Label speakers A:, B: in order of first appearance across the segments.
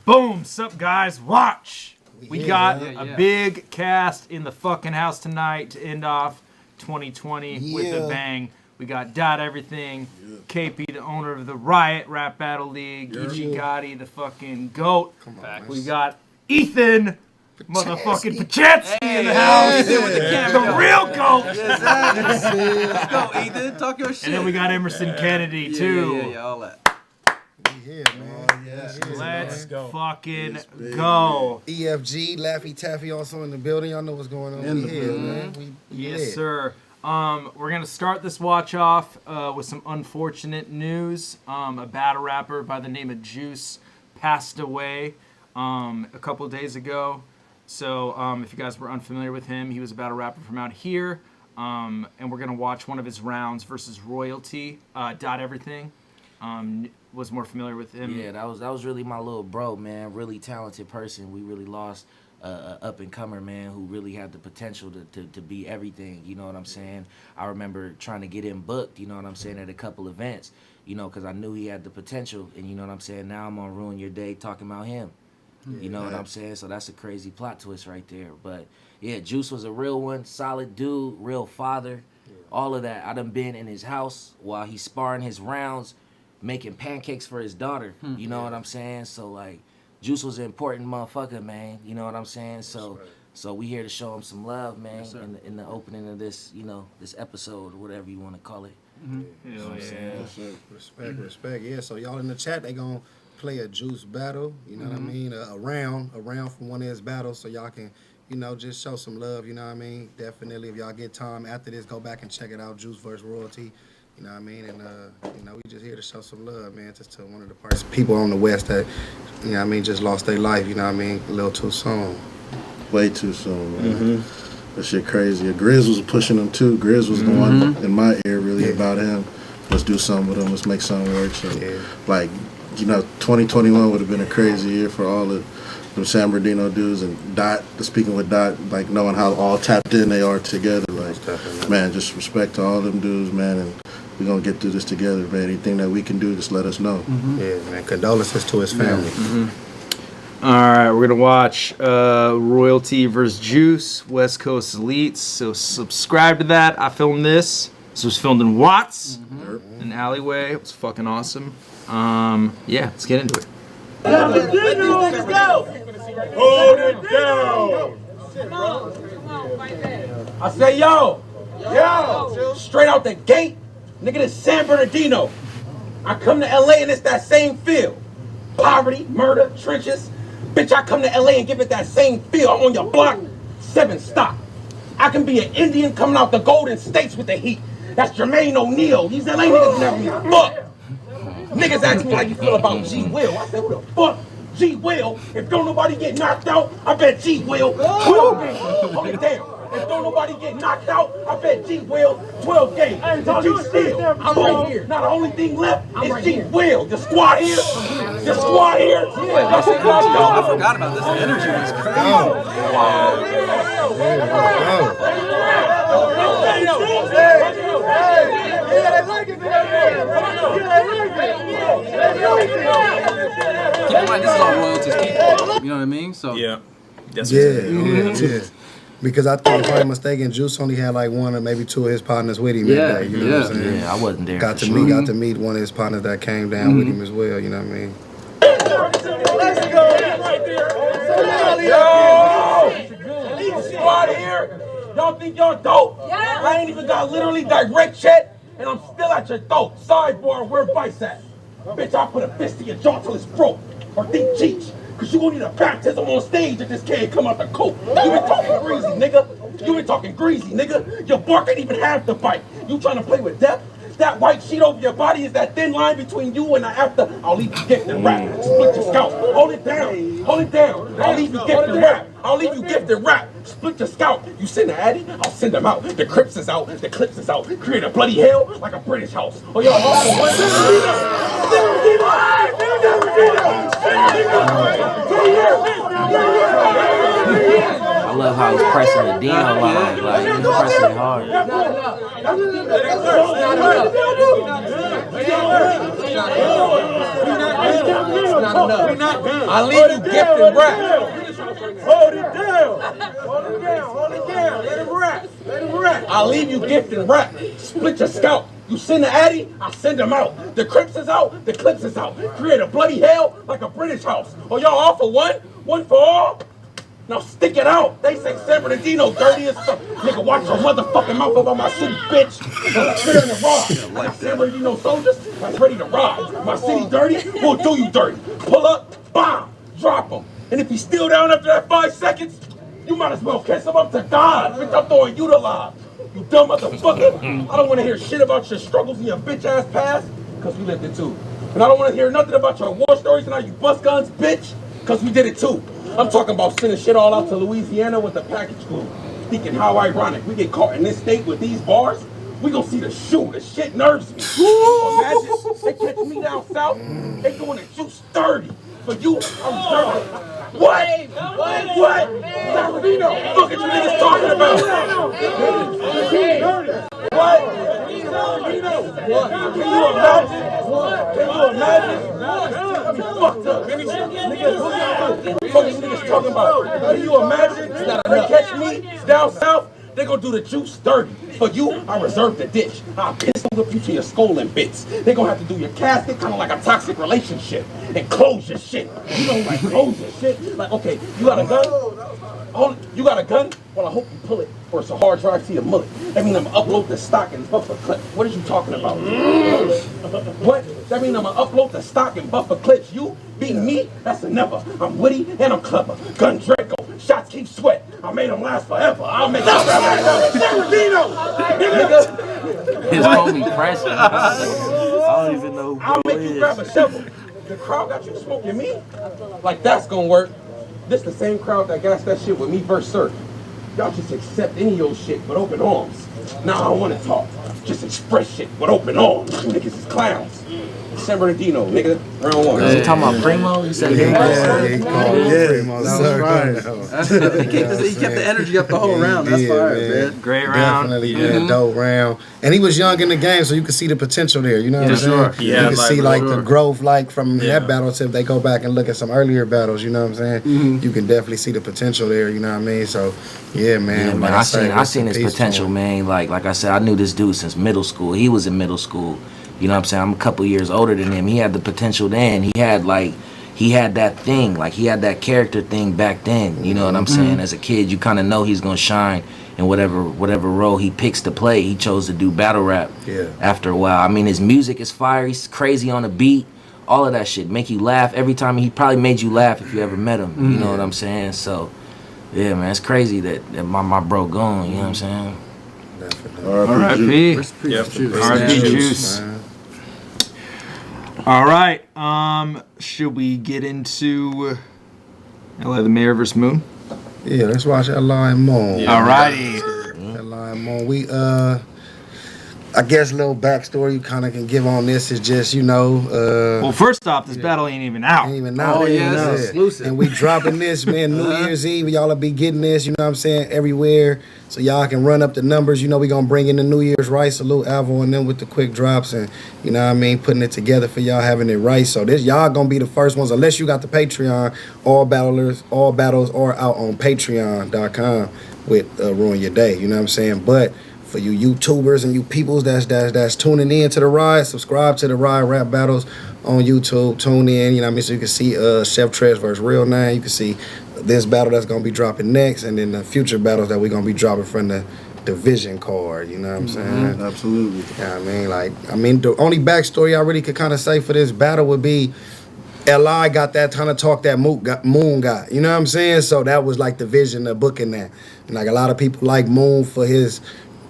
A: Boom, sup guys, watch. We got a big cast in the fucking house tonight to end off 2020 with a bang. We got Dot Everything, KP, the owner of the Riot Rap Battle League, GEECHI, Gotti, the fucking GOAT. We got Ethan, motherfucking Pachansky in the house. The real GOAT.
B: Let's go, Ethan. Talk your shit.
A: And then we got Emerson Kennedy, too.
B: Yeah, all that.
A: Let's fucking go.
C: EFG, Laffy Taffy also in the building. Y'all know what's going on here, man.
A: Yes, sir. We're going to start this watch off with some unfortunate news. A battle rapper by the name of Juice passed away a couple of days ago. So if you guys were unfamiliar with him, he was a battle rapper from out here. And we're going to watch one of his rounds versus Royalty. Dot Everything was more familiar with him.
D: Yeah, that was really my little bro, man. Really talented person. We really lost a up-and-comer, man, who really had the potential to be everything, you know what I'm saying? I remember trying to get him booked, you know what I'm saying, at a couple events, you know, because I knew he had the potential, and you know what I'm saying? Now I'm on Ruin Your Day talking about him. You know what I'm saying? So that's a crazy plot twist right there. But, yeah, Juice was a real one, solid dude, real father, all of that. I done been in his house while he's sparring his rounds, making pancakes for his daughter, you know what I'm saying? So, like, Juice was an important motherfucker, man, you know what I'm saying? So we here to show him some love, man, in the opening of this, you know, this episode, or whatever you want to call it. You know what I'm saying?
C: Respect. Yeah, so y'all in the chat, they gonna play a Juice battle, you know what I mean? A round from one of his battles, so y'all can, you know, just show some love, you know what I mean? Definitely, if y'all get time after this, go back and check it out, Juice vs. Royalty. You know what I mean? And, you know, we just here to show some love, man, just to one of the people on the West that, you know what I mean, just lost their life, you know what I mean, a little too soon.
E: Way too soon, man. That shit crazy. Grizz was pushing him, too. Grizz was the one in my ear really about him. Let's do something with him. Let's make something work. So, like, you know, 2021 would have been a crazy year for all of them San Bernardino dudes, and Dot, speaking with Dot, like, knowing how all tapped in they are together. Like, man, just respect to all them dudes, man, and we're going to get through this together, man. Anything that we can do, just let us know.
C: Yeah, man. Condolences to his family.
A: All right, we're going to watch Royalty versus Juice, West Coast Elites. So subscribe to that. I filmed this. This was filmed in Watts, an alleyway. It was fucking awesome. Yeah, let's get into it.
F: Let's go!
G: Hold it down!
F: Come on, fight back.
G: I say, yo! Straight out the gate, nigga, this San Bernardino. I come to LA and it's that same feel. Poverty, murder, trenches. Bitch, I come to LA and give it that same feel. I'm on your block, 7 stop. I can be an Indian coming out the Golden States with the heat. That's Jermaine O'Neal. These LA niggas never be fuck. Niggas ask me how you feel about G Will. I said, who the fuck? G Will. If don't nobody get knocked out, I bet G Will. 12 games. Hold it down. If don't nobody get knocked out, I bet G Will 12 games. To G Steel. I'm right here. Now the only thing left is G Will. The squad here. The squad here.
B: I forgot about this. The energy is Keep in mind, this is all Royalty's people. You know what I mean? So
A: yeah.
C: Because I think, if I'm mistaken, Juice only had like one or maybe 2 of his partners with him that day. You know what I'm saying?
D: Yeah, I wasn't there.
C: Got to meet one of his partners that came down with him as well. You know what I mean?
G: Let's go! Yo! Squad here. Y'all think y'all dope? Yeah. I ain't even got literally direct chat, and I'm still at your throat. Sidebar, where Vice at? Bitch, I put a fist to your jaw till it's broke. Or think Cheech. Cause you gonna need a baptism on stage if this kid come out the coat. You been talking greasy, nigga. You been talking greasy, nigga. Your bark ain't even half the bite. You trying to play with death? That white sheet over your body is that thin line between you and the after. I'll leave you gifted rap. Split your scalp. Hold it down. Hold it down. I'll leave you gifted rap. I'll leave you gifted rap. Split your scalp. You send the addy, I'll send them out. The Crips is out. The Clips is out. Create a bloody hell like a British house. Oh, y'all
D: I love how he's pressing the Dino line. Like, he's pressing it hard.
B: not enough.
G: We not. I leave you gifted rap.
F: Hold it down. Hold it down. Hold it down. Let him rap. Let him rap.
G: I leave you gifted rap. Split your scalp. You send the Addy, I send them out. The Crips is out, the Clips is out. Create a bloody hell like a British house. Or y'all all for one? One for all? Now stick it out. They say San Bernardino dirty as fuck. Nigga, watch your motherfucking mouth about my city, bitch. I'm fearing the rod. I got San Bernardino soldiers that's ready to ride. My city dirty, we'll do you dirty. Pull up, bomb, drop him. And if he's still down after that 5 seconds, you might as well kiss him up to God. Bitch, I'm throwing you to live. You dumb motherfucker. I don't want to hear shit about your struggles in your bitch ass past, because we lived it too. And I don't want to hear nothing about your war stories and how you bust guns, bitch, because we did it too. I'm talking about sending shit all out to Louisiana with the package glue. Thinking how ironic. We get caught in this state with these bars, we gonna see the shoe. The shit nerves me. Imagine they catch me down south, they doing the juice 30. For you, I'm dirty. What? What? Sacramento, look at you niggas talking about. What? What? Can you imagine? Can you imagine? I mean, fucked up. Fuck you niggas talking about. Can you imagine? They catch me down south, they gonna do the juice 30. For you, I reserve the ditch. I'll pistol whip you to your skull in bits. They gonna have to do your casket kind of like a toxic relationship and close your shit. You don't like close your shit. Like, okay, you got a gun? Oh, you got a gun? Well, I hope you pull it, or it's a hard drive to your mullet. That mean I'm gonna upload the stock and buffer clip. What are you talking about? What? That mean I'm gonna upload the stock and buffer clips. You beating me? That's a never. I'm witty and I'm clever. Gun Draco. Shots keep sweat. I made them last forever. I'll make them
D: His homie pressure. I don't even know who
G: I'll make you grab a shovel. The crowd got you smoking me? Like that's gonna work. This the same crowd that got that shit with me versus Sir. Y'all just accept any of your shit with open arms. Now I don't wanna talk. Just express shit with open arms. You niggas is clowns. San Bernardino, nigga, round one.
D: You talking about Primo? You said
C: He called
E: Yeah,
C: Primo,
E: that was
C: sir.
B: He kept the energy up the whole round. That's fire, man.
A: Great round.
C: Definitely, yeah, dope round. And he was young in the game, so you could see the potential there. You know what I'm saying?
A: Sure.
C: You
A: Yeah,
C: can
A: like,
C: see like
A: sure.
C: the growth, like from that battle to if they go back and look at some earlier battles. You know what I'm saying? You can definitely see the potential there. You know what I mean? So, yeah, man.
D: Yeah, man,
C: like
D: I seen his
C: peace to
D: potential,
C: him.
D: man. Like I said, I knew this dude since middle school. He was in middle school. You know what I'm saying? I'm a couple years older than him. He had the potential then. He had that thing. Like, he had that character thing back then. You know what I'm saying? As a kid, you kind of know he's going to shine in whatever role he picks to play. He chose to do battle rap after a while. I mean, his music is fire. He's crazy on the beat. All of that shit. Make you laugh every time. He probably made you laugh if you ever met him. You know what I'm saying? So, yeah, man, it's crazy that my bro gone. You know what I'm saying?
A: R.I.P.
B: Yep.
A: R.I.P. Juice. All right. Should we get into LA the Mayor vs. Moon?
C: Yeah, let's watch L.I. and Moon.
A: All righty.
C: L.I. and Moon. We I guess a little backstory you kind of can give on this is just, you know.
A: Well, first off, this battle ain't even out.
C: Ain't even out.
B: Oh,
C: Ain't
B: yeah,
C: even
B: it's
C: out.
B: exclusive.
C: And we dropping this, man, New Year's Eve. Y'all will be getting this, you know what I'm saying, everywhere. So y'all can run up the numbers. You know we going to bring in the New Year's right. Salute Alvo and them with the quick drops and, you know what I mean, putting it together for y'all having it right. So this y'all going to be the first ones, unless you got the Patreon. All battles are out on patreon.com with Ruin Your Day. You know what I'm saying? But for you YouTubers and you peoples that's tuning in to the ride, subscribe to the ride rap battles on YouTube. Tune in, you know what I mean, so you can see Chef Tresh versus Real Nine. You can see this battle that's gonna be dropping next, and then the future battles that we're gonna be dropping from the division card. You know what I'm saying?
E: Absolutely.
C: Yeah, I mean, the only backstory I really could kind of say for this battle would be L.I. got that kind of talk that Moon got. You know what I'm saying? So that was like the vision of booking that. And like a lot of people like Moon for his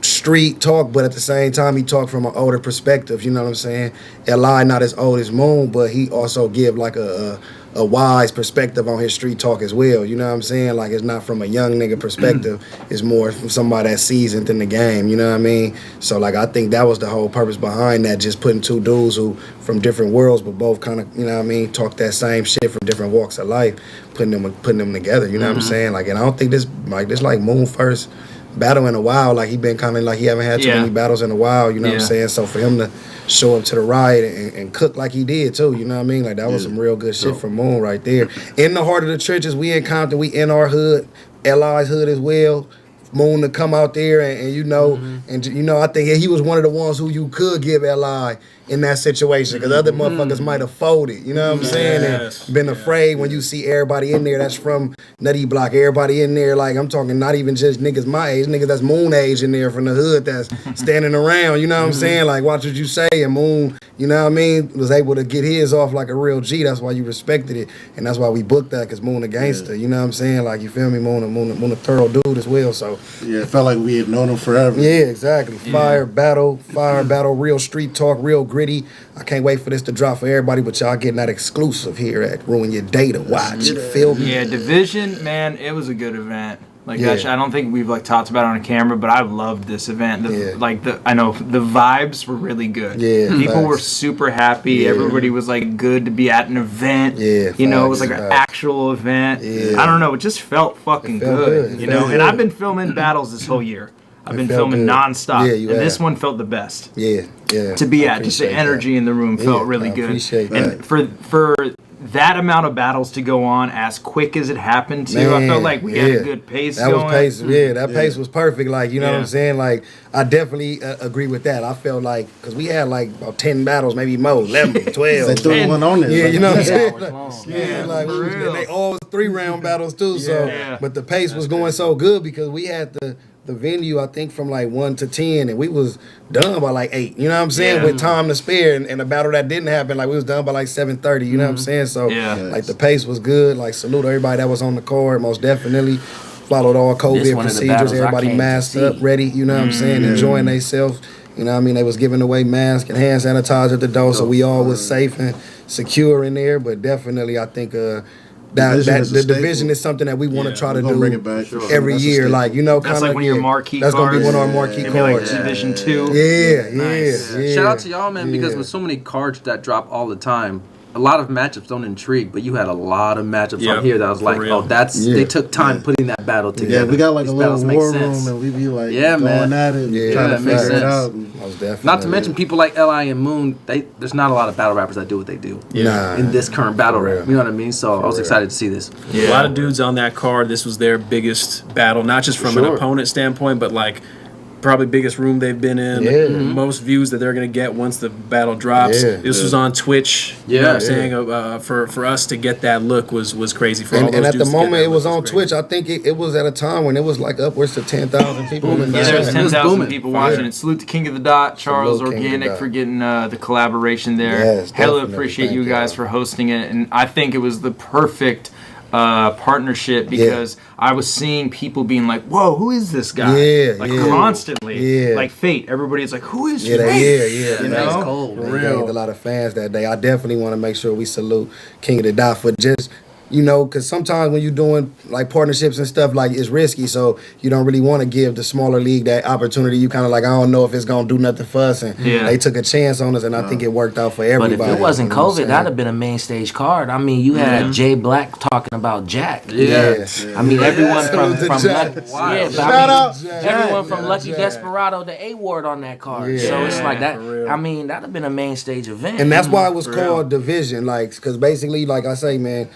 C: street talk, but at the same time he talked from an older perspective. You know what I'm saying? L.I. not as old as Moon, but he also give like a wise perspective on his street talk as well. You know what I'm saying? Like it's not from a young nigga perspective. It's more from somebody that's seasoned in the game. You know what I mean? So like I think that was the whole purpose behind that, just putting two dudes who from different worlds but both kind of, you know what I mean, talk that same shit from different walks of life, putting them together. You know what I'm saying? Like, and I don't think this like Moon first battle in a while. Like he been kind of like he haven't had too many battles in a while. You know what I'm saying? So for him to show up to the riot and cook like he did too, you know what I mean? Like that was some real good shit from Moon right there. In the heart of the trenches, we in Compton, we in our hood, LI's hood as well. Moon to come out there and you know, and you know, I think he was one of the ones who you could give LI in that situation because other motherfuckers might have folded, you know what I'm saying? And been afraid when you see everybody in there that's from Nutty Block, everybody in there, like I'm talking not even just niggas my age, niggas that's Moon age in there from the hood that's standing around, you know what I'm saying? Like watch what you say, and Moon, you know what I mean, was able to get his off like a real G. That's why you respected it, and that's why we booked that, because Moon a gangster, you know what I'm saying? Like you feel me, Moon a thorough dude as well, so.
E: Yeah, it felt like we had known him forever.
C: Yeah, exactly. Fire battle, real street talk, real gritty. I can't wait for this to drop for everybody, but y'all getting that exclusive here at Ruin Your Day to watch. You feel me?
A: Yeah, Division, man, it was a good event. Like I don't think we've like talked about it on camera, but I loved this event. I know the vibes were really good. Yeah, people were super happy. Yeah. Everybody was like good to be at an event. Yeah, you know, it was like an actual event. Yeah. I don't know, it just felt fucking good. You know, and I've been filming battles this whole year. I've been filming nonstop, and this one felt the best. Yeah, yeah. To be at, just the energy in the room felt really good. And for that amount of battles to go on as quick as it happened too, I felt like we had a good pace going.
C: That was pace, that pace was perfect. Like, you know what I'm saying? Like, I definitely agree with that. I felt like, because we had like about 10 battles, maybe more, 11, 12.
E: They threw one on there.
C: Yeah, you know what I'm saying? Like, and they all 3-round battles too. So, but the pace was going so good because we had the venue, I think, from like 1 to 10, and we was done by like 8. You know what I'm saying? With time to spare, and a battle that didn't happen, like we was done by like 7:30. You know what I'm saying? So like the pace was good. Like salute everybody that was on the card, most definitely. Followed all COVID procedures. Everybody masked up, ready. You know what I'm saying? Enjoying themselves. You know what I mean? They was giving away masks and hand sanitizer at the door, so we all was safe and secure in there. But definitely, I think the division is something that we want to try to do
E: bring it back.
C: every year. Like, you know, kind
A: of
C: like
A: one of your marquee
C: that's
A: cards.
C: That's going to be one of our marquee cards.
A: Like Division 2.
C: Yeah.
B: Shout out to y'all, man, because with so many cards that drop all the time, a lot of matchups don't intrigue, but you had a lot of matchups on here that was like, they took time putting that battle together.
E: Yeah, we got like a little war room, and we be like going at it, trying to figure it out.
B: Not to mention people like Li and Moon. There's not a lot of battle rappers that do what they do in this current battle rap. You know what I mean? So I was excited to see this.
H: Yeah. A lot of dudes on that card. This was their biggest battle, not just from an opponent standpoint, but like probably biggest room they've been in, most views that they're going to get once the battle drops. This was on Twitch. You know what I'm saying? For us to get that look was crazy for all those dudes.
C: And at the moment it was on Twitch, I think it was at a time when it was like upwards to 10,000 people.
A: There was 10,000 people watching it. Salute to King of the Dot, Charles Organic for getting the collaboration there. Hella appreciate you guys for hosting it. And I think it was the perfect partnership because I was seeing people being like, "Whoa, who is this guy?" Constantly. Like Fate, everybody's like, "Who is Fate?"
C: You know, cold. They gained a lot of fans that day. I definitely want to make sure we salute King of the Dot for just. You know, because sometimes when you're doing like partnerships and stuff, like it's risky, so you don't really want to give the smaller league that opportunity. You kind of like, I don't know if it's gonna do nothing for us, and they took a chance on us, and I think it worked out for everybody.
D: But if it wasn't COVID, that'd have been a main stage card. I mean, you had Jay Black talking about Jack. I mean, everyone from everyone from Lucky Desperado to A-Ward on that card. So it's like that. I mean, that'd have been a main stage event,
C: and that's why it was called Division, like, because basically, like I say, man.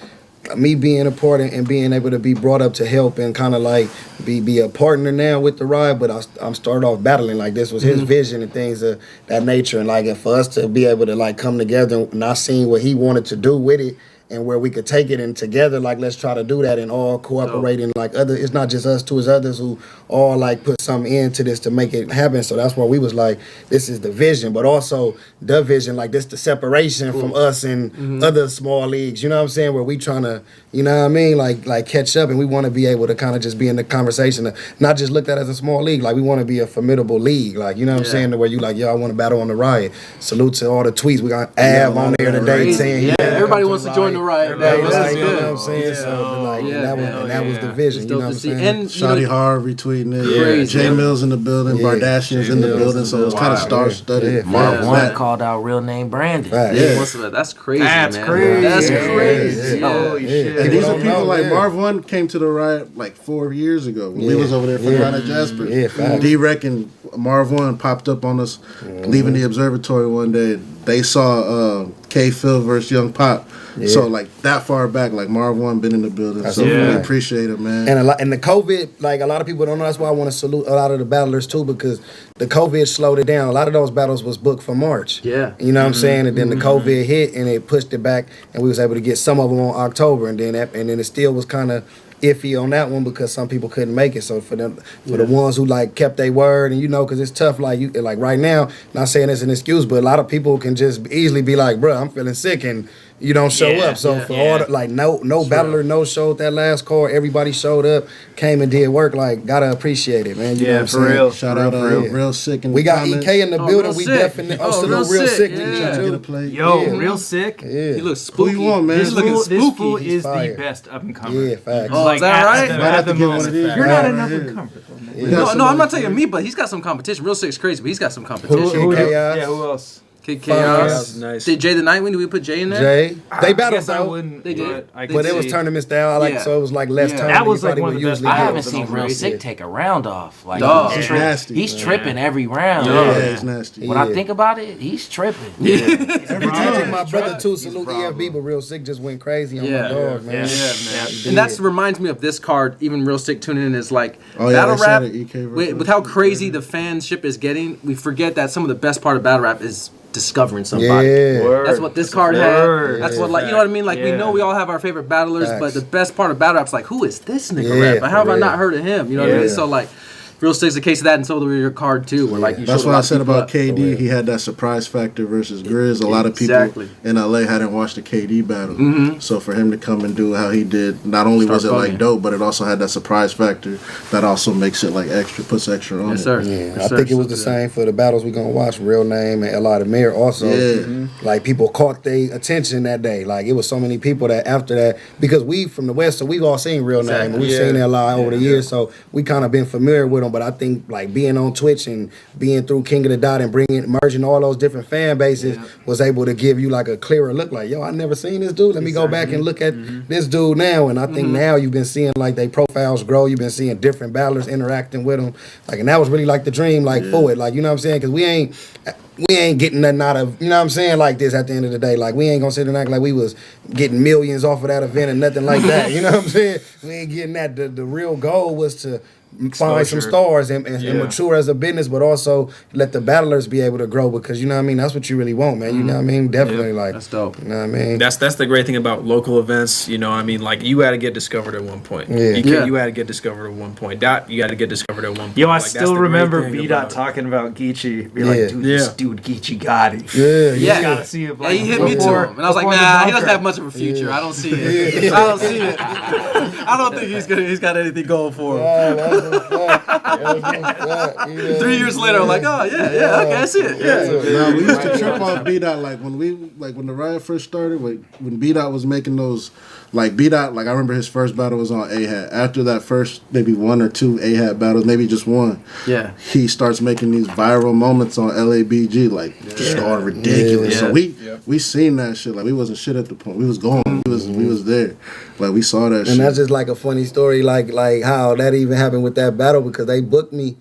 C: Me being a part and being able to be brought up to help and kind of like be a partner now with the ride, but I'm started off battling like this was his vision and things of that nature, and like for us to be able to like come together and I seen what he wanted to do with it and where we could take it and together, like let's try to do that and all cooperating like it's not just us two, it's others who all like put something into this to make it happen. So that's why we was like, this is the vision, but also the vision, like this the separation from us and other small leagues, you know what I'm saying, where we trying to, you know what I mean, like catch up, and we want to be able to kind of just be in the conversation, not just looked at as a small league, like we want to be a formidable league, like, you know what I'm saying, where you like, yo, I want to battle on the riot. Salute to all the tweets. We got Av on there today saying
B: everybody wants to join the riot.
C: Hey,
B: That's
C: like, you know
B: good.
C: what I'm saying? So, like,
B: Yeah,
C: and that was the vision.
B: It's
C: You know
B: dope
C: what I'm
B: to see.
C: saying?
B: And you
E: Shotty
B: know,
E: Harvey tweeting it.
B: Crazy.
E: J Mills in the building.
C: Yeah.
E: Bardashian's in the building. So it was kind of star-studded.
C: Yeah.
D: Mark
B: Yeah.
D: One
E: That-
D: called out real name Brandon.
C: Right.
B: yeah,
C: Yeah.
B: that's crazy,
A: That's
B: man.
A: crazy.
B: That's
C: Yeah.
B: crazy.
C: Yeah.
A: Holy
C: Yeah.
A: shit.
E: And these are
C: don't
E: people
C: know,
E: like
C: yeah.
E: Marv One came to the riot like 4 years ago when we
C: Yeah.
E: was over there for
C: Yeah.
E: Ghana Jasper.
C: Yeah, facts.
E: D-Rec and Marv One popped up on us leaving the observatory one day. They saw K Phil versus Young Pop.
C: Yeah.
E: So like that far back, like Marv One been in the building.
C: That's
E: so
C: a
E: we
C: fact.
E: appreciate it, man.
C: And the COVID, like a lot of people don't know. That's why I want to salute a lot of the battlers too, because the COVID slowed it down. A lot of those battles was booked for March.
B: Yeah.
C: You know what I'm saying? And then the COVID hit and it pushed it back, and we was able to get some of them on October, and then it still was kind of iffy on that one because some people couldn't make it. So for the ones who like kept their word, and because it's tough. Like right now, not saying it's an excuse, but a lot of people can just easily be like, "Bruh, I'm feeling sick," and you don't show up. So for all the, like no battler no showed that last card. Everybody showed up, came and did work. Like gotta appreciate it, man. You know what I'm
A: for
C: saying?
A: real.
E: Shout out
C: real.
E: Real Sick in
C: We
E: the
C: got
E: comments.
C: EK in the
B: Oh,
C: building.
B: Real
C: We
B: Sick.
C: definitely
B: Oh,
C: salute
B: Real
C: Real
B: Sick,
C: Sick.
B: yeah.
C: to
E: Trying to
C: you,
E: get a
C: too.
E: plate.
A: Yo,
C: Yeah.
A: real sick.
C: Yeah.
B: He looks
E: Who
B: spooky.
E: you want, man?
A: This
B: He's looking
A: fool,
B: spooky.
A: this fool
C: He's
A: is
C: fire.
A: the best up and comer.
C: Yeah, facts.
B: Oh, is that
A: at
B: right?
A: the-
E: Might
A: at
E: have
A: the
E: to get one
A: moment.
E: of these.
A: You're not
E: Right
A: an up
E: here.
A: and comer.
E: We got
B: No, I'm
E: somebody
B: not telling you
E: here.
B: me, but he's got some competition. Real Sick's crazy, but he's got some
A: Who,
B: competition.
A: who,
C: Chaos.
A: yeah, who else?
B: Kid
C: Chaos.
B: Chaos.
H: Nice.
B: Did Jay the Nightwing? Did we put Jay in there?
C: Jay, they
A: I
C: battled
A: guess I
C: though,
A: wouldn't.
B: They did.
A: But I
B: They
A: could
C: but it was
A: see-
C: tournament style.
B: Yeah.
C: So it was like less
B: Yeah.
C: tournament.
A: That was
C: you
A: like
C: probably
A: one of
C: would
A: the best
C: usually
D: I
C: get.
D: haven't
A: battles
D: seen
A: on
D: Real
A: race.
D: Sick take a round off. Like
B: Dog.
E: He's
D: he's,
E: nasty.
D: he's tripping every round.
E: Yeah, he's nasty.
D: When I
C: Yeah.
D: think about it, he's tripping.
C: Every time my
A: It's
C: brother
A: right.
C: too
A: It's
C: salute
A: problem.
C: EFB, but Real Sick just went crazy on
B: Yeah.
C: my dog, man.
A: Yeah,
B: man.
C: He
B: And that
C: did.
B: reminds me of this card. Even Real Sick tuning in is like
E: Oh, yeah,
B: battle
E: they said
B: rap.
E: it, EK
B: With how crazy the fanship is getting, we forget that some of the best part of battle rap is discovering somebody.
C: Yeah.
A: Word.
B: That's what this card
A: Word.
B: had. That's what, like, you know what I mean? Like, we
A: Yeah.
B: know we all have our favorite battlers,
C: Facts.
B: but the best part of battle rap's like, who is this nigga
C: Yeah,
B: rapper? How have
C: for
B: I
C: real.
B: not heard of him? You know what I
C: Yeah.
B: mean? So, like, Real Sick's the case of that, and so was your card, too, where, like, you
E: That's
B: showed a
E: what
B: lot
E: I
B: of
E: said
B: people
E: about
B: up.
E: KD. He had that surprise factor versus Grizz. A lot of people
B: Exactly.
E: in LA hadn't watched the KD battle.
B: Mhm.
E: So for him to come and do how he did, not only was it
B: Start
E: like
B: bugging.
E: dope, but it also had that surprise factor that also makes it like extra, puts extra on
B: Yes,
E: it.
B: sir.
C: Yeah,
B: Yes,
C: I
B: sir.
C: think it was the same for the battles we gonna watch. Real Name and L.I. the Mayor also.
E: Yeah.
C: Like people caught their attention that day. Like it was so many people that after that, because we from the West, so we've all seen Real Name and we've seen L.I. over the years, so we kind of been familiar with them. But I think like being on Twitch and being through King of the Dot and merging all those different fan bases was able to give you like a clearer look. Like yo, I never seen this dude. Let me go back and look at this dude now. And I think now you've been seeing like they profiles grow. You've been seeing different battlers interacting with them. Like and that was really like the dream, like for it. Like you know what I'm saying? Because we ain't getting nothing out of, you know what I'm saying, like this at the end of the day. Like, we ain't gonna sit and act like we was getting millions off of that event and nothing like that. You know what I'm saying? We ain't getting that. The real goal was to find some stars and mature as a business, but also let the battlers be able to grow because, you know what I mean? That's what you really want, man. You know what I mean? Definitely, like.
B: That's dope.
C: You know what I mean?
H: That's the great thing about local events. You know, I mean, like you got to get discovered at one point.
C: Yeah.
H: You got to get discovered at one point. Dot, you got to get discovered at one point.
A: Yo, I
H: Like, that's
A: still
H: the great
A: remember
H: thing
A: B
H: about
A: Dot
H: it.
A: talking about Geechee. Be
C: Yeah.
A: like, dude, this
H: Yeah.
A: dude Geechee got it.
C: Yeah,
B: Yeah.
A: Gotta see it.
B: Yeah, he hit me too. And I was like,
A: before the
B: nah, he
A: bunker.
B: doesn't have much of a future. I don't see it. I don't see it. I don't think he's got anything going for him. 3 years later, I'm like, oh yeah, okay, I see it. Yeah.
E: No, we used to trip off B-Dot like when the riot first started, when B-Dot was making those, like B-Dot, like I remember his first battle was on A-Hat. After that first maybe one or two A-Hat battles, maybe just one,
B: Yeah.
E: he starts making these viral moments on LABG, like just going ridiculous.
B: Yeah.
E: So we seen that shit. Like we wasn't shit at the point. We was going. We was there. Like we saw that shit.
C: And that's just like a funny story, like how that even happened with that battle because they booked me.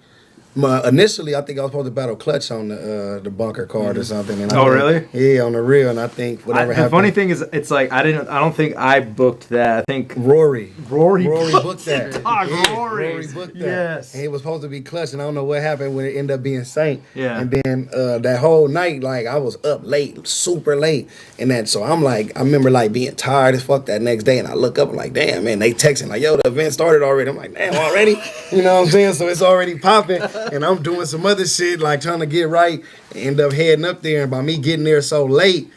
C: Initially, I think I was supposed to battle Clutch on the bunker card or something. And I
A: Oh,
C: think-
A: really?
C: Yeah, on the real. And I think whatever
A: The
C: happened.
A: funny thing is, it's like I don't think I booked that. I think
C: Rory
A: Rory
C: booked that.
A: Ah,
C: Yeah,
A: Rory.
C: Rory booked that.
A: Yes.
C: And it was supposed to be Clutch, and I don't know what happened when it ended up being Saint.
A: Yeah.
C: And then that whole night, like I was up late, super late, and that. So I'm like, I remember like being tired as fuck that next day, and I look up, I'm like, damn, man, they texting like, yo, the event started already. I'm like, damn, already? You know what I'm saying? So it's already popping, and I'm doing some other shit like trying to get right. End up heading up there, and by me getting there so late.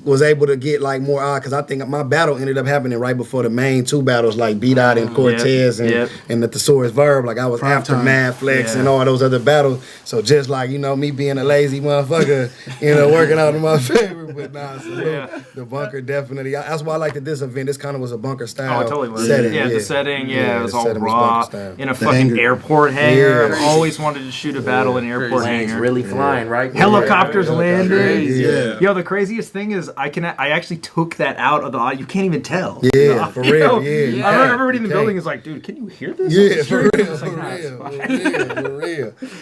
C: was able to get like more odds because I think my battle ended up happening right before the main 2 battles, like B-Dot and Cortez and the Thesaurus Verb. Like I was after Mad Flex and all those other battles. So just like, you know, me being a lazy motherfucker, you know, working out in my favor. But nah, the bunker definitely. That's why I liked this event. This kind of was a bunker style setting.
A: Yeah, the setting, it was all raw in a fucking airport hangar. I've always wanted to shoot a battle in an airport hangar.
D: Really flying, right?
A: Helicopters landing. Yo, the craziest thing is I actually took that out of the audio. You can't even tell.
C: Yeah, for real.
A: I remember everybody in the building is like, dude, can you hear this?
C: Yeah, for real.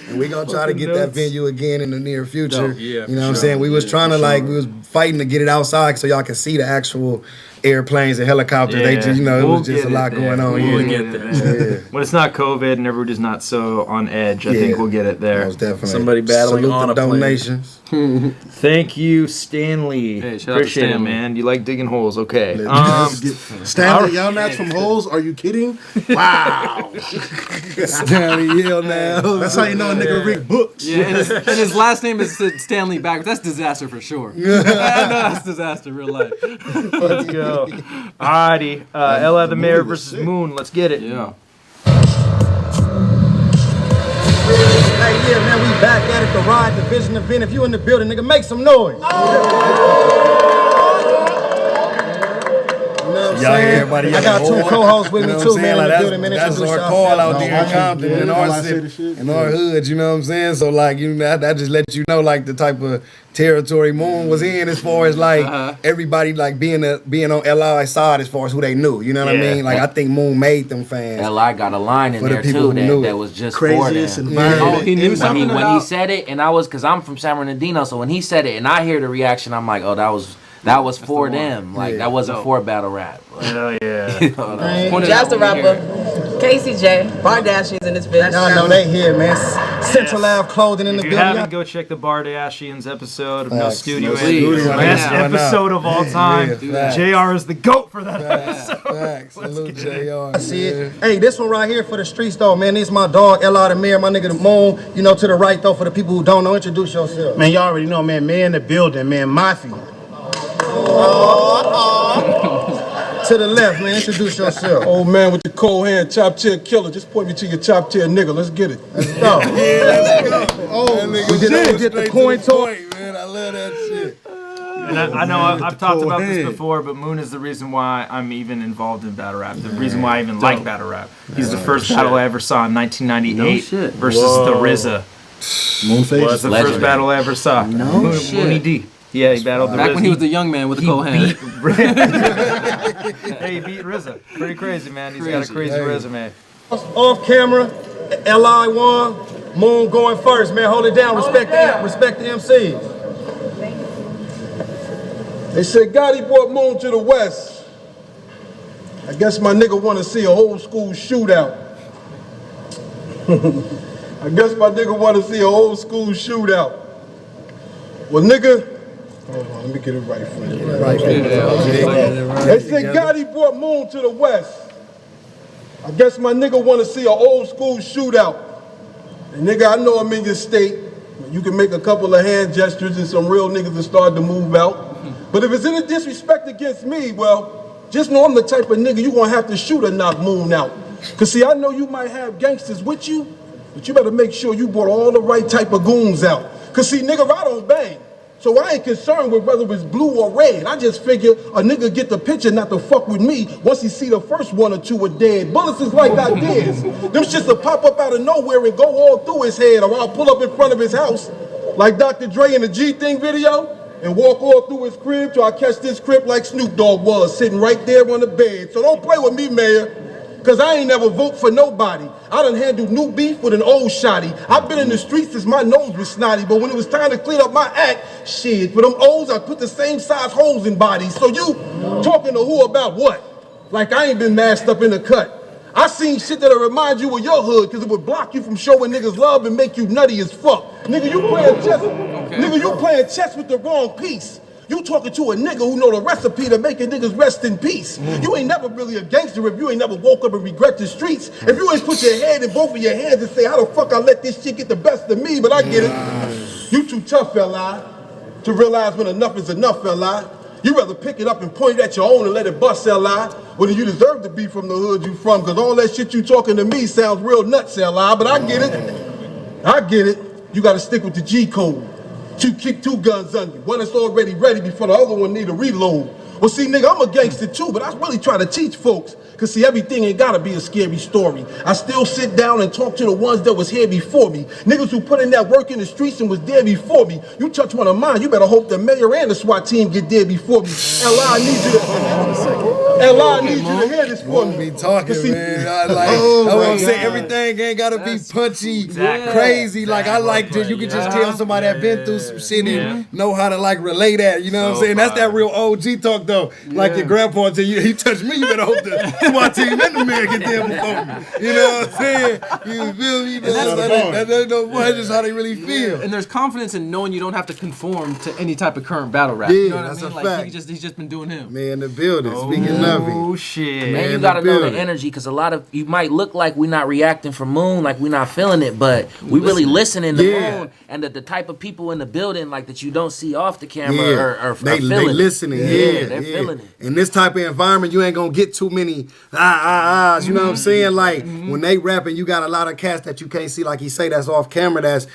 C: And we gonna try to get that venue again in the near future. You know what I'm saying? We was trying to we was fighting to get it outside so y'all can see the actual airplanes and helicopters. They just, you know, it was just a lot going on.
A: We'll get there. When it's not COVID and everybody's not so on edge, I think we'll get it there.
C: Most definitely.
H: Somebody battling on a
C: donations.
A: Thank you, Stanley.
B: Hey, shout out to
A: Appreciate it,
B: Stanley.
A: man. You like digging holes. Okay.
E: Stanley, y'all nuts from holes? Are you kidding? Wow.
C: Stanley Hill now.
E: That's how you know a nigga read books.
B: Yeah, and his last name is Stanley backwards. That's disaster for sure. I know that's disaster in real life.
A: Let's go. Alrighty. Ella the Mayor versus Moon. Let's get it.
B: Yeah.
I: Hey, yeah, man, we back at it, the Ride Division event. If you in the building, nigga, make some noise. You know what I'm saying?
C: Everybody
I: I got 2 co-hosts with me too, man, in the building, man.
C: That's our call out there in Compton, in our city, in our hood, you know what I'm saying? So, like, you know, that just lets you know, like, the type of territory Moon was in as far as, like, everybody, like, being on LI's side as far as who they knew, you know what I mean? Like, I think Moon made them fans.
D: LI got a line in
C: For the
D: there,
C: people
D: too,
C: who knew
D: that
C: it.
D: was just
E: Craziest
D: for them.
E: environment.
B: Oh, he knew something
D: When
B: about...
D: he said it, and I was, because I'm from San Bernardino, so when he said it and I hear the reaction, I'm like, oh, that was for them. Like, that wasn't for battle rap.
A: Hell yeah.
J: Just a rapper. Casey J. Bardashians in this bitch.
I: Y'all know they here, man. Central Ave Clothing in the
A: If you
I: building.
A: haven't, go check the Bardashians episode of No
C: Facts.
A: Studio
C: No
A: In.
C: Studio.
A: Best
C: Why not?
A: episode of all time. JR is the GOAT for that episode.
C: Facts. Salute JR.
I: I see it. Hey, this one right here for the streets, though, man. This is my dog, L.I. the Mayor, my nigga the Moon. You know, to the right, though, for the people who don't know, introduce yourself.
F: Man, y'all already know, man. Man in the building, man. Mafia.
I: To the left, man. Introduce yourself.
F: Old man with the cold hand, chop chair killer. Just point me to your chop chair nigga. Let's get it.
I: Let's go.
C: Let's go. Oh,
I: we get the coin talk.
C: Man, I love that shit.
A: And I know I've talked about this before, but Moon is the reason why I'm even involved in battle rap. The reason why I even like battle rap. He's the first battle I ever saw in 1998 versus the RZA.
E: Moonface
A: Was the first battle I ever saw. Mooney D. Yeah, he battled the RZA.
B: Back when he was the young man with the cold hand.
A: Hey, he beat RZA. Pretty crazy, man. He's got a crazy resume.
I: Off camera, L.I. won. Moon going first, man. Hold it down. Respect the MCs.
F: They said Gotti brought Moon to the West. I guess my nigga want to see a old school shootout. I guess my nigga want to see a old school shootout. Well, nigga, hold on, let me get it right for you. They said Gotti brought Moon to the West. I guess my nigga want to see an old school shootout. And nigga, I know I'm in your state. You can make a couple of hand gestures and some real niggas will start to move out. But if it's any disrespect against me, well, just know I'm the type of nigga you gonna have to shoot or knock Moon out. Cause see, I know you might have gangsters with you, but you better make sure you brought all the right type of goons out. Cause see, nigga, I don't bang. So I ain't concerned with whether it's blue or red. I just figure a nigga get the picture not to fuck with me once he see the first 1 or 2 are dead. Bullets is like ideas. Them shits will pop up out of nowhere and go all through his head, or I'll pull up in front of his house like Dr. Dre in the G Thing video and walk all through his crib till I catch this crib like Snoop Dogg was, sitting right there on the bed. So don't play with me, Mayor. Cause I ain't never vote for nobody. I done handled new beef with an old shotty. I've been in the streets since my nose was snotty, but when it was time to clean up my act, shit, for them O's, I put the same size holes in bodies. So you talking to who about what? Like I ain't been masked up in the cut. I seen shit that'll remind you of your hood, cause it would block you from showing niggas love and make you nutty as fuck. Nigga, you playing chess. Nigga, you playing chess with the wrong piece. You talking to a nigga who know the recipe to making niggas rest in peace. You ain't never really a gangster if you ain't never woke up and regret the streets. If you ain't put your head in both of your hands and say, how the fuck I let this shit get the best of me, but I get it. You too tough, L.I., to realize when enough is enough, L.I. You rather pick it up and point it at your own and let it bust, L.I. Well, then you deserve to be from the hood you from, because all that shit you talking to me sounds real nuts, L.I. But I get it. I get it. You got to stick with the G code. Keep two guns on you. One that's already ready before the other one need a reload. Well, see, nigga, I'm a gangster too, but I really try to teach folks. Cause see, everything ain't gotta be a scary story. I still sit down and talk to the ones that was here before me. Niggas who put in that work in the streets and was there before me. You touch one of mine, you better hope the mayor and the SWAT team get there before me. L.I. I need you to L.I. I need you to hear this for me.
K: Be talking,
F: see,
K: man. I want to say everything ain't gotta be punchy, crazy. Like I like to, you can just tell somebody that been through some shit and know how to like relay that. You know what I'm saying? That's that real OG talk though. Like your grandpa tell you, he touched me, you better hope the SWAT team and the man get there before me. You know what I'm saying? You feel me? That's just how they really feel.
B: And there's confidence in knowing you don't have to conform to any type of current battle rap.
K: Yeah,
B: You know what
K: that's
B: I mean?
K: a
B: Like
K: fact.
B: he's just been doing him.
K: Man, the building. Speaking of it.
A: Oh shit.
D: Man, you gotta know the energy, because a lot of you might look like we not reacting for Moon, like we not feeling it, but we really listening to Moon, and the type of people in the building like that you don't see off the camera are
K: they
D: feeling
K: listening.
D: it. They're feeling it.
K: In this type of environment, you ain't gonna get too many ahs. You know what I'm saying? Like when they rapping, you got a lot of cats that you can't see, like he say, that's off camera, that's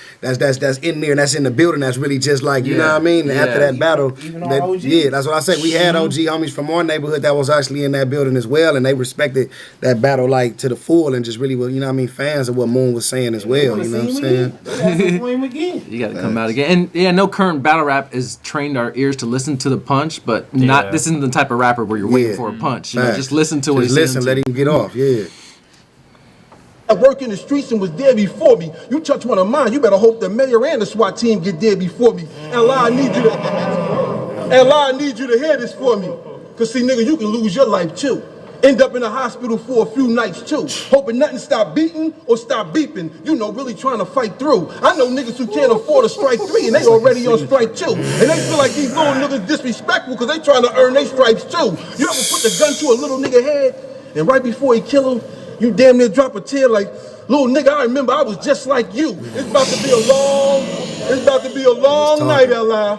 K: in there, and that's in the building. That's really just like you know what I mean. After that battle, that's what I say. We had OG homies from our neighborhood that was actually in that building as well, and they respected that battle like to the full, and just really were, you know what I mean, fans of what Moon was saying as well. You know what I'm saying?
B: You gotta come out again. And yeah, no current battle rap has trained our ears to listen to the punch, but not. This isn't the type of rapper where you're waiting for a punch. You know, just listen to what he's saying.
K: Let him get off. Yeah.
F: I work in the streets and was there before me. You touch one of mine, you better hope the mayor and the SWAT team get there before me. L.I. I need you to L.I. I need you to hear this for me. Cause see, nigga, you can lose your life too. End up in the hospital for a few nights too. Hoping nothing stop beating or stop beeping. You know, really trying to fight through. I know niggas who can't afford a strike 3 and they already on strike 2. And they feel like these little niggas disrespectful cause they trying to earn their stripes too. You ever put the gun to a little nigga head and right before he kill him, you damn near drop a tear like, little nigga, I remember I was just like you. It's about to be a long night, L.I.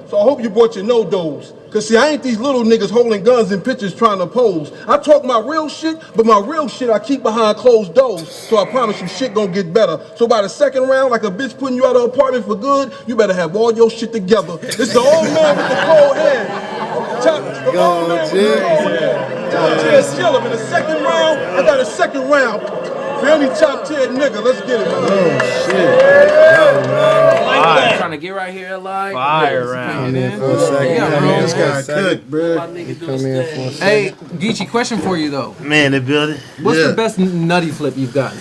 F: So I hope you brought your no-dos. Cause see, I ain't these little niggas holding guns in pictures trying to pose. I talk my real shit, but my real shit I keep behind closed doors. So I promise you shit gonna get better. So by the second round, like a bitch putting you out of the apartment for good, you better have all your shit together. It's the old man with the cold hand. The old man with the cold hand. Top tier chiller. In the second round, I got a second round. For any top tier nigga, let's get it, man.
K: Oh shit.
D: I'm trying to get right here alive.
A: Fire round.
K: This guy cooked, bro.
B: Hey, GEECHI, question for you though.
L: Man, the building.
B: What's the best nutty flip you've gotten?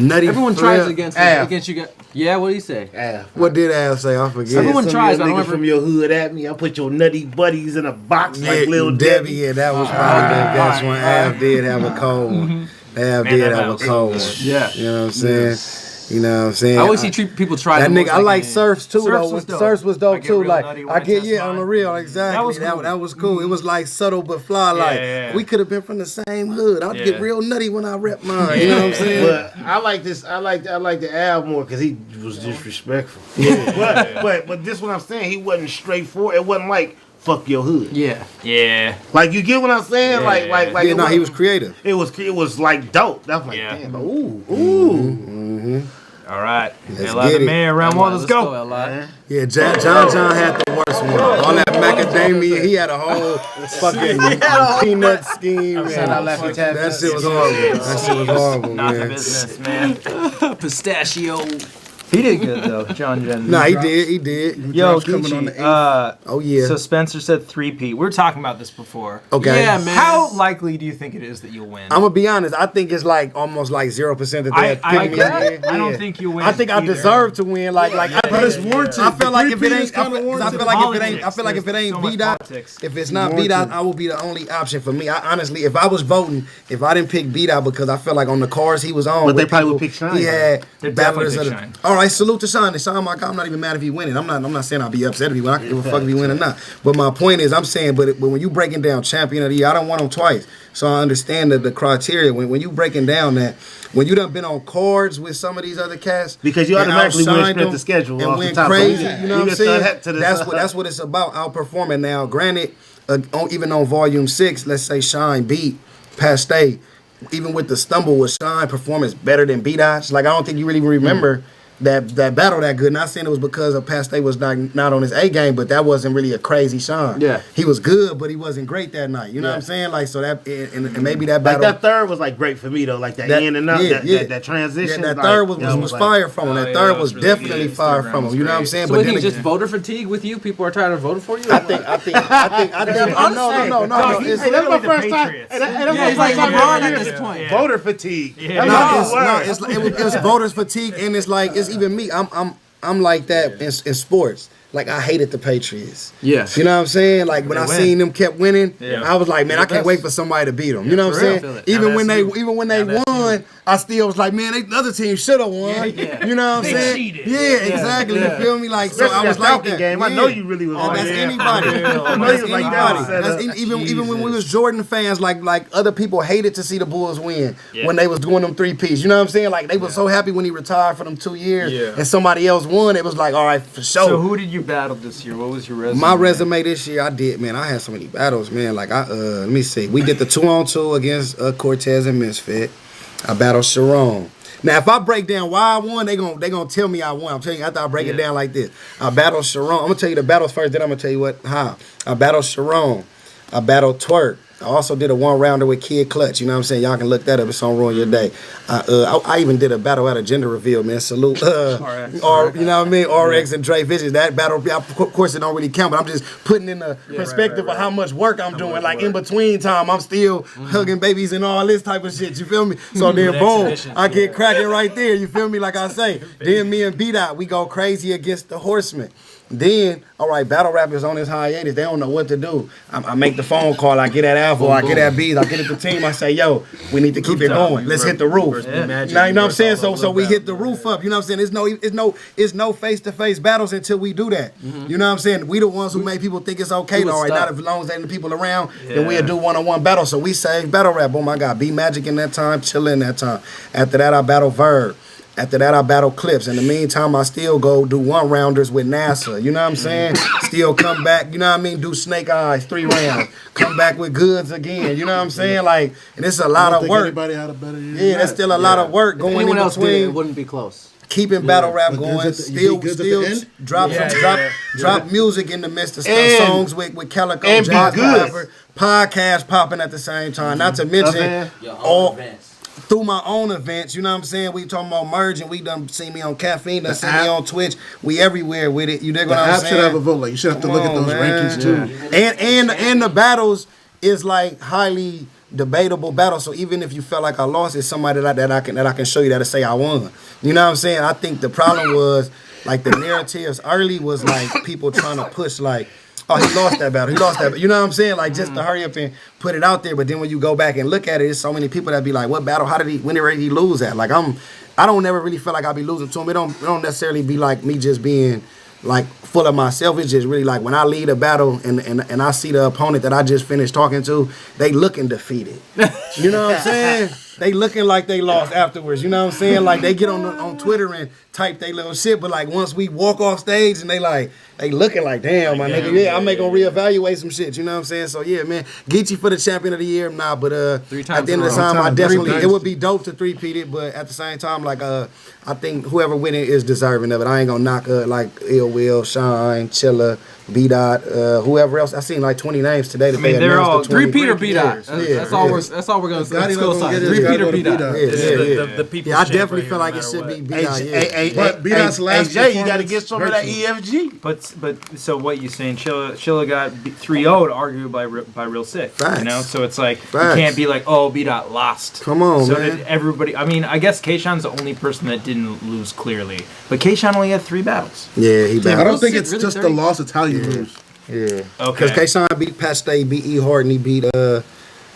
K: Nutty
B: Everyone
K: flip.
B: tries against you guys. Yeah, what do you say?
K: What did Al say? I forget.
B: Everyone tries, but I don't
L: niggas
B: ever.
L: from your hood at me. I put your nutty buddies in a box like Lil Debbie.
K: Yeah, that was probably the best one. Al did have a cold one. Al did have a cold one.
B: Yeah.
K: You know what I'm saying? You know what I'm saying?
B: I always see people try
K: that
B: the
K: nigga.
B: most
K: I like
B: can.
K: Surfs too
B: Surfs
K: though.
B: was dope.
K: Surfs was dope too. Like I get
A: test
K: on the real exactly.
A: That was cool.
K: That was cool. It was like subtle but fly. Like we could have been from the same hood. I'd get real nutty when I rep mine. You know what I'm saying?
L: But I like this. I like the Al more because he was disrespectful. But this what I'm saying. He wasn't straightforward. It wasn't like fuck your hood.
A: Yeah.
L: Like you get what I'm saying? Like
K: Yeah, no, he was creative.
L: It was like dope. That's like damn. Ooh.
A: All right.
K: Let's
A: L.I.
K: get
A: the
K: it.
A: mayor round one. Let's go.
B: L.I.
K: Yeah, John had the worst one. All that macadamia, he had a whole fucking peanut scheme. That shit was horrible.
A: Not the
K: man.
A: business, man.
B: Pistachio.
A: He did good though, John Jen.
K: Nah, he did.
A: Yo,
K: coming on the
A: GEECHI,
K: oh yeah.
A: So Spencer said 3P. We were talking about this before.
K: Okay.
B: Yeah, man.
A: How likely do you think it is that you'll win?
K: I'm gonna be honest. I think it's like almost like 0% that they pick me.
A: I don't think you win.
K: I think I deserve to win. But
F: it's warranted.
K: I feel like if it
F: The 3P
K: ain't,
F: is kinda warranted.
K: I feel like if it ain't B dot, if it's not B dot, I will be the only option for me. I honestly, if I was voting, if I didn't pick B dot because I feel like on the cars he was on,
L: But they probably would pick Shine.
K: He had
A: They're
K: battlers
A: definitely
K: of
A: pick
K: the.
A: Shine.
K: All right, salute to Shine. Shine, my guy. I'm not even mad if he winning. I'm not saying I'll be upset if he win. I can give a fuck if he win or not. But my point is, I'm saying, but when you breaking down champion of the year, I don't want him twice. so I understand the criteria. When you breaking down that, when you done been on cards with some of these other cats,
L: because you automatically went
K: them
L: the schedule
K: and
L: off
K: went
L: the top.
K: crazy.
L: So
K: you know what I'm saying?
L: That's
K: That's what it's about. Outperforming. Now, granted, even on Volume 6, let's say Shine beat Paste. Even with the stumble, was Shine performance better than B-Dot's? Like, I don't think you really remember that battle that good. Not saying it was because of Paste was not on his A game, but that wasn't really a crazy Shine.
B: Yeah.
K: He was good, but he wasn't great that night. You know what I'm saying? Like, so that, and maybe that battle.
L: Like that third was like great for me though. Like that in and out, that transition.
K: Yeah, that
L: like,
K: third was fire from him. That third was definitely fire from him. You know what I'm saying?
B: So
K: But
B: he
K: then
B: just voter fatigue with you? People are tired of voting for you?
K: I think. No. It's
L: Hey, that's my first time.
B: Yeah, he's like LeBron at this point.
L: Voter fatigue.
K: It was voters fatigue, and it's even me. I'm like that in sports. Like, I hated the Patriots.
B: Yes.
K: You know what I'm saying? Like, when I seen them kept winning,
A: Yeah.
K: I was like, man, I can't wait for somebody to beat them. You know what I'm saying? Even when they won, I still was like, man, the other team should have won.
A: Yeah.
K: You know what I'm saying?
A: cheated.
K: Yeah, exactly. You feel me? Like, so I was like that.
L: Game. I know you really was.
K: That's anybody.
L: I know you was like that.
K: Even when we was Jordan fans, like other people hated to see the Bulls win when they was doing them 3-piece. You know what I'm saying? Like, they were so happy when he retired for them 2 years and somebody else won. It was like, all right, for sure.
A: So who did you battle this year? What was your resume?
K: My resume this year, I had so many battles, man. Like, let me see. We did the 2-on-2 against Cortez and Misfit. I battled Sharon. Now, if I break down why I won, they gonna tell me I won. I'm telling you, after I break it down like this. I battled Sharon. I'm gonna tell you the battles first, then I'm gonna tell you how. I battled Sharon. I battled Twerk. I also did a 1-rounder with Kid Clutch. You know what I'm saying? Y'all can look that up. It's on Ruin Your Day. I even did a battle at a gender reveal, man. Salute. You know what I mean? RX and Dre Visions. That battle, of course, it don't really count, but I'm just putting in the perspective of how much work I'm doing. Like, in between time, I'm still hugging babies and all this type of shit. You feel me? So then, boom, I get cracking right there. You feel me? Like I say. Then me and B-Dot, we go crazy against the Horsemen. Then, all right, battle rappers on this hiatus, they don't know what to do. I make the phone call, I get at Alpha, I get at B's, I get at the team, I say, yo, we need to keep it going. Let's hit the roof. Now, you know what I'm saying? So we hit the roof up. You know what I'm saying? It's no face-to-face battles until we do that. You know what I'm saying? We the ones who make people think it's okay. All right, not as long as ain't the people around, then we'll do one-on-one battle. So we save battle rap. Oh my God, B Magic in that time, Chilla in that time. After that, I battle Verb. After that, I battle Clips. In the meantime, I still go do 1-rounders with NASA. You know what I'm saying? Still come back, you know what I mean? Do Snake Eyes, 3 rounds. Come back with Goods again. You know what I'm saying? Like, and it's a lot of work.
E: Anybody had a better year?
K: Yeah, that's still a lot of work going in
B: anyone else did
K: between.
B: it wouldn't be close.
K: Keeping battle rap going, still drop music in the midst of stuff, songs with Calico,
L: and
K: Jazz
L: be good.
K: Rapper, podcast popping at the same time. Not to mention all through my own events. You know what I'm saying? We talking about merging. We done see me on Caffeine, done see me on Twitch. We everywhere with it. You dig what I'm saying?
E: The app should have a vote. Like, you should have to look at those rankings too.
K: And the battles is like highly debatable battle. So even if you felt like I lost, it's somebody that I can show you that'll say I won. You know what I'm saying? I think the problem was like the narratives early was like people trying to push like, oh, he lost that battle. He lost that battle. You know what I'm saying? Like just to hurry up and put it out there. But then when you go back and look at it, there's so many people that be like, what battle? When did he lose at? Like I don't never really feel like I'll be losing to him. It don't necessarily be like me just being like full of myself. It's just really like when I lead a battle and I see the opponent that I just finished talking to, they looking defeated. You know what I'm saying? They looking like they lost afterwards. You know what I'm saying? Like they get on Twitter and type they little shit, but like once we walk off stage and they looking like, damn, my nigga, yeah, I'm gonna reevaluate some shit. You know what I'm saying? So yeah, man, GEECHI for the champion of the year, nah, but at the end of the time, I definitely it would be dope to three-peat it, but at the same time, like I think whoever win it is deserving of it. I ain't gonna knock like Ill Will, Shine, Chilla, B-Dot, whoever else. I seen like 20 names today. That
B: they're all three-peat or B-Dot.
K: That's
B: all we're gonna say. Three-peat or B-Dot.
A: The people.
K: Yeah, I definitely feel like it should be B-Dot.
L: But B-Dot's last AJ, you got to get some of that EFG.
A: But so what you saying? Chilla got 3-0'd, arguably by Real Sick.
K: Facts.
A: You know, so it's like
K: Facts.
A: you can't be like, oh, B-Dot lost.
K: Come on,
A: so
K: man.
A: did everybody. I mean, I guess Kayshawn's the only person that didn't lose clearly, but Kayshawn only had 3 battles.
K: Yeah, he battled.
E: I don't think it's just the loss; it's how you lose.
K: Yeah.
A: Okay.
K: Because Kayshawn beat Pat Stay, beat E Hart, and he beat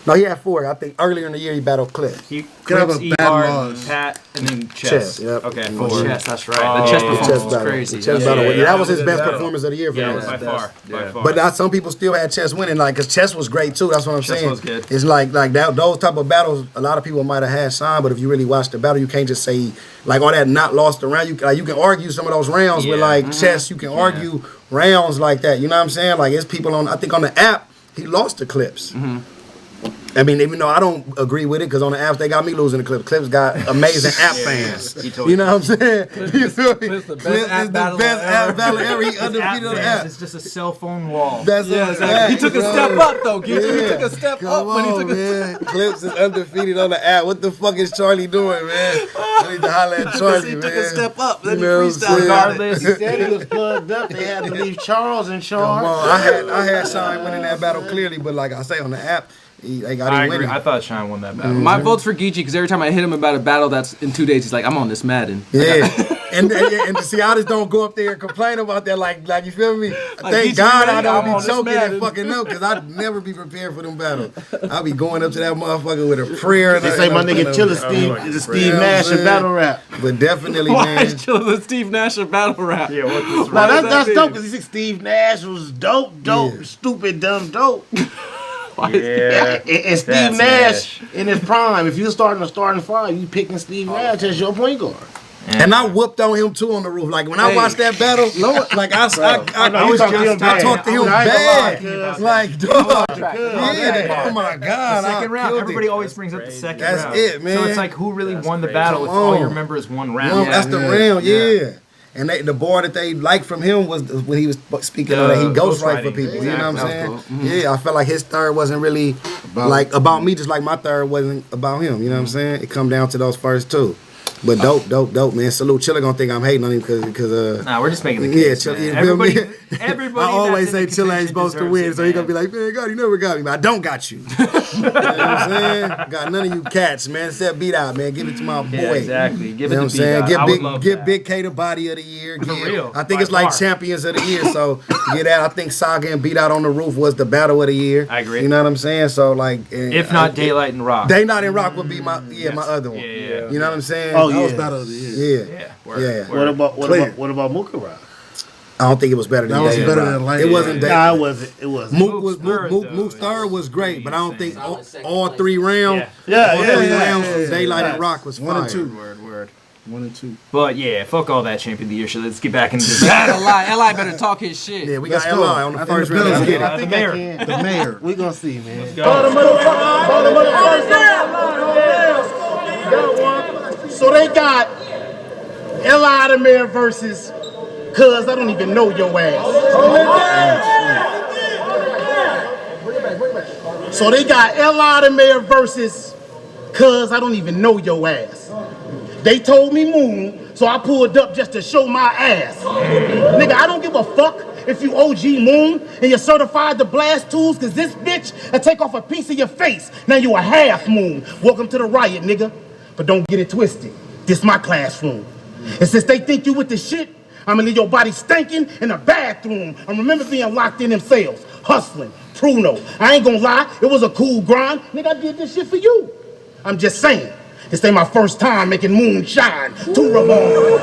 K: No, he had 4. I think earlier in the year he battled Cliff.
A: He
E: Could have
A: Clips,
E: a battle
A: E-Hard,
E: loss.
A: Pat, and then Chess.
K: Chess, yep.
A: Okay,
K: And
A: 4.
K: Chess,
D: that's right. The chess
A: Oh.
D: performance
K: Chess
D: was
K: battle.
D: crazy.
K: The chess
A: Yeah,
K: battle.
A: yeah,
K: Yeah, that was
A: that
K: his
A: was
K: best
A: a battle.
K: performance of the year for
A: Yeah,
K: him.
A: it was by far. By far.
K: But some people still had Chess winning, like, cause Chess was great too. That's what I'm
A: Chess
K: saying.
A: was good.
K: It's like that. Those type of battles, a lot of people might have had Sean, but if you really watch the battle, you can't just say like all that not lost around. You can argue some of those rounds with like Chess. You can argue rounds like that. You know what I'm saying? Like it's people on. I think on the app he lost the Clips. I mean, even though I don't agree with it, because on the apps they got me losing the Clips. Clips got amazing app fans. You know what I'm saying? You feel me?
A: Clips the best
K: Clips
A: app
K: is the
A: battle
K: best
A: ever.
K: app battle ever. He undefeated on the app.
A: It's just a cell phone wall.
K: That's
B: He took a step up though. He took a step up when he took a
K: man. Clips is undefeated on the app. What the fuck is Charlie doing, man? I need to holler at Charlie,
B: He
K: man.
B: took a step up. Then
K: You
B: he
K: know what I'm
B: freestyled.
K: saying?
A: Regardless.
L: He said he was plugged up. They had to leave Charles in charge.
K: Come on. I had Sean winning that battle clearly, but like I say on the app, they got
A: I
K: him
A: agree.
K: winning.
A: I thought Shine won that battle.
B: My vote's for Geechee because every time I hit him about a battle that's in 2 days, he's like, I'm on this Madden.
K: Yeah, and to see I just don't go up there and complain about that. Like you feel me? Thank
B: Geechee
K: God I
B: ready? I'm
K: don't
B: on
K: be
B: this
K: choking
B: Madden.
K: and fucking know, because I'd never be prepared for them battles. I'll be going up to that motherfucker with a prayer.
L: They say my nigga Chilla Steve Nash in battle rap.
K: But definitely,
B: Why
K: man.
B: is Chilla the Steve Nash of battle rap?
A: Yeah, what this
L: Now
B: does
L: that's
B: that
L: dope
B: mean?
L: because he said Steve Nash was dope, stupid, dumb, dope.
A: Yeah.
L: And Steve
A: That's
L: Nash in his prime. If you're starting 5, you picking Steve Nash as your point guard.
K: And I whooped on him too on the roof. Like when I watched that battle, like I talked to him bad. Like, dog. Yeah, oh my God.
A: Second round.
K: killed
A: Everybody
K: it.
A: always brings up the second
K: That's
A: round.
K: it, man.
A: So it's like who really won the battle if
K: Come
A: all
K: on.
A: you remember is one
K: No,
A: round.
K: that's the round, yeah. And the bar that they liked from him was when he was speaking on that he ghostwrite for
A: ghostwriting.
K: people. You know what I'm saying?
A: Exactly.
K: Yeah, I felt like his third wasn't really about me, just like my third wasn't about him. You know what I'm saying? It come down to those first two. But dope, man. Salute. Chilla gonna think I'm hating on him because
A: Nah, we're just making the case.
K: Chilla,
A: man.
K: you feel me?
A: Everybody
K: I always
A: that's
K: say
A: in the
K: Chilla ain't
A: contention
K: supposed to
A: deserves
K: win,
A: it,
K: so he gonna
A: man.
K: be like, man, God, you never got me, but I don't got you. You know what I'm saying? Got none of you cats, man. Except beat out, man. Give it to my boy.
A: Yeah, exactly. Give
K: You know
A: it
K: what
A: to
K: I'm saying?
A: B-Dot.
K: Give Big K the body of the year.
A: For real.
K: I think
A: By
K: it's like
A: far.
K: champions of the year. So get that. I think Saga and Beat Out on the Roof was the battle of the year.
A: I agree.
K: You know what I'm saying? So like,
A: If not Daylight and Rock.
K: Day Not in Rock would be my my other one.
A: Yeah.
K: You know what I'm saying?
L: Oh,
E: That was
L: yeah.
E: battle of the year.
K: Yeah.
A: Word,
K: Yeah.
A: word.
L: What about Mooka Rock?
K: I don't think it was better than
E: That was
K: Day
E: better
K: and
E: than
K: Rock.
E: Light.
K: It wasn't Day.
L: Nah, it wasn't. It wasn't.
K: Mook's third was great, but I don't think all 3 rounds.
L: Yeah,
K: all
L: yeah,
K: 3
L: yeah,
K: rounds
L: yeah,
K: from
L: yeah,
K: Daylight
L: yeah.
K: and Rock was
E: 1 and
K: fire.
E: 2.
A: Word.
E: 1 and 2.
A: But yeah, fuck all that champion of the year shit. Let's get back into this.
B: Li better talk his shit.
K: Yeah, we
E: Let's
K: got
E: go.
K: LI on the
E: I think
K: first
E: the
K: round.
E: Bills
K: Let's get
E: get
K: it.
L: I think
A: mayor.
L: I can.
E: The mayor.
L: We gonna see, man.
I: So they got Eli the Mayor versus Cuz I don't even know your ass. So they got Eli the Mayor versus Cuz I don't even know your ass. They told me Moon, so I pulled up just to show my ass. Nigga, I don't give a fuck if you OG Moon and you're certified to blast tools, cause this bitch will take off a piece of your face. Now you a half Moon. Welcome to the riot, nigga. But don't get it twisted. This my classroom. And since they think you with the shit, I'ma leave your body stinking in the bathroom. I remember being locked in them cells, hustling, Pruno. I ain't gonna lie, it was a cool grind. Nigga, I did this shit for you. I'm just saying, this ain't my first time making moonshine. Two revolvers.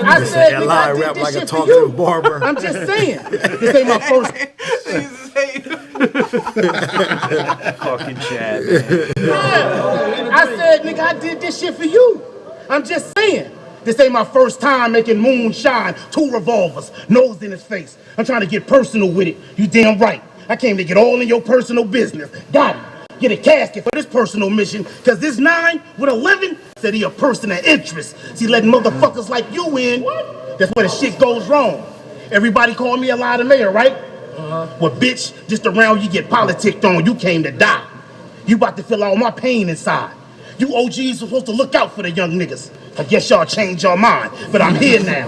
I: I said, nigga, I
K: LI
I: did
K: rap
I: this
K: like a
I: shit for
K: talkative
I: you.
K: barber.
I: I'm just saying, this ain't my first.
A: Fucking Chad, man.
I: I said, nigga, I did this shit for you. I'm just saying. This ain't my first time making moonshine. 2 revolvers, nose in his face. I'm trying to get personal with it. You damn right. I came to get all in your personal business. Got it. Get a casket for this personal mission, cause this 9 with 11 said he a person of interest. See, letting motherfuckers like you in, that's where the shit goes wrong. Everybody call me a lie to mayor, right? Well, bitch, just around you get politicked on, you came to die. You about to feel all my pain inside. You OGs are supposed to look out for the young niggas. I guess y'all changed your mind, but I'm here now.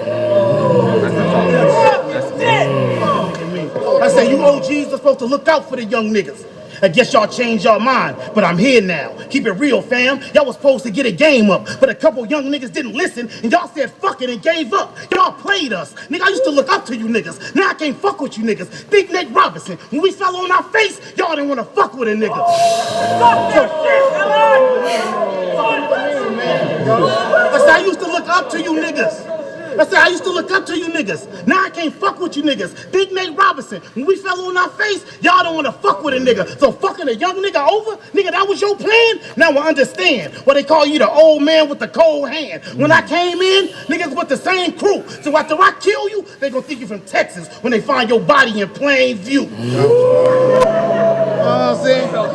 I: I say you OGs are supposed to look out for the young niggas. I guess y'all changed y'all mind, but I'm here now. Keep it real, fam. Y'all was supposed to get a game up, but a couple young niggas didn't listen, and y'all said fuck it and gave up. Y'all played us. Nigga, I used to look up to you niggas. Now I can't fuck with you niggas. Think Nick Robinson. When we fell on our face, y'all didn't want to fuck with a nigga. Fuck that shit, I said I used to look up to you niggas. I said I used to look up to you niggas. Now I can't fuck with you niggas. Think Nate Robinson. When we fell on our face, y'all don't want to fuck with a nigga. So fucking a young nigga over? Nigga, that was your plan? Now I understand why they call you the old man with the cold hand. When I came in, niggas with the same crew. So after I kill you, they gonna think you from Texas when they find your body in plain view.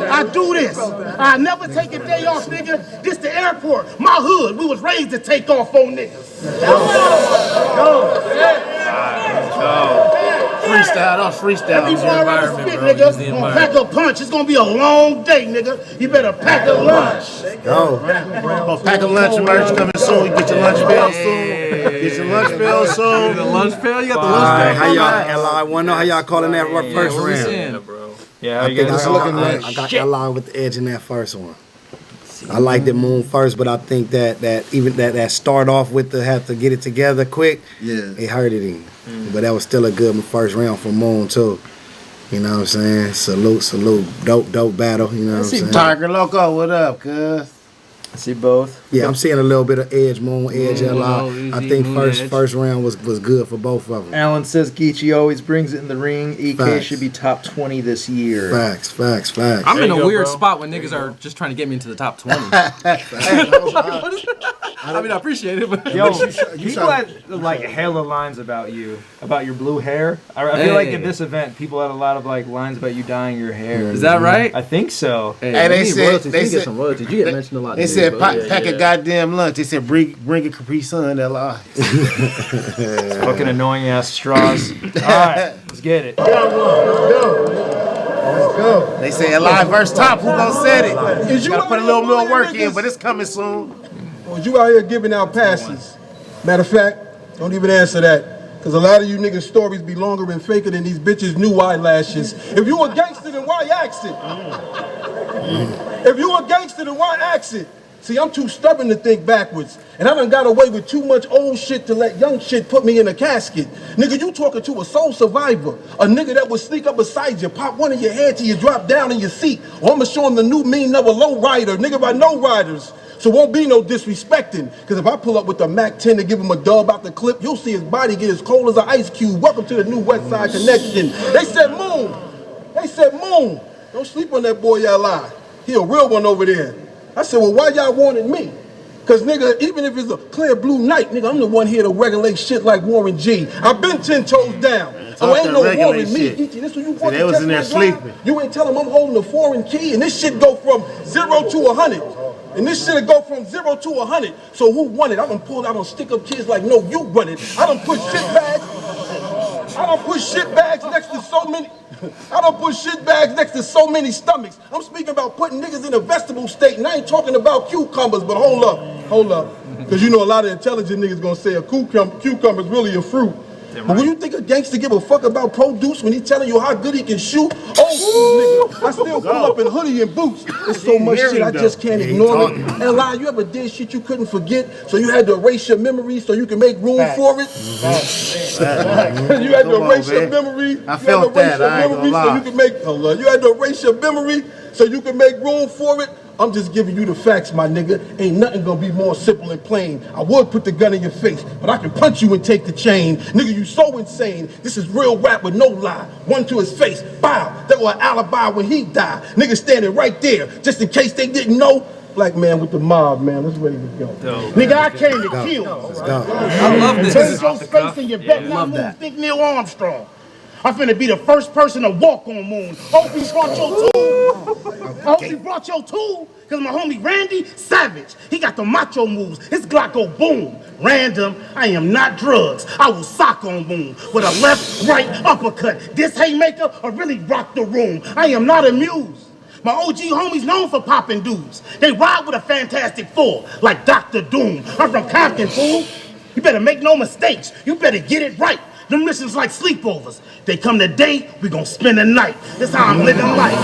I: I do this. I never take a day off, nigga. This the airport. My hood. We was raised to take off on niggas.
L: Freestyle, don't freestyle.
I: Every bar I spit, nigga, gonna pack a punch. It's gonna be a long day, nigga. You better pack a lunch.
L: Gonna pack a lunch merch coming soon. You get your lunch bill soon. Get your lunch bill soon.
B: The lunch bill? You got the lunch bill.
K: How y'all? I want to know how y'all calling that first round.
A: Yeah,
K: I got LI with the edge in that first one. I like the Moon first, but I think that even that start off with the have to get it together quick, it hurted him. But that was still a good first round for Moon too. You know what I'm saying? Salute. Dope battle. You know what I'm saying?
L: Tiger Loco, what up, cuz?
A: I see both.
K: Yeah, I'm seeing a little bit of edge, Moon, edge, LI. I think first round was good for both of them.
A: Alan says Geechie always brings it in the ring. EK
K: Facts.
A: should be top 20 this year.
K: Facts.
B: I'm in a weird spot when niggas are just trying to get me into the top 20. I mean, I appreciate it, but
A: Yo, people had like hella lines about you, about your blue hair. I feel like at this event, people had a lot of like lines about you dyeing your hair.
B: Is that right?
A: I think so.
L: Hey, they said
B: get some royalties. You get mentioned a lot.
L: They said pack a goddamn lunch. They said bring a Capri Sun, LI.
A: Fucking annoying ass straws. All right, let's get it.
F: Let's go.
L: They say LI verse top. Who gonna set it?
F: Is you
L: Gotta put a
F: out
L: little
F: here
L: more work
F: bullying
L: in,
F: niggas?
L: but it's coming soon.
F: Or you out here giving out passes? Matter of fact, don't even answer that. Because a lot of you niggas' stories be longer and faker than these bitches' new eyelashes. If you a gangster, then why ask it? If you a gangster, then why ask it? See, I'm too stubborn to think backwards. And I done got away with too much old shit to let young shit put me in a casket. Nigga, you talking to a soul survivor. A nigga that would sneak up beside you, pop one of your head till you drop down in your seat. Or I'ma show him the new meaning of a low rider. Nigga by no riders. So won't be no disrespecting. Because if I pull up with the Mac 10 to give him a dub out the clip, you'll see his body get as cold as an ice cube. Welcome to the new West Side Connection. They said Moon. Don't sleep on that boy LI. He a real one over there. I said, well, why y'all wanted me? Because, nigga, even if it's a clear blue night, nigga, I'm the one here to regulate shit like Warren G. I've been 10 toes down. So ain't no Warren me. Geechie, this what you want
L: They
F: to
L: was
F: test
L: in there
F: my drive?
L: sleeping.
F: You ain't tell them I'm holding a foreign key, and this shit go from 0 to 100. And this shit'll go from 0 to 100. So who won it? I done pulled out on stick up kids like, no, you run it. I done put shit bags. I done put shit bags next to so many. I done put shit bags next to so many stomachs. I'm speaking about putting niggas in a vegetable state, and I ain't talking about cucumbers, but hold up. Because you know a lot of intelligent niggas gonna say a cucumber's really a fruit. But when you think a gangster give a fuck about produce when he telling you how good he can shoot, oh, nigga, I still pull up in hoodie and boots. There's so much shit I just can't ignore it. LI, you ever did shit you couldn't forget, so you had to erase your memory so you can make room for it? You had to erase your memory.
L: I felt that. I ain't gonna lie.
F: You had to erase your memory so you can make room for it. I'm just giving you the facts, my nigga. Ain't nothing gonna be more simple and plain. I would put the gun in your face, but I can punch you and take the chain. Nigga, you so insane. This is real rap with no lie. One to his face, bow. That was an alibi when he died. Nigga standing right there, just in case they didn't know. Black man with the mob, man. Let's ready to go.
I: Nigga, I came to kill.
K: Let's go.
B: I love this.
I: Change your space and you bet not move. Think Neil Armstrong. I'm finna be the first person to walk on Moon. Hope he brought your tool. I hope he brought your tool, because my homie Randy, savage. He got the macho moves. His Glock go boom. Random, I am not drugs. I will sock on Moon with a left, right uppercut. This haymaker will really rock the room. I am not amused. My OG homies known for popping dudes. They ride with a Fantastic Four, like Dr. Doom. I'm from Compton, fool. You better make no mistakes. You better get it right. Them missions like sleepovers. They come today, we gon' spend the night. That's how I'm living life.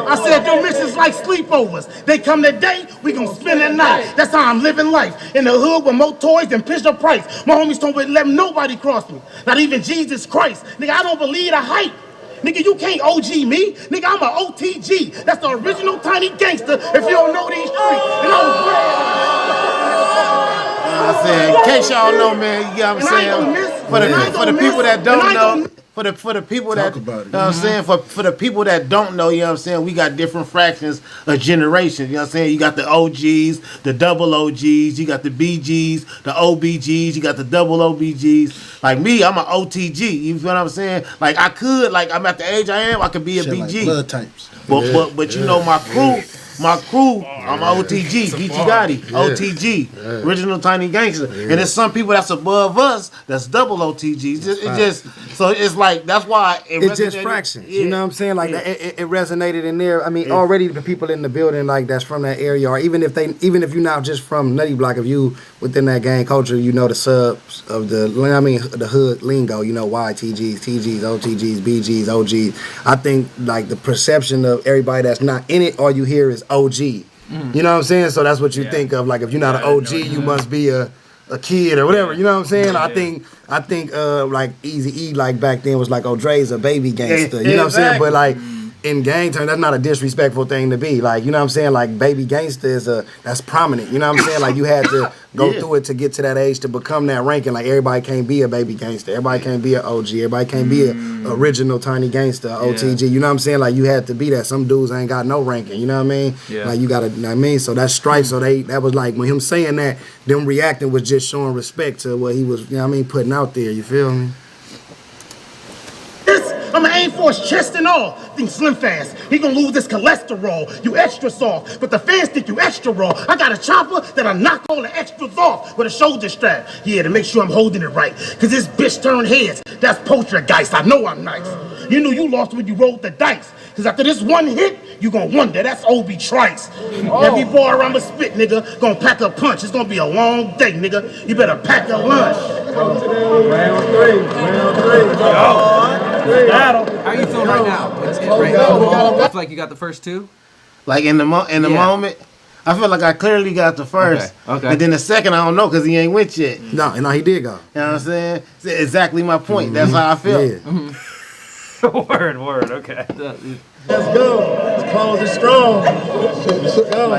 I: I said, them missions like sleepovers. They come today, we gon' spend the night. That's how I'm living life. In the hood with more toys than Fisher Price. My homies don't let nobody cross me. Not even Jesus Christ. Nigga, I don't believe the hype. Nigga, you can't OG me. Nigga, I'm a OTG. That's the original tiny gangster if you don't know these streets. And
L: I said, in case y'all know, man, you know what I'm saying? For the people that don't know, for the people that, you know what I'm saying? For the people that don't know, you know what I'm saying? We got different fractions of generations, you know what I'm saying? You got the OGs, the double OGs, you got the BGs, the OBGs, you got the double OBGs. Like me, I'm an OTG, you feel what I'm saying? Like I could, like I'm at the age I am, I could be a BG.
E: Like blood types.
L: But you know my crew, I'm OTG, GEECHI Gotti, OTG, original tiny gangster. And there's some people that's above us that's double OTGs. So it's like that's why
K: it's just fractions. You know what I'm saying? Like it resonated in there. I mean, already the people in the building like that's from that area, or even if you're not just from Nutty Block, if you within that gang culture, you know the subs of the the hood lingo. You know YTGs, TGs, OTGs, BGs, OGs. I think like the perception of everybody that's not in it, all you hear is OG. You know what I'm saying? So that's what you think of. Like if you're not an OG, you must be a kid or whatever. You know what I'm saying? I think like Easy E like back then was like, oh, Dre's a baby gangster. You know what I'm saying? But like in gang terms, that's not a disrespectful thing to be. Like, you know what I'm saying? Like baby gangster is that's prominent. You know what I'm saying? Like you had to go through it to get to that age to become that ranking. Like everybody can't be a baby gangster. Everybody can't be an OG. Everybody can't be a original tiny gangster, OTG. You know what I'm saying? Like you had to be that. Some dudes ain't got no ranking. You know what I mean? Yeah. Like you gotta, you know what I mean? So that's strife. So that was like when him saying that, them reacting was just showing respect to what he was, you know what I mean, putting out there. You feel me?
I: I'ma aim for his chest and all. Think Slim Fast, he gon' lose his cholesterol. You extra soft, but the fans think you extra raw. I got a chopper that'll knock all the extras off with a shoulder strap. Yeah, to make sure I'm holding it right. Cause this bitch turned heads. That's poltergeist. I know I'm nice. You knew you lost when you rolled the dice. Cause after this one hit, you gon' wonder, that's Obi Trice. Every bar I'ma spit, nigga, gon' pack a punch. It's gonna be a long day, nigga. You better pack a lunch.
F: Round three.
A: Battle. How are you feeling right now? I feel like you got the first two.
L: Like in the moment, I feel like I clearly got the first. Okay. And then the second, I don't know because he ain't went yet.
K: No, he did go.
L: You know what I'm saying? It's exactly my point. That's how I feel.
K: Yeah.
A: Word. Okay.
F: Let's go. Let's close it strong.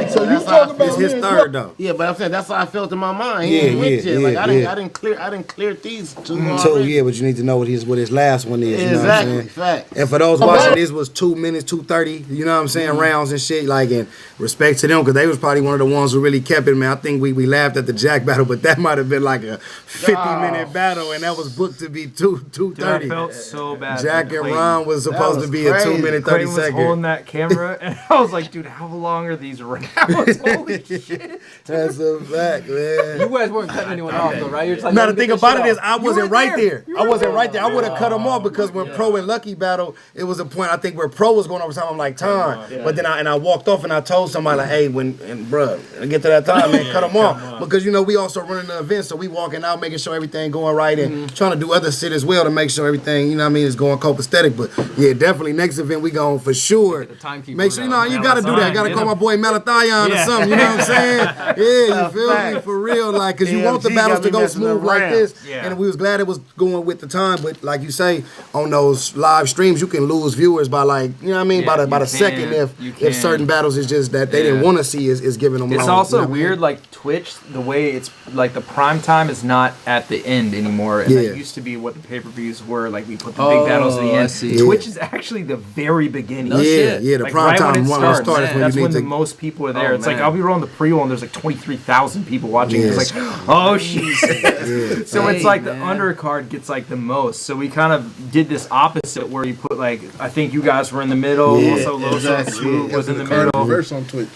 F: So you talk about
K: it's his third though.
L: Yeah, but I'm saying that's how I felt in my mind. He ain't went yet. Like I didn't clear these two.
K: So yeah, but you need to know what his last one is. You know what I'm saying?
L: Fact.
K: And for those watching, this was 2 minutes, 2:30. You know what I'm saying? Rounds and shit. Like, and respect to them because they was probably one of the ones who really kept it. Man, I think we laughed at the Jack battle, but that might have been like a 50-minute battle, and that was booked to be 2:30.
A: Dude, I felt so bad.
K: Jack and Ron was supposed to be a 2 minute 30
A: was
K: second.
A: holding that camera, and I was like, dude, how long are these rounds? Holy shit.
K: That's a fact, man.
B: You guys weren't cutting anyone off, though, right? You're just like,
K: now, the thing about it is, I wasn't right there. I wasn't right there. I would have cut him off because when Pro and Lucky battled, it was a point, I think, where Pro was going over time. I'm like, time. But then I walked off and I told somebody, like, hey, bruh, I get to that time, man, cut him off. Because, you know, we also running the event, so we walking out, making sure everything going right and trying to do other shit as well to make sure everything, you know what I mean, is going copacetic. But, yeah, definitely, next event, we going for sure. Make sure, you know, you got to do that. I got to call my boy Malathion or something, you know what I'm saying? Yeah, you feel me? For real, like, because you want the battles to go smooth like this. And we was glad it was going with the time, but like you say, on those live streams, you can lose viewers by like, you know what I mean, by the second if certain battles is just that they didn't want to see is giving them.
A: It's also weird, like Twitch, the way it's like the prime time is not at the end anymore, and that used to be what the pay-per-views were. Like we put the big battles at the end. Twitch is actually the very beginning.
K: The
A: like,
K: prime time one
A: starts,
K: that's
A: when the most people are there. It's like I'll be rolling the pre-roll and there's like 23,000 people watching. It's like, oh shit. So it's like the undercard gets like the most. So we kind of did this opposite where you put like, I think you guys were in the middle. Also Loso and Swoop was in the middle.
E: Reverse on Twitch.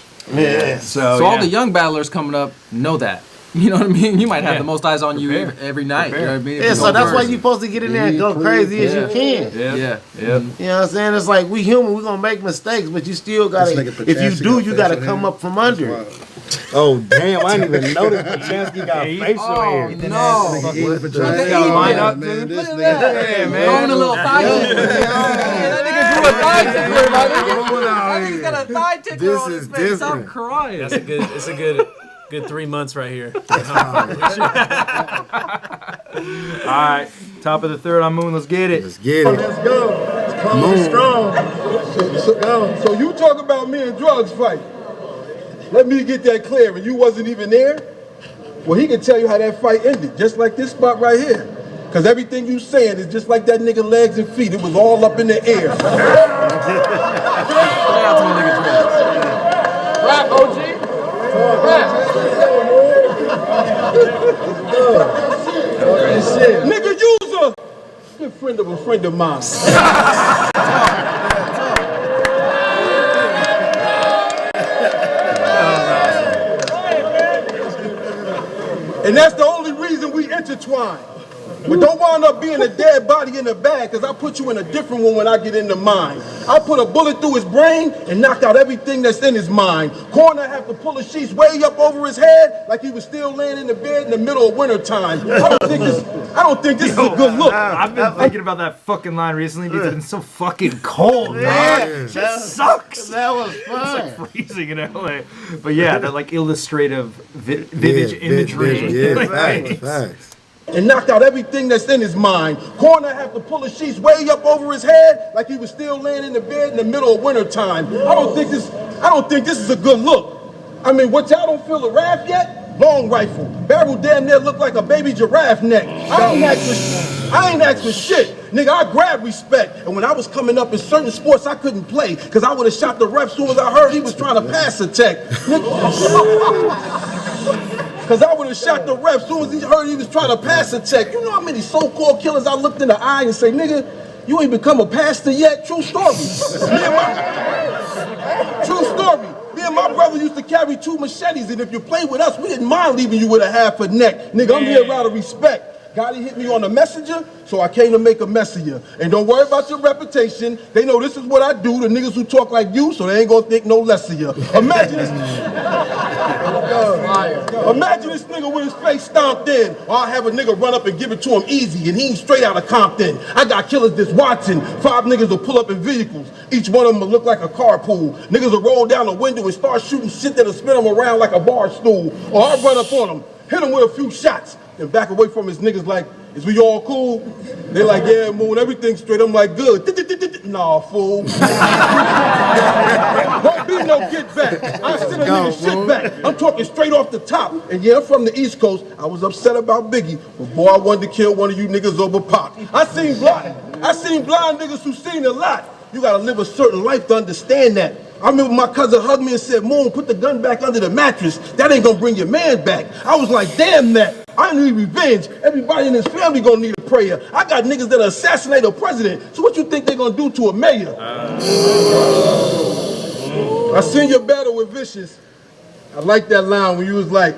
B: So all the young battlers coming up know that. You know what I mean? You might have the most eyes on you every night. You know what I mean?
L: Yeah, so that's why you're supposed to get in there and go crazy as you can.
B: Yeah.
L: You know what I'm saying? It's like we human, we're gonna make mistakes, but you still gotta. If you do, you gotta come up from under it.
K: Oh damn! I didn't even notice Pachansky got facial hair.
B: No.
A: Line up,
K: man.
A: dude.
K: This
A: Look
K: nigga.
A: at that.
B: Hey, man. Throwing a little thigh tickler. That nigga drew a thigh tickler, my nigga. That nigga's got a thigh tickler on his face. I'm crying.
H: That's a good 3 months right here.
A: All right, top of the third on Moon. Let's get it.
K: Let's get it.
F: Let's go. Come on, strong. So you talk about me and drugs fight. Let me get that clear. And you wasn't even there? Well, he can tell you how that fight ended, just like this spot right here. Because everything you saying is just like that nigga legs and feet. It was all up in the air.
J: Rap, OG.
F: Nigga, you's a good friend of a friend of mine. And that's the only reason we intertwine. But don't wind up being a dead body in the bag, because I put you in a different one when I get into mine. I put a bullet through his brain and knocked out everything that's in his mind. Corner have to pull the sheets way up over his head like he was still laying in the bed in the middle of winter time. I don't think this is a good look.
A: I've been thinking about that fucking line recently because it's been so fucking cold, dog. It just sucks.
L: That was fun.
A: It's like freezing in LA. But yeah, that like illustrative, vivid imagery.
K: Facts.
F: And knocked out everything that's in his mind. Corner have to pull the sheets way up over his head like he was still laying in the bed in the middle of winter time. I don't think this is a good look. I mean, what y'all don't feel the wrath yet? Long rifle. Barrel damn near look like a baby giraffe neck. I ain't asked for shit. Nigga, I grabbed respect. And when I was coming up in certain sports, I couldn't play because I would have shot the ref as soon as I heard he was trying to pass a check. Because I would have shot the ref as soon as he heard he was trying to pass a check. You know how many so-called killers I looked in the eye and say, nigga, you ain't become a pastor yet? True story. True story. Me and my brother used to carry 2 machetes, and if you played with us, we didn't mind leaving you with a half a neck. Nigga, I'm here out of respect. Gotti hit me on the messenger, so I came to make a mess of you. And don't worry about your reputation. They know this is what I do. The niggas who talk like you, so they ain't gonna think no less of you. Imagine this. Imagine this nigga with his face stomped in. Or I'll have a nigga run up and give it to him easy, and he ain't straight out of Compton. I got killers that's watching. 5 niggas will pull up in vehicles. Each one of them will look like a carpool. Niggas will roll down the window and start shooting shit that'll spin them around like a bar stool. Or I'll run up on them, hit him with a few shots, and back away from his niggas like, is we all cool? They like, yeah, Moon, everything's straight. I'm like, good. Nah, fool. Won't be no get back. I send a nigga shit back. I'm talking straight off the top. And yeah, I'm from the East Coast. I was upset about Biggie, but boy, I wanted to kill one of you niggas over Pop. I seen blind niggas who seen a lot. You gotta live a certain life to understand that. I remember my cousin hugged me and said, Moon, put the gun back under the mattress. That ain't gonna bring your man back. I was like, damn that. I need revenge. Everybody in his family gonna need a prayer. I got niggas that assassinate a president. So what you think they gonna do to a mayor? I seen your battle with Vicious. I like that line when you was like,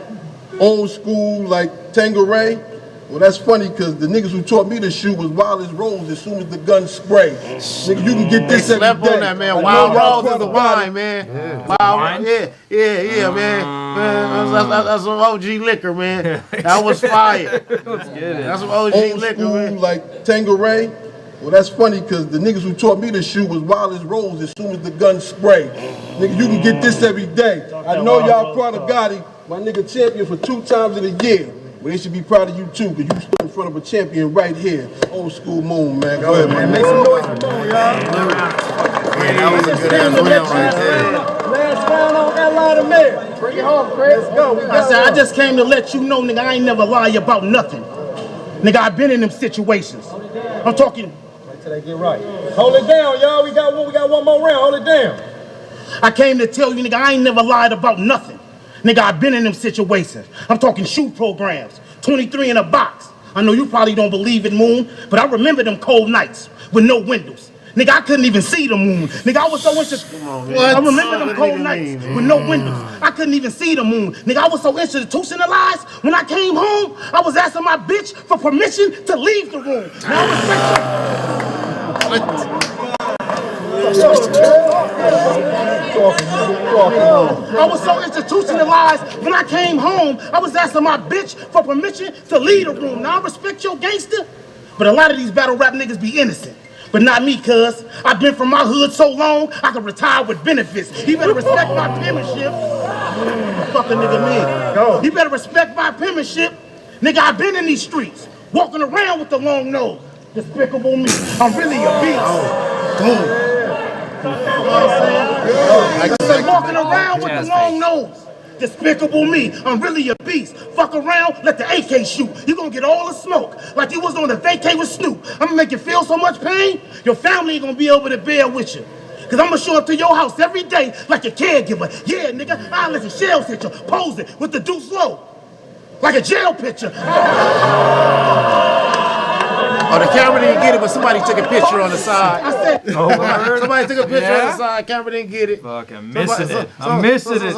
F: old school, like Tangeray. Well, that's funny because the niggas who taught me to shoot was Wild as Rose as soon as the gun spray. Nigga, you can get this every day.
L: On that, man. Wild Rose is the wine, man. Wild, yeah, man. That's some OG liquor, man. That was fire.
A: Let's get it.
L: That's some OG liquor, man.
F: Like Tangeray. Well, that's funny because the niggas who taught me to shoot was Wild as Rose as soon as the gun spray. Nigga, you can get this every day. I know y'all proud of Gotti, my nigga champion for 2 times in a year. But they should be proud of you too, because you stood in front of a champion right here. Old school Moon, man. Go ahead, man.
K: Make some noise for Moon, y'all. Yeah, that was a good ass round right there.
I: Last round on L.I. the Mayor. Bring it home, Chris. Let's go. I just came to let you know, nigga, I ain't never lie about nothing. Nigga, I've been in them situations. I'm talking.
F: Wait till they get right. Hold it down, y'all. We got one more round. Hold it down.
I: I came to tell you, nigga, I ain't never lied about nothing. Nigga, I've been in them situations. I'm talking shoot programs, 23 in a box. I know you probably don't believe it, Moon, but I remember them cold nights with no windows. Nigga, I couldn't even see the moon. Nigga, I was so interested. I remember them cold nights with no windows. I couldn't even see the moon. Nigga, I was so institutionalized. When I came home, I was asking my bitch for permission to leave the room. Now I was so institutionalized. When I came home, I was asking my bitch for permission to leave the room. Now I respect your gangster, but a lot of these battle rap niggas be innocent. But not me, cuz. I've been from my hood so long, I can retire with benefits. He better respect my penmanship. Fuck a nigga me. Go. He better respect my penmanship. Nigga, I've been in these streets, walking around with the long nose. Despicable me. I'm really a beast. I said walking around with the long nose. Despicable me. I'm really a beast. Fuck around, let the AK shoot. You gonna get all the smoke like you was on a vacay with Snoop. I'm gonna make you feel so much pain, your family ain't gonna be able to bear with you. Cause I'm gonna show up to your house every day like a caregiver. Yeah, nigga, I'll let the shells hit you, posing with the deuce low. Like a jail picture.
L: Oh, the camera didn't get it, but somebody took a picture on the side.
I: I said,
L: somebody took a picture on the side. Camera didn't get it.
A: Fuck, I'm missing it. I'm missing it.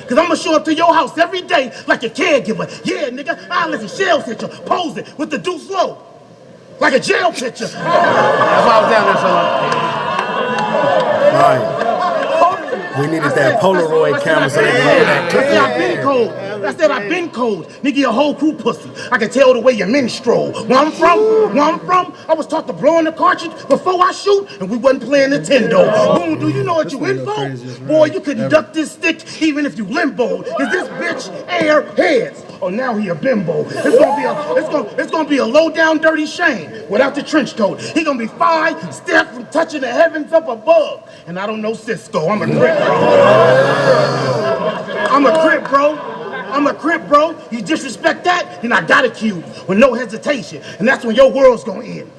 I: Cause I'm gonna show up to your house every day like a caregiver. Yeah, nigga, I'll let the shells hit you, posing with the deuce low. Like a jail picture.
L: That's why I was down there so long.
K: We needed that Polaroid camera so they can hear that.
I: I said I've been cold. I said I've been cold. Nigga, your whole crew pussy. I can tell the way your men stroll. Where I'm from, I was taught to blow in the cartridge before I shoot, and we wasn't playing Nintendo. Boom, do you know what you in for? Boy, you couldn't duck this stick even if you limboed. Cause this bitch air heads. Oh, now he a bimbo. It's gonna be a low down dirty shame without the trench coat. He gonna be 5 steps from touching the heavens up above. And I don't know Cisco. I'm a crip, bro. I'm a crip, bro. You disrespect that, then I got accused with no hesitation. And that's when your world's gonna end.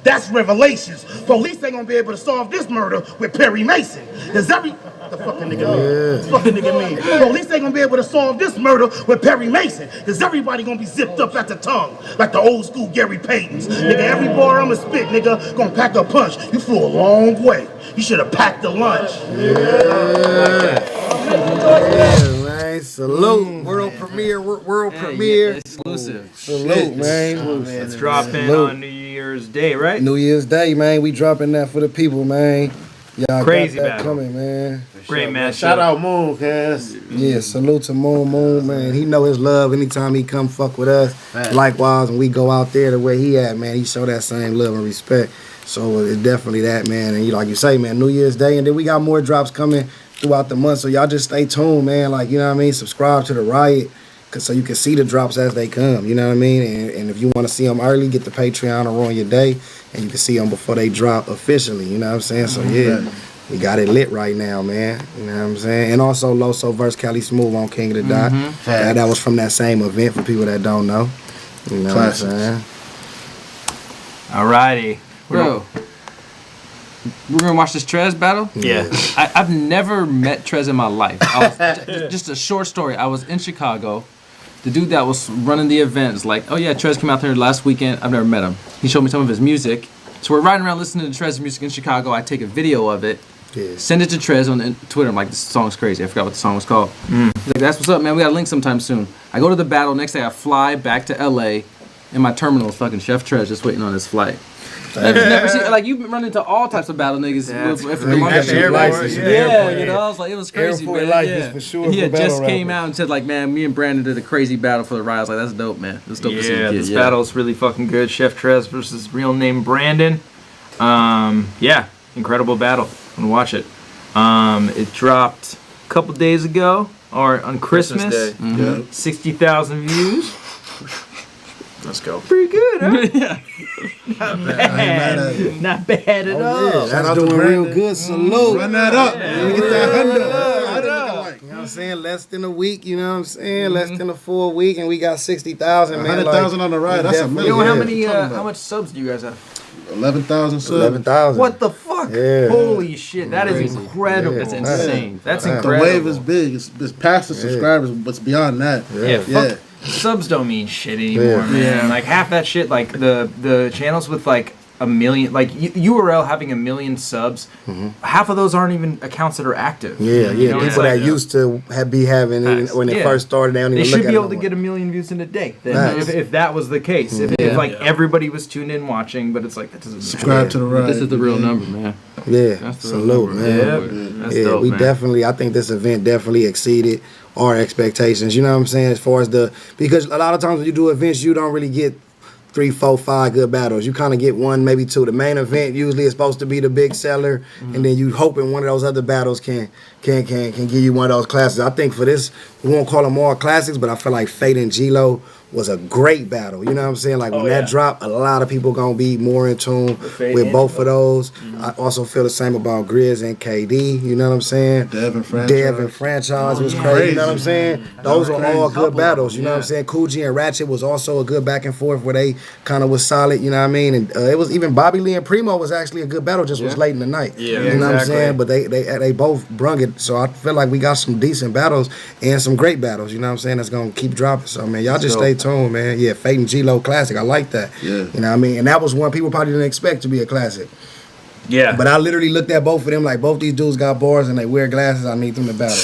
I: That's revelations. Police ain't gonna be able to solve this murder with Perry Mason. The fucking nigga mean? Fucking nigga mean? Police ain't gonna be able to solve this murder with Perry Mason. Cause everybody gonna be zipped up at the tongue. Like the old school Gary Paytons. Nigga, every bar I'ma spit, nigga, gonna pack a punch. You flew a long way. You should have packed the lunch.
K: Yeah, man. Salute. World premiere. World premiere.
A: Exclusive.
K: Salute, man.
A: It's dropping on New Year's Day, right?
K: New Year's Day, man. We dropping that for the people, man. Y'all
A: Crazy
K: got that
A: battle.
K: coming, man.
A: Great match.
L: Shout out Moon, cuz.
K: Yeah, salute to Moon, man. He know his love anytime he come fuck with us.
L: Right.
K: Likewise, when we go out there the way he at, man, he show that same love and respect. So it's definitely that, man. And like you say, man, New Year's Day, and then we got more drops coming throughout the month. So y'all just stay tuned, man. Like, you know what I mean? Subscribe to the Riot, so you can see the drops as they come. You know what I mean? And if you want to see them early, get the Patreon or on your day, and you can see them before they drop officially. You know what I'm saying? So yeah. We got it lit right now, man. You know what I'm saying? And also Loso versus Cali Smooth on King of the Dot. That was from that same event for people that don't know. You know what I'm saying?
A: Alrighty.
B: Bro, we're gonna watch this Trez battle?
A: Yeah.
B: I've never met Trez in my life. Just a short story. I was in Chicago. The dude that was running the event is like, oh yeah, Trez came out there last weekend. I've never met him. He showed me some of his music. So we're riding around listening to Trez's music in Chicago. I take a video of it.
K: Yeah.
B: Send it to Trez on Twitter. I'm like, this song's crazy. I forgot what the song was called. He's like, that's what's up, man. We got a link sometime soon. I go to the battle. Next day, I fly back to LA. In my terminal is fucking Chef Trez just waiting on his flight. I've never seen, like, you've run into all types of battle niggas. Yeah, you know, I was like, it was crazy,
K: Airport
B: man.
K: life
B: Yeah.
K: is for sure.
B: He had
K: for
B: just
K: battle
B: came out and said, like, man, me and Brandon did a crazy battle for the Riot. I was like, that's dope, man. That's dope to see.
A: Yeah, this battle's really fucking good. Chef Trez versus real name Brandon. Yeah, incredible battle. I'm gonna watch it. It dropped a couple days ago, or on Christmas.
H: Day.
A: 60,000 views.
H: Let's go.
A: Pretty good, huh?
B: Yeah.
A: Not bad. Not bad at all.
K: Yeah, that's doing real good. Salute.
F: Run that up. Let me get that $100.
K: You know what I'm saying? Less than a week, you know what I'm saying? Less than a full week, and we got 60,000, man.
F: 100,000 on the ride. That's a million.
A: You know how many? How much subs do you guys have?
F: 11,000 subs.
K: 11,000.
A: What the fuck?
K: Yeah.
A: Holy shit! That is incredible.
K: Yeah.
A: That's insane. That's
F: The
A: incredible.
F: wave is big. It's past the subscribers, but it's beyond that.
A: Yeah, fuck. Subs don't mean shit anymore, man. Like half that shit, like the channels with like a million, like URL having 1 million subs, half of those aren't even accounts that are active.
K: Yeah,
A: You know,
K: people that used to be having it when they first started, they don't even
A: they
K: look
A: should
K: at
A: be
K: it
A: able to
K: no
A: get 1 million views in a day. Then, if that was the case, if everybody was tuned in watching, but it's like that doesn't
E: subscribe to the right.
B: This is the real number, man.
K: Yeah,
B: That's the
K: salute, man.
A: That's dope,
K: we
A: man.
K: definitely. I think this event definitely exceeded our expectations. You know what I'm saying? As far as because a lot of times when you do events, you don't really get 3, 4, 5 good battles. You kind of get 1, maybe 2. The main event usually is supposed to be the big seller, and then you hoping one of those other battles can give you one of those classics. I think for this, we won't call them all classics, but I feel like Fate and G-Lo was a great battle. You know what I'm saying? Like when that dropped, a lot of people gonna be more in tune with both of those. I also feel the same about Grizz and KD. You know what I'm saying?
E: Devin
K: franchise was crazy. You know what I'm saying? Those are all good battles. You know what I'm saying? Coogee and Ratchet was also a good back and forth where they kind of was solid. You know what I mean? And it was even Bobby Lee and Primo was actually a good battle. Just was late in the night.
A: Yeah,
K: you know what I'm saying? But they both brung it. So I feel like we got some decent battles and some great battles. You know what I'm saying? That's gonna keep dropping. So man, y'all just stay tuned, man. Yeah, Fate and G-Lo classic. I like that.
E: Yeah.
K: You know what I mean? And that was one people probably didn't expect to be a classic.
A: Yeah.
K: But I literally looked at both of them like both these dudes got bars and they wear glasses. I need them to battle.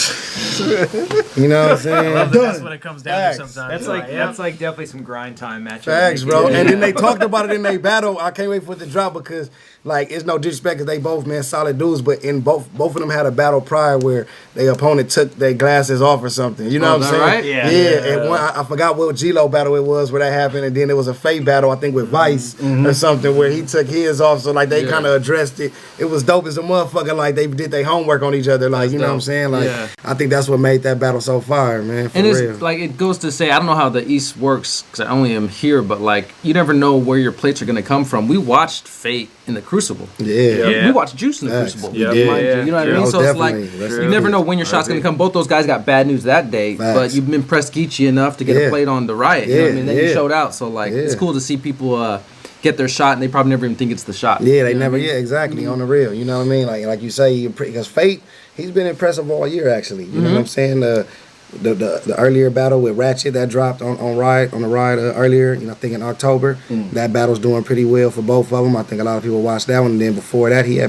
K: You know what I'm saying?
H: That's when it comes down to sometimes.
A: That's like definitely some grind time matchup.
K: Facts, bro. And then they talked about it in their battle. I can't wait for it to drop because, like, it's no disrespect because they both, man, solid dudes. But in both of them had a battle prior where their opponent took their glasses off or something. You know what I'm saying?
B: Right?
A: Yeah.
K: And one, I forgot what G-Lo battle it was where that happened. And then there was a Fate battle, I think, with Vice or something where he took his off. So, like, they kind of addressed it. It was dope as a motherfucker. Like, they did their homework on each other. Like, you know what I'm saying? Like, I think that's what made that battle so fire, man. For
B: And it's
K: real.
B: like it goes to say, I don't know how the East works because I only am here, but like you never know where your plates are gonna come from. We watched Fate in the Crucible.
K: Yeah.
B: We watched Juice in the Crucible.
K: Yeah.
B: Mind you, you know what I mean?
K: Oh,
B: So it's like
K: definitely.
B: you never know when your shot's gonna come. Both those guys got bad news that day, but you've impressed GEECHI enough to get a plate on the riot. You know what I mean? Then you showed out. So like it's cool to see people get their shot and they probably never even think it's the shot.
K: Yeah, they never. Yeah, exactly. On the real, you know what I mean? Like you say, because Fate, he's been impressive all year. Actually, you know what I'm saying? The earlier battle with Ratchet that dropped on the ride earlier, you know, I think in October. That battle's doing pretty well for both of them. I think a lot of people watched that one. And then before that, he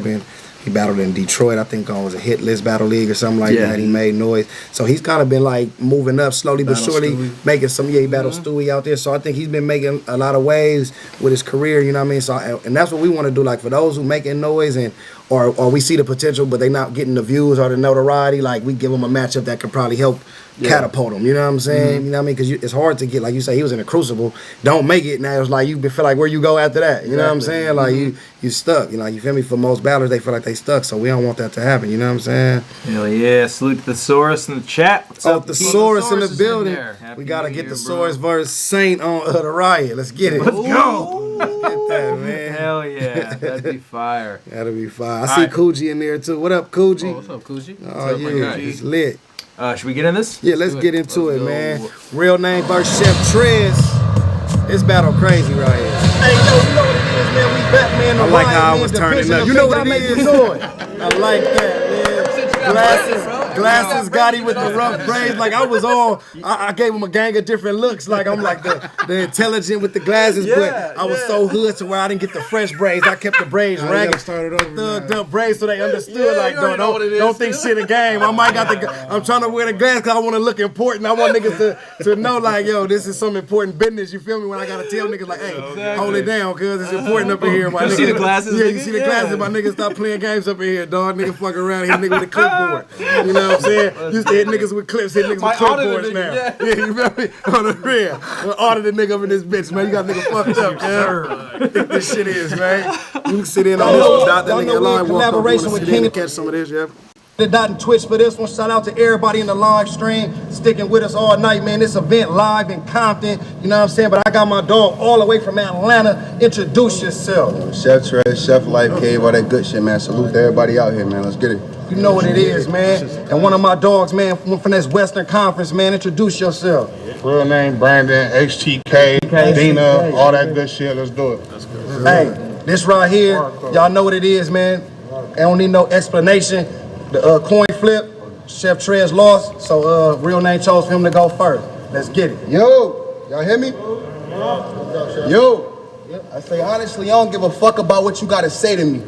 K: battled in Detroit. I think was a hit list battle league or something like that. He made noise. So he's kind of been like moving up slowly but surely, making some. Yeah, he battled Stewie out there. So I think he's been making a lot of waves with his career. You know what I mean? So and that's what we want to do. Like for those who making noise and or we see the potential, but they not getting the views or the notoriety. Like we give them a matchup that could probably help catapult them. You know what I'm saying? You know what I mean? Because it's hard to get. Like you say, he was in a Crucible. Don't make it now. It's like you feel like where you go after that. You know what I'm saying? Like you stuck. You know, you feel me? For most battlers, they feel like they stuck. So we don't want that to happen. You know what I'm saying?
A: Hell yeah! Salute to the Thesaurus in the chat. What's up,
K: Thesaurus in the building.
A: Happy
K: We gotta
A: New
K: get
A: Year,
K: Thesaurus versus Saint on the riot. Let's get it.
A: Let's go.
K: Let's get that, man.
A: Hell yeah! That'd be fire.
K: That'll be fire. I see Coogee in there too. What up, Coogee?
B: What's up, Coogee?
K: Oh yeah, it's lit.
A: Should we get in this?
K: Yeah, let's get into it, man. Real name versus Chef Trez. This battle crazy right here.
I: Hey, yo, you know what it is, man? We back, man.
K: I like how I was turning up. You know what it is? I like that, man. Glasses, Gotti with the rough braids. Like I was all, I gave him a gang of different looks. Like I'm like the intelligent with the glasses, but I was so hood to where I didn't get the fresh braids. I kept the braids ragged. The braids so they understood. Like don't think shit a game. I might got I'm trying to wear the glasses because I want to look important. I want niggas to know like, yo, this is some important business. You feel me? When I gotta tell niggas like, hey, hold it down, cause it's important up in here. My nigga.
B: See the glasses?
K: Yeah, you see the glasses. My niggas stop playing games up in here, dog. Nigga fuck around, hit nigga with a clipboard. You know what I'm saying? Used to hit niggas with clips, hit niggas with clipboards now. Yeah, you feel me? On the real. Audited nigga up in this bitch, man. You got nigga fucked up, man. I think this shit is, man. You can sit in on this without that nigga line walk up. You wanna sit in and catch some of this, yeah?
C: The dot and Twitch for this one. Shout out to everybody in the live stream sticking with us all night, man. This event live in Compton, you know what I'm saying? But I got my dog all the way from Atlanta. Introduce yourself.
F: Chef Trez, Chef Life Cave, all that good shit, man. Salute to everybody out here, man. Let's get it.
C: You know what it is, man. And one of my dogs, man, from this Western Conference, man. Introduce yourself.
L: Real name Brandon, HTK, Dina, all that good shit. Let's do it.
C: Hey, this right here, y'all know what it is, man. I don't need no explanation. The coin flip, Chef Trez lost, so real name chose for him to go first. Let's get it.
F: Yo, y'all hear me? Yo,
I: I say, honestly, I don't give a fuck about what you gotta say to me.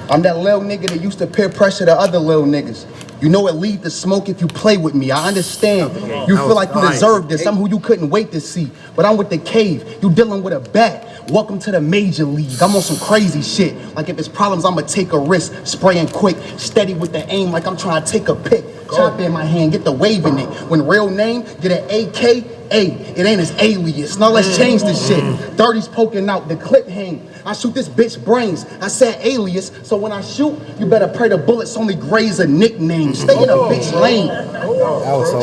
I: I'm that little nigga that used to peer pressure the other little niggas. You know it lead to smoke if you play with me. I understand. You feel like you deserve this. I'm who you couldn't wait to see. But I'm with the cave. You dealing with a bat. Welcome to the major league. I'm on some crazy shit. Like if it's problems, I'ma take a risk. Spraying quick, steady with the aim like I'm trying to take a pick. Chop in my hand, get the wave in it. When real name, get an AK. It ain't his alias. Now let's change this shit. 30's poking out, the clip hang. I shoot this bitch brains. I said alias, so when I shoot, you better pray the bullets only graze a nickname. Stay in a bitch lane.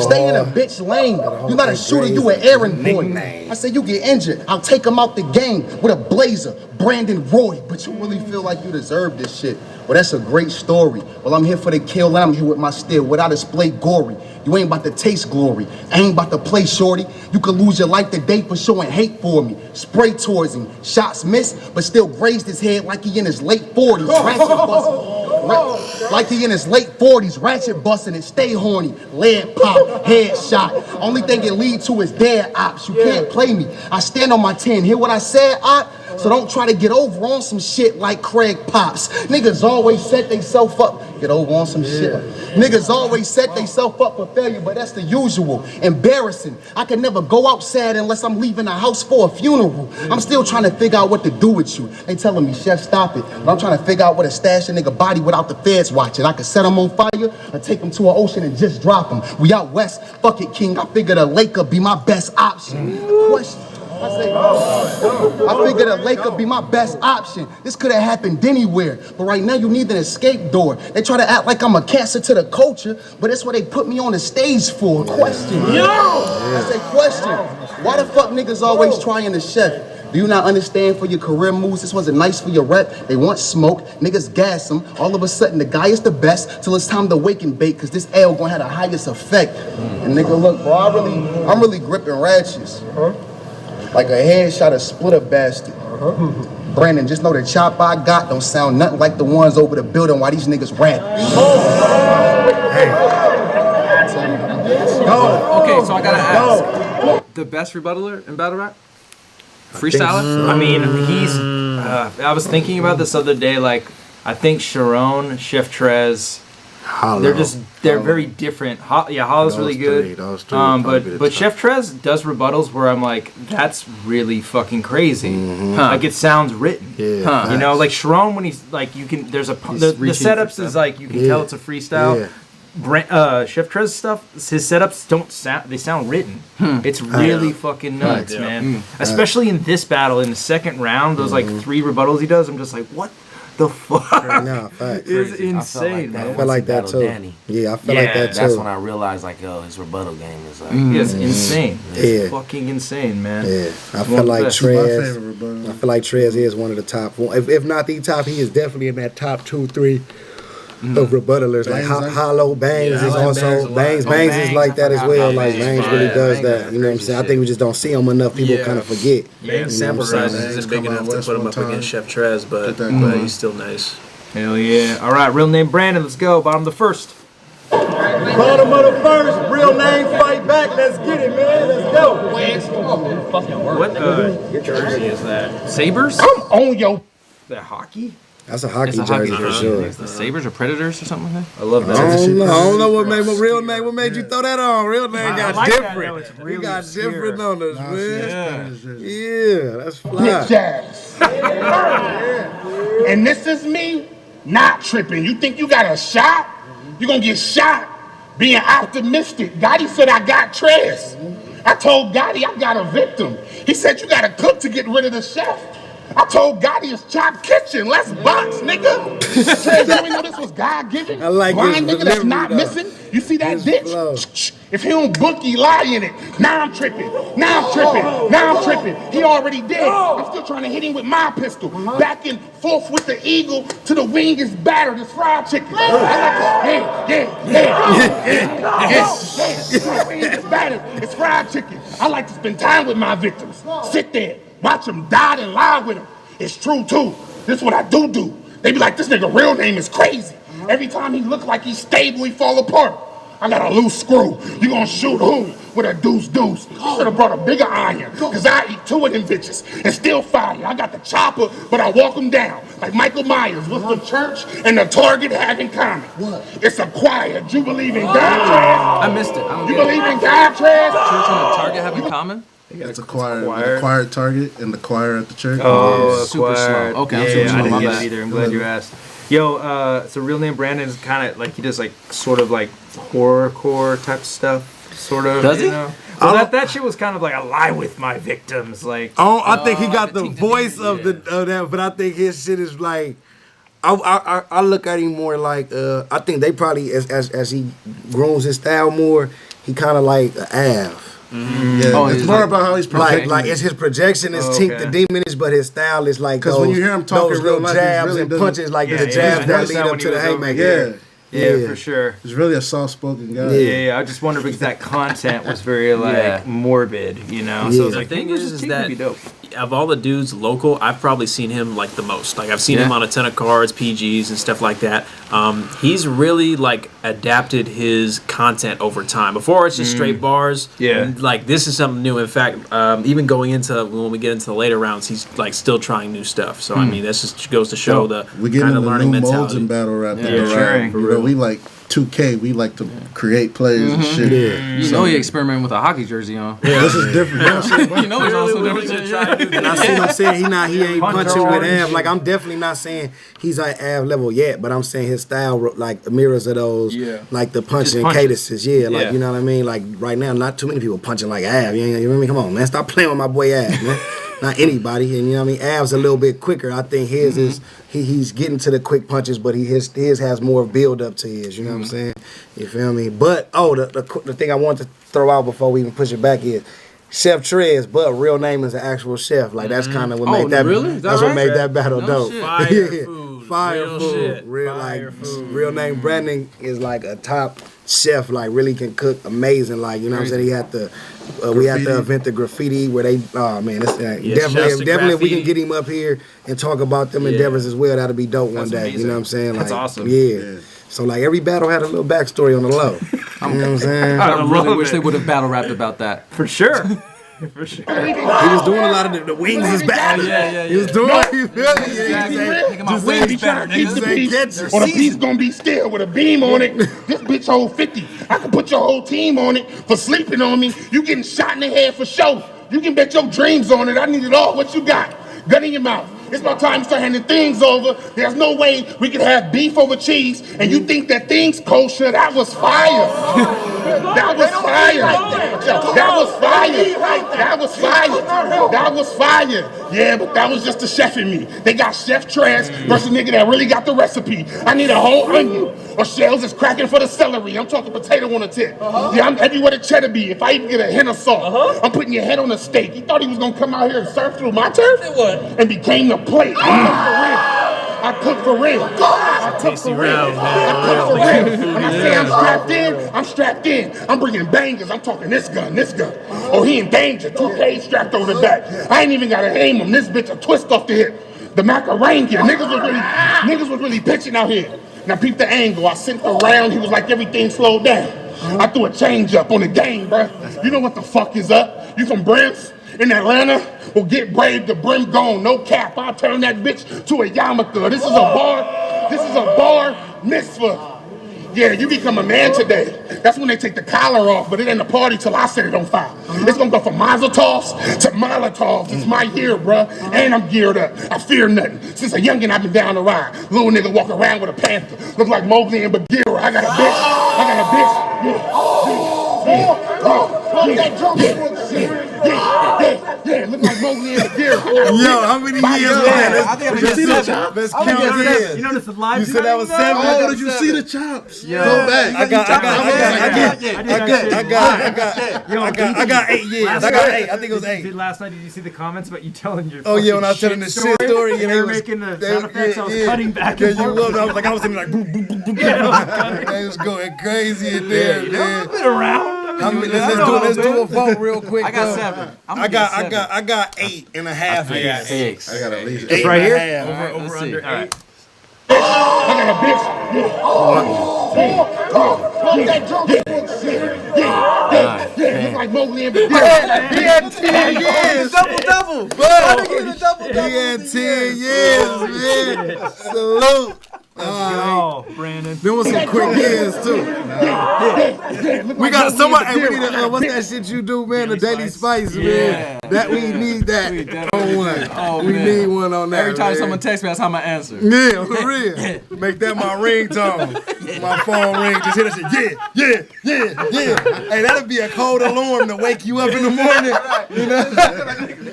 I: Stay in a bitch lane. You not a shooter, you an errand boy. I say you get injured, I'll take him out the game with a blazer, Brandon Roy. But you really feel like you deserve this shit. Well, that's a great story. Well, I'm here for the kill and I'm here with my steel. Without display gory. You ain't about to taste glory. I ain't about to play shorty. You could lose your life today for showing hate for me. Spray towards him. Shots missed, but still grazed his head like he in his late 40s. Ratchet busting. Like he in his late 40s. Ratchet busting and stay horny. Lead pop, head shot. Only thing it lead to is dead ops. You can't play me. I stand on my 10. Hear what I said, op? So don't try to get over on some shit like Craig Pops. Niggas always set theyself up. Get over on some shit. Niggas always set theyself up for failure, but that's the usual. Embarrassing. I can never go out sad unless I'm leaving the house for a funeral. I'm still trying to figure out what to do with you. They telling me, Chef, stop it. But I'm trying to figure out where to stash a nigga body without the feds watching. I can set him on fire or take him to an ocean and just drop him. We out west. Fuck it, King. I figured a lake could be my best option. Question. I figured a lake could be my best option. This could have happened anywhere, but right now you need an escape door. They try to act like I'm a cancer to the culture, but that's what they put me on the stage for. Question. I say question. Why the fuck niggas always trying to chef? Do you not understand for your career moves? This wasn't nice for your rep. They want smoke. Niggas gas them. All of a sudden, the guy is the best till it's time to wake and bake, because this L gonna have the highest effect. And nigga, look, bro, I'm really gripping ratchets. Like a headshot of splitter bastard. Brandon, just know the chop I got don't sound nothing like the ones over the building while these niggas rap.
B: Okay, so I gotta ask. The best rebuttaler in battle rap? Freestyler?
A: I mean, he's. I was thinking about this other day. Like, I think Sharon, Chef Trez, they're very different. Hollow's really good. But Chef Trez does rebuttals where I'm like, that's really fucking crazy. Like it sounds written. You know, like Sharon when he's like, you can. There's the setups is like you can tell it's a freestyle. Chef Trez stuff, his setups don't sound. They sound written. It's really fucking nuts, man. Especially in this battle in the second round, those like 3 rebuttals he does. I'm just like, what the fuck?
K: No,
A: is insane.
D: I
K: felt like that too. Yeah, I felt like that too.
D: That's when I realized, like, yo, his rebuttal game is like,
A: it's insane. It's fucking insane, man.
K: Yeah, I feel like Trez. I feel like Trez is one of the top. If not the top, he is definitely in that top 2, 3 of rebuttalers. Like Hollow Bangs is also Bangs is like that as well. Like Bangs really does that. You know what I'm saying? I think we just don't see him enough. People kind of forget.
H: Sample size isn't big enough to put him up against Chef Trez, but he's still nice.
A: Hell yeah! All right, real name Brandon. Let's go. Bottom of the first.
F: Bottom of the first, real name fight back. Let's get it, man. Let's go.
A: What jersey is that?
B: Sabres?
I: I'm on yo.
A: That hockey?
K: That's a hockey jersey for sure.
B: The Sabres or Predators or something like that?
A: I love that.
K: I don't know what made my real name. What made you throw that on? Real name got different. We got different on us, man. Yeah, that's fly.
I: Bitch ass. And this is me not tripping. You think you got a shot? You gonna get shot. Being optimistic. Gotti said I got Trez. I told Gotti I got a victim. He said you gotta cook to get rid of the chef. I told Gotti it's Chop Kitchen. Let's box, nigga. Trez, you ain't know this was God-given?
K: I like
I: blind
K: his
I: nigga that's
K: delivery,
I: not
K: though.
I: missing. You see that
K: His
I: bitch?
K: flow.
I: If he don't bookie, lie in it. Now I'm tripping. Now I'm tripping. Now I'm tripping. He already dead. I'm still trying to hit him with my pistol. Back and forth with the eagle to the wing is battered. It's fried chicken. The wing is battered. It's fried chicken. I like to spend time with my victims. Sit there. Watch them die and lie with them. It's true too. This is what I do. They be like, this nigga real name is crazy. Every time he look like he's stable, he fall apart. I got a loose screw. You gonna shoot who? With a deuce. You should have brought a bigger iron, cause I eat 2 of them bitches and still fire. I got the chopper, but I walk them down. Like Michael Myers, what's the church and the Target have in common? What? It's a choir. Do you believe in God, Trash?
B: I missed it.
I: You believe in God, Trash?
B: Church and the Target have in common?
E: It's a choir. The choir at Target and the choir at the church.
A: Oh,
B: super
A: choir.
B: slow. Okay,
A: yeah,
B: I'm super slow.
A: I didn't
B: My
A: get
B: bad.
A: it either. I'm glad you asked. Yo, so real name Brandon is kind of like he does like sort of like horrorcore type stuff, sort of.
B: Does he?
A: You know? Well, that shit was kind of like a lie with my victims, like.
K: Oh, I think he got the voice of that, but I think his shit is like. I look at him more like I think they probably as he grows his style more, he kind of like Av.
E: Mm-hmm. Yeah, it's more about how he's projecting.
K: Like it's his projection is Tink the Demonish, but his style is like
E: because when you hear him talking
K: those
E: real
K: little
E: life,
K: jabs
E: really
K: and punches, like the jabs that lead up to the haymaker.
A: Yeah, for sure.
E: He's really a soft-spoken guy.
A: Yeah. I just wonder because that content was very like morbid, you know. So
H: The thing is that of all the dudes local, I've probably seen him like the most. Like I've seen him on a ton of cards, PGs, and stuff like that. He's really like adapted his content over time. Before it's just straight bars. Yeah. Like this is something new. In fact, even going into when we get into the later rounds, he's like still trying new stuff. So I mean, that just goes to show the
E: we get
H: kind
E: into
H: of learning
E: new molds
H: mentality.
E: in battle rap.
H: Yeah,
E: For real. We like 2K. We like to create players and shit.
B: Yeah. You know he experimenting with a hockey jersey on.
E: Yeah, this is different.
B: You know it's also different.
K: And I see what I'm saying. He ain't punching with Av. Like I'm definitely not saying he's at Av level yet, but I'm saying his style like mirrors of those, like the punching cadences. Yeah, like you know what I mean. Like right now, not too many people punching like Av. You know what I mean? Come on, man, stop playing with my boy Av, man. Not anybody, and you know what I mean. Av's a little bit quicker. I think his is he's getting to the quick punches, but his has more build up to his. You know what I'm saying? You feel me? But the thing I wanted to throw out before we even push it back is Chef Trez, but real name is an actual chef. Like that's kind of what made that.
B: Really?
K: That's what made that battle dope.
H: Fire food.
K: Fire
H: Real
K: food.
H: shit.
K: Real
H: Fire
K: like
H: food.
K: real name Brandon is like a top chef. Like really can cook amazing. Like you know what I'm saying. He had the. We had to event the graffiti where they, oh man, it's, definitely if we can get him up here and talk about them endeavors as well, that'll be dope one day.
A: Amazing.
K: You know what I'm saying?
A: That's
K: like,
A: awesome.
K: Yeah. So like every battle had a little backstory on the low. You know what I'm saying?
B: I really wish they would have battle rapped about that.
A: For sure. For sure.
K: He was doing a lot of the wings is bad.
B: Yeah.
K: He was doing you feel me?
B: Nigga, my wings better, nigga.
I: Or the piece gonna be still with a beam on it. This bitch hold 50. I can put your whole team on it for sleeping on me. You getting shot in the head for show. You can bet your dreams on it. I need it all. What you got? Gun in your mouth. It's about time you start handing things over. There's no way we could have beef over cheese and you think that thing's kosher. That was fire. That was fire. That was fire. That was fire. That was fire. Yeah, but that was just the chef in me. They got Chef Trash versus nigga that really got the recipe. I need a whole onion or shells is cracking for the celery. I'm talking potato on the tip. Yeah, I'm everywhere the cheddar be. If I even get a hint of salt, I'm putting your head on a steak. You thought he was gonna come out here and surf through my turf? And became the plate. I cook for real. I cook for real. I cook for real. When I say I'm strapped in, I'm strapped in. I'm bringing bangers. I'm talking this gun. Oh, he in danger. 2K strapped over the back. I ain't even gotta aim him. This bitch a twist off the hip. The Macarena. Niggas was really pitching out here. Now peep the angle. I sent the round. He was like everything slowed down. I threw a change up on the game, bro. You know what the fuck is up? You from Brim's in Atlanta? Well, get brave, the brim gone, no cap. I'll turn that bitch to a yarmulke. This is a bar mitzvah. Yeah, you become a man today. That's when they take the collar off, but it ain't a party till I set it on fire. It's gonna go from Mazel Tovs to Molotovs. It's my year, bruh, and I'm geared up. I fear nothing. Since a youngin', I've been down the ride. Little nigga walk around with a panther. Look like Mowgli and Bagheera. I got a bitch. Yeah, look like Mowgli and Bagheera.
K: Yo, how many years was that?
B: I think I said 7.
K: Let's count it.
A: You know this is live.
K: You said that was 7.
E: Oh, did you see the chops?
A: Yeah.
E: Go back.
K: I got 8 years. I got 8. I think it was 8.
A: Last night, did you see the comments about you telling your?
K: Oh yeah, when I was telling the shit story,
A: and they were making the sound effects. I was cutting back and forth.
K: I was sitting like boom, boom, boom, boom. They was going crazy in there.
A: I've been around.
K: Let's do a vote real quick.
B: I got 7.
K: I got 8.5.
B: I got 6.
E: I got at least
K: It's
E: 8.
K: right here.
A: Over under 8.
I: I got a bitch. Look like Mowgli and Bagheera.
K: He had 10 years.
B: Double.
K: He had 10 years, man. Salute.
A: Oh, Brandon.
K: There was some quick years too. We got somebody. Hey, we need what's that shit you do, man? The Daily Spice, man. That we need that on one.
B: Oh,
K: we
B: man.
K: need one on that.
B: Every time
K: man.
B: someone texts me, that's how I'm gonna answer.
K: Yeah, for real. Make that my ringtone. My phone ring. Just hear that shit. Yeah. Hey, that'll be a cold alarm to wake you up in the morning. You know?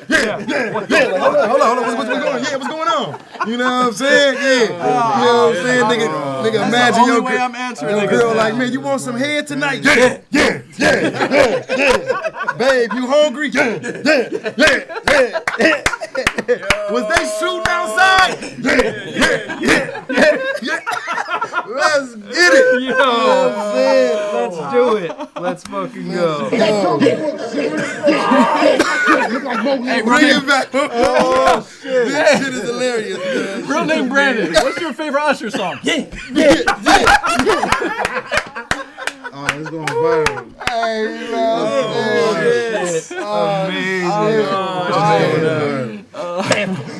K: Yeah. Like, hold on. What's going on? Yeah, what's going on? You know what I'm saying? Yeah. You know what I'm saying? Nigga, imagine your
B: way I'm answering
K: your girl like, man, you want some head tonight? Yeah. Babe, you hungry? Yeah. Was they shooting outside? Yeah. Let's get it.
A: Yo, let's do it. Let's fucking go.
B: Hey,
K: Bring it back. Oh, shit. This shit is hilarious, man.
B: real name Brandon. What's your favorite Usher song?
K: Oh, it's going viral. Hey,
A: Amazing.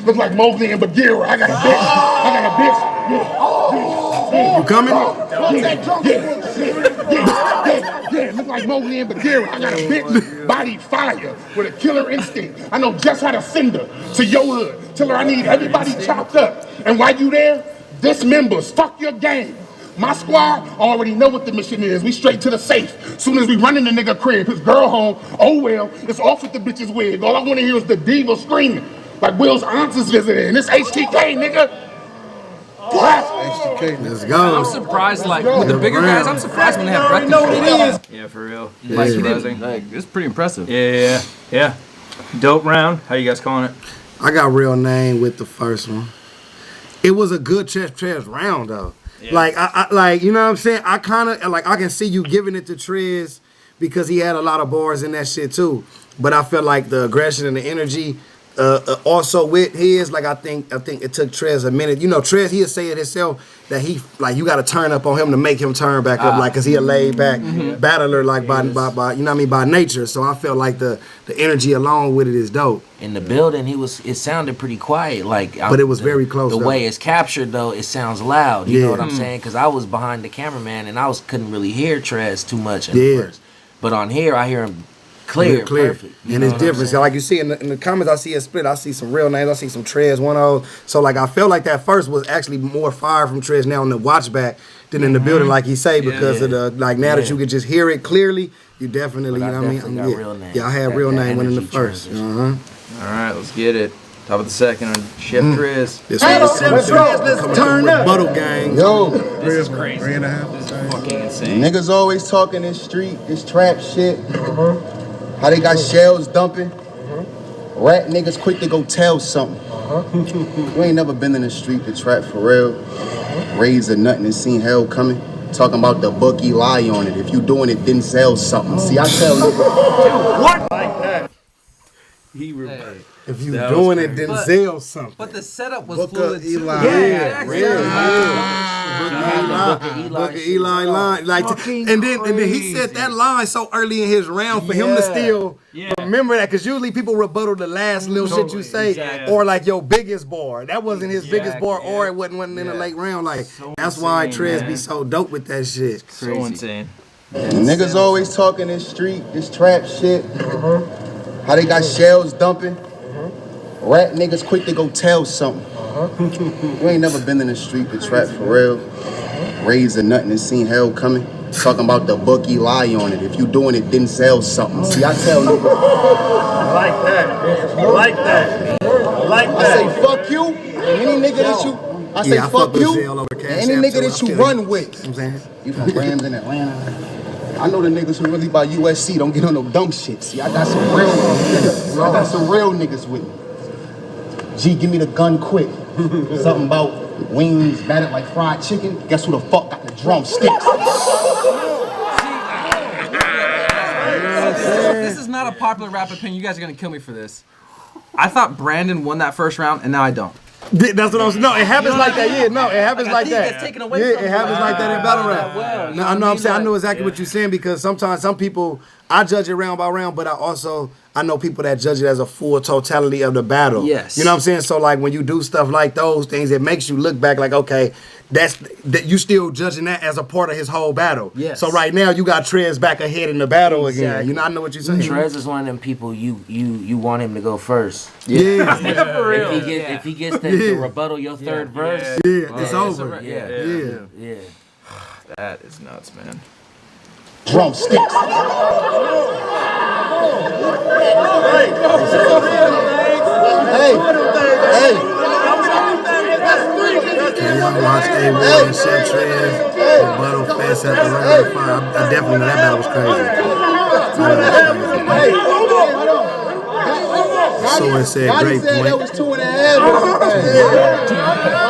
I: Look like Mowgli and Bagheera. I got a bitch.
K: You coming?
I: Yeah, look like Mowgli and Bagheera. I got a bitch, body fire, with a killer instinct. I know just how to send her to your hood. Tell her I need everybody chopped up. And while you there, dismembers, fuck your game. My squad already know what the mission is. We straight to the safe. Soon as we run in the nigga crib, his girl home, oh well, it's off with the bitch's wig. All I wanna hear is the diva screaming. Like Will's aunt is visiting. This HTK, nigga.
K: Let's go.
B: I'm surprised, like, with the bigger guys, I'm surprised when they have breath control.
A: Yeah, for real.
B: Like, he
A: Surprising.
B: didn't, like, it's pretty impressive.
A: Yeah. Dope round. How you guys calling it?
K: I got real name with the first one. It was a good chest round though. Yeah. Like I like, you know what I'm saying? I kind of like, I can see you giving it to Trez because he had a lot of bars in that shit too. But I feel like the aggression and the energy also with his, like I think it took Trez a minute. You know, Trez, he'll say it himself that he, like, you got to turn up on him to make him turn back up, like, cause he a laid back battler, like by you know what I mean, by nature. So I felt like the energy along with it is dope.
D: In the building, it sounded pretty quiet, like.
K: But it was very close.
D: The way it's captured though, it sounds loud. You know what I'm
K: Mm.
D: saying? Cause I was behind the cameraman and couldn't really hear Trez too much at first. But on here, I hear him. Clear. Perfect.
K: And it's different. So like you see in the comments, I see a split. I see some real names. I see some Trez 1-0. So like I felt like that first was actually more fire from Trez now in the watch back than in the building, like he say, because of the like now that you can just hear it clearly, you definitely, you know what I mean? Yeah, I had real name winning the first.
A: All right, let's get it. Top of the second on Chef Trez.
K: This let's turn up. Buttle gang.
C: Yo,
A: This is crazy. 3.5. This is fucking insane.
C: Niggas always talking this street, this trap shit. How they got shells dumping. Rat niggas quick to go tell something. You ain't never been in the street to trap for real. Raised or nothing and seen hell coming. Talking about the bookie lie on it. If you doing it, then sell something. See, I tell niggas.
A: What? Like that.
K: If you doing it, then sell something.
B: But the setup was fluid too.
K: Booker Eli line, like, and then he said that line so early in his round for him to still remember that, because usually people rebuttal the last little shit you say or like your biggest bar. That wasn't his biggest bar, or it wasn't in the late round. Like that's why Trez be so dope with that shit.
A: So insane.
C: Niggas always talking this street, this trap shit. How they got shells dumping. Rat niggas quick to go tell something. You ain't never been in the street to trap for real. Raised or nothing and seen hell coming. Talking about the bookie lie on it. If you doing it, then sell something. See, I tell niggas.
I: I like that.
C: I say fuck you. And any nigga that you, I say fuck you. And any nigga that you run with. You from Rams in Atlanta. I know the niggas who really by USC don't get on no dumb shit. See, I got some real niggas. I got some real niggas with me. G, give me the gun quick. Something about wings battered like fried chicken. Guess who the fuck got the drumsticks?
B: This is not a popular rap opinion. You guys are gonna kill me for this. I thought Brandon won that first round, and now I don't.
K: That's what I'm saying. No, it happens like that. Yeah, no, it happens like that.
J: Gets taken away
K: Yeah,
J: from
K: it happens like that in battle rap.
J: Well,
K: No, I know. I'm saying I know exactly what you're saying because sometimes some people I judge it round by round, but I know people that judge it as a full totality of the battle.
J: Yes.
K: You know what I'm saying? So like when you do stuff like those things, it makes you look back like, okay, that you still judging that as a part of his whole battle.
J: Yes.
K: So right now you got Trez back ahead in the battle again.
J: Exactly.
K: You know, I know what you're saying.
D: Trez is one of them people you want him to go first.
K: Yeah.
A: For real.
D: If he gets the rebuttal your third verse,
K: It's over.
D: yeah.
A: That is nuts, man.
I: Drumsticks.
K: Can y'all watch A1 and Chef Trez rebuttal fest at the round of fire? I definitely know that battle was crazy. So it said great point.
I: That was 2.5.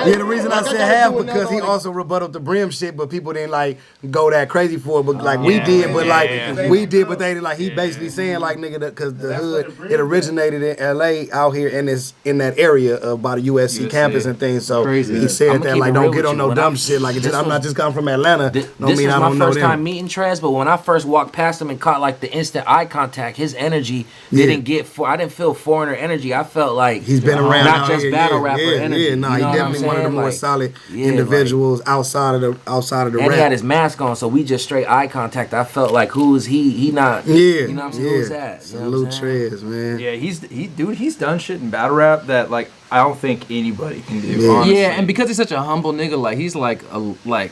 K: Yeah, the reason I said half because he also rebutted the brim shit, but people didn't like go that crazy for it. But like we did, but like we did, but they didn't like. He basically saying like nigga, because the hood it originated in L.A. out here and it's in that area by the USC campus and things. So he said that like don't get on no dumb shit. Like I'm not just coming from Atlanta.
D: This was my first time meeting Trez, but when I first walked past him and caught like the instant eye contact, his energy didn't I didn't feel foreigner energy. I felt like
K: he's been around
D: not just battle rapper energy.
K: Yeah, no, he definitely one of the more solid individuals outside of the
D: and
K: rap.
D: he had his mask on, so we just straight eye contact. I felt like who is he? He not. You know what I'm saying? Who's that?
K: Salute Trez, man.
A: Yeah, he's done shit in battle rap that like I don't think anybody can do. Honestly.
B: Yeah, and because he's such a humble nigga, like he's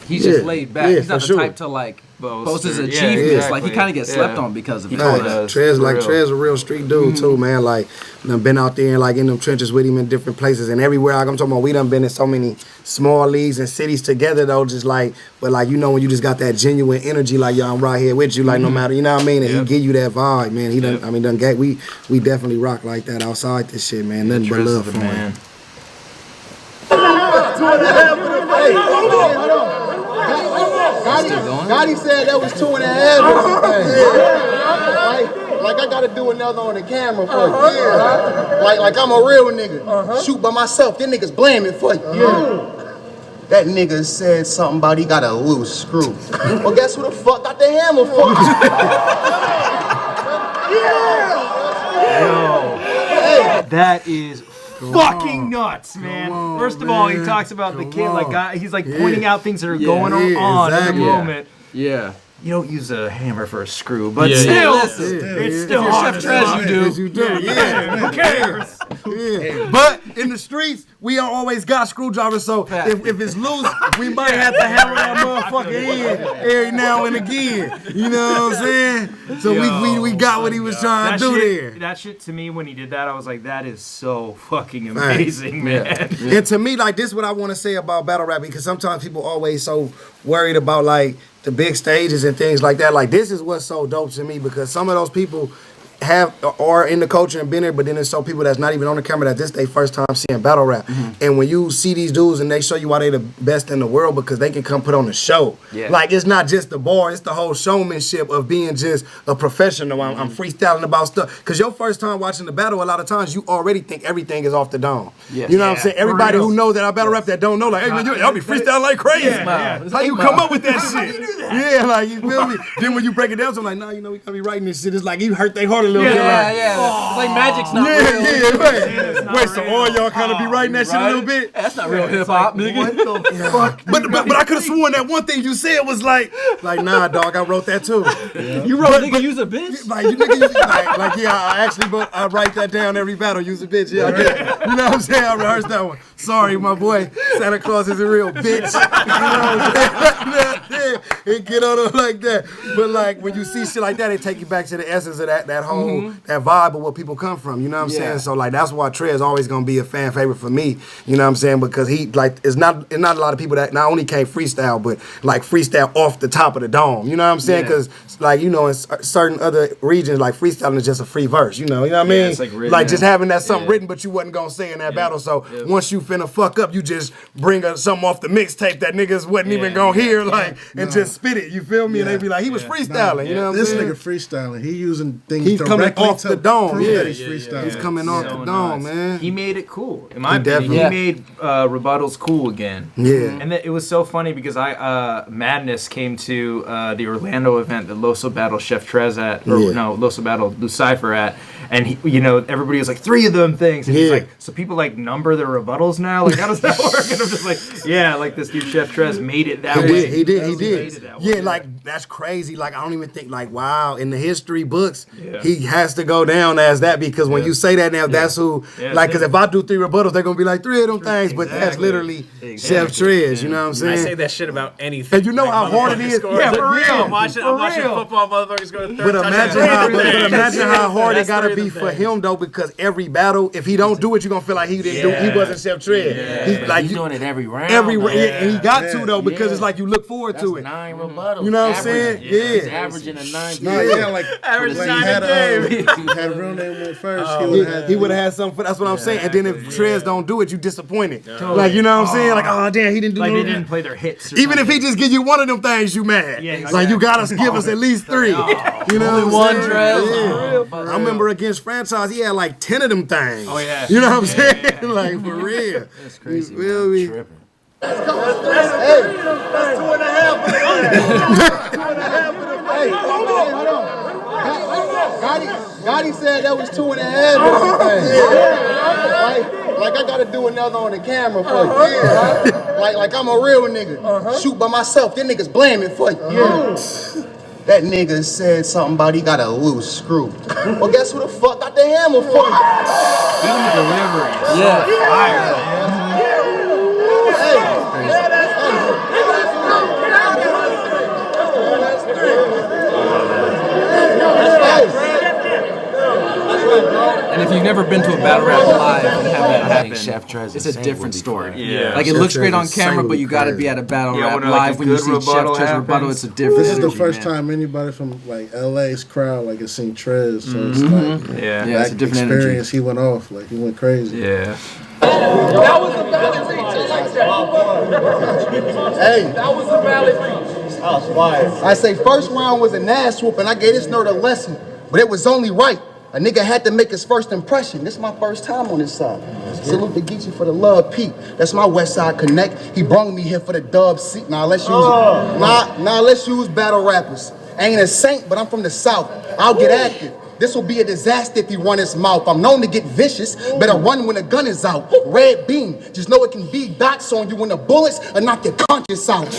B: he's just laid back. He's not the type to like boast his achievements.
A: Exactly.
B: Like he kind of gets slept on because of it.
K: Trez a real street dude too, man. Like done been out there and like in them trenches with him in different places and everywhere. Like I'm talking about, we done been in so many small leagues and cities together though. Just like, but like you know when you just got that genuine energy, like yo, I'm right here with you, like no matter, you know what I mean. And he give you that vibe, man. He done, I mean, we definitely rock like that outside this shit, man. Nothing but love for him.
I: Gotti said that was 2.5. Like I gotta do another on the camera for you. Like I'm a real nigga. Shoot by myself. Them niggas blaming for you. That nigga said something about he got a loose screw. Well, guess who the fuck got the hammer for?
A: That is fucking nuts, man. First of all, he talks about the kid like he's like pointing out things that are going on in the moment.
B: Yeah.
A: You don't use a hammer for a screw, but still, it's still hard.
B: Chef Trez,
K: you do. Yeah.
A: Who cares?
K: Yeah. But in the streets, we always got screwdrivers, so if it's loose, we might have to hammer that motherfucker in every now and again. You know what I'm saying? So we got what he was trying to do there.
A: That shit to me, when he did that, I was like, that is so fucking amazing, man.
K: And to me, like, this is what I want to say about battle rap, because sometimes people always so worried about, like, the big stages and things like that. Like, this is what's so dope to me, because some of those people are in the culture and been there, but then there's some people that's not even on the camera that this their first time seeing battle rap. And when you see these dudes and they show you why they the best in the world, because they can come put on the show. Like, it's not just the bar, it's the whole showmanship of being just a professional. I'm freestyling about stuff. Because your first time watching the battle, a lot of times you already think everything is off the dome. You know what I'm saying? Everybody who knows that I battle rap that don't know, like, hey man, y'all be freestyling like crazy. How you come up with that shit? Yeah, like, you feel me? Then when you break it down, so I'm like, nah, you know, we gotta be writing this shit. It's like, you hurt their heart a little bit.
B: It's like magic's not real.
K: Right. Wait, so all y'all kind of be writing that shit a little bit?
B: That's not real hip hop, nigga. What the fuck?
K: But I could have sworn that one thing you said was like, nah, dog, I wrote that too.
B: You wrote nigga use a bitch?
K: Like, you nigga use I write that down every battle, use a bitch. Yeah, I get it. You know what I'm saying? I rehearsed that one. Sorry, my boy, Santa Claus is a real bitch. You know what I'm saying? It get on them like that. But like, when you see shit like that, it take you back to the essence of that whole, that vibe of where people come from. You know what I'm saying? So like, that's why Trez always gonna be a fan favorite for me. You know what I'm saying? Because he like, it's not a lot of people that not only can't freestyle, but like freestyle off the top of the dome. You know what I'm saying? Because like, you know, in certain other regions, like freestyling is just a free verse. You know what I mean?
A: It's like just
K: having that something written, but you wasn't gonna say in that battle. So once you finna fuck up, you just bring something off the mixtape that niggas wasn't even gonna hear, and just spit it. You feel me? And they be like, he was freestyling. You know what I'm saying?
E: This nigga freestyling. He using things.
K: He's coming off the dome.
E: That he's freestyling.
K: He's coming off the dome, man.
A: He made it cool. In my opinion, he made rebuttals cool again.
K: Yeah.
A: And it was so funny because Madness came to the Orlando event that Loso battled Chef Trez at, or no, Loso battled Lucifer at, and he, you know, everybody was like 3 of them things, and he's like, so people like number their rebuttals now, like how does that work? And I'm just like, yeah, like this dude Chef Trez made it that way.
K: He did. Yeah, like that's crazy. Like I don't even think like wow in the history books he has to go down as that because when you say that now, that's who. Like because if I do 3 rebuttals, they're gonna be like 3 of them things, but that's literally Chef Trez. You know what I'm saying?
H: I say that shit about anything.
K: And you know how hard it is.
H: Yeah, for real. I'm watching football, motherfuckers go to third.
K: But imagine how hard it gotta be for him though, because every battle, if he don't do it, you're gonna feel like he didn't do. He wasn't Chef Trez.
D: He's doing it every round.
K: And he got to though because it's like you look forward to it.
D: 9 rebuttals.
K: You know what I'm saying?
D: He's averaging a 9.
E: Like
H: average 9
E: a game. He had a real name went first.
K: He would have had something. That's what I'm saying. And then if Trez don't do it, you disappointed. Like you know what I'm saying? Like oh damn, he didn't do.
A: Like they didn't play their hits.
K: Even if he just give you one of them things, you mad. Like you gotta give us at least 3. You know what I'm saying?
D: Trez.
K: I remember against Franchise, he had like 10 of them things.
A: Oh yeah.
K: You know what I'm saying? Like for real.
D: That's crazy.
K: You feel me?
D: Tripping.
I: Hey, that's 2.5 for the 2.5 for the Hey, hold on. Gotti said that was 2.5 Like I gotta do another on the camera for you. Like I'm a real nigga. Shoot by myself. Them niggas blaming for you. That nigga said something about he got a loose screw. Well, guess who the fuck got the hammer for you?
A: Even the delivery. Yeah. Fire, man. And if you've never been to a battle rap live and have that happen, it's a different story. Yeah. Like it looks great on camera, but you got to be at a battle rap live when you see Chef Trez rebuttal. It's a different.
E: This is the first time anybody from like LA's crowd like has seen Trez, so it's like
A: it's a different
E: experience.
A: energy.
E: He went off, like he went crazy.
A: Yeah.
I: That was a valid reach. Hey, that was a valid reach. I say first round was an ass whoop, and I gave this nerd a lesson, but it was only right. A nigga had to make his first impression. This is my first time on this side. Salute to GEECHI for the love, Pete. That's my West Side Connect. He brung me here for the dub seat. Now let's use let's use battle rappers. I ain't a saint, but I'm from the South. I'll get active. This will be a disaster if he run his mouth. I'm known to get vicious. Better run when the gun is out. Red beam. Just know it can be dots on you when the bullets will knock your conscience out.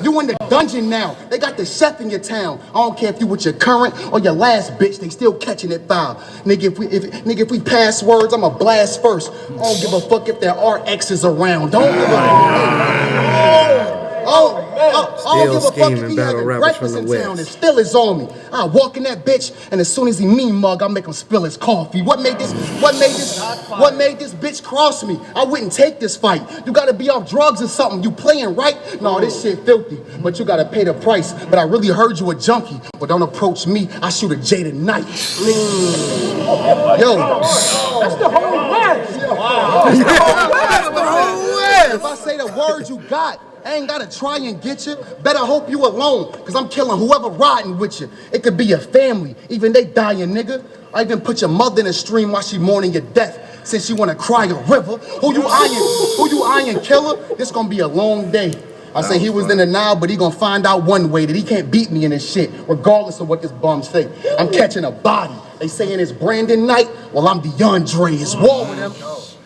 I: You in the dungeon now. They got the chef in your town. I don't care if you with your current or your last bitch. They still catching it foul. Nigga, if we pass words, I'ma blast first. I don't give a fuck if there are exes around. Don't give a fuck. I don't give a fuck if he having breakfast in town and still is on me. I walk in that bitch and as soon as he mean mug, I make him spill his coffee. What made this bitch cross me? I wouldn't take this fight. You gotta be off drugs or something. You playing right? No, this shit filthy, but you gotta pay the price. But I really heard you a junkie. Well, don't approach me. I shoot a J tonight. Yo, that's the whole West. That's the whole West. If I say the words you got, I ain't gotta try and get you. Better hope you alone, cause I'm killing whoever riding with you. It could be your family, even they dying, nigga. I even put your mother in a stream while she mourning your death. Since you wanna cry a river, who you eyeing, killer? This gonna be a long day. I say he was in the now, but he gonna find out one way that he can't beat me in this shit, regardless of what this bum say. I'm catching a body. They saying it's Brandon Knight, well I'm DeAndre. It's war with him.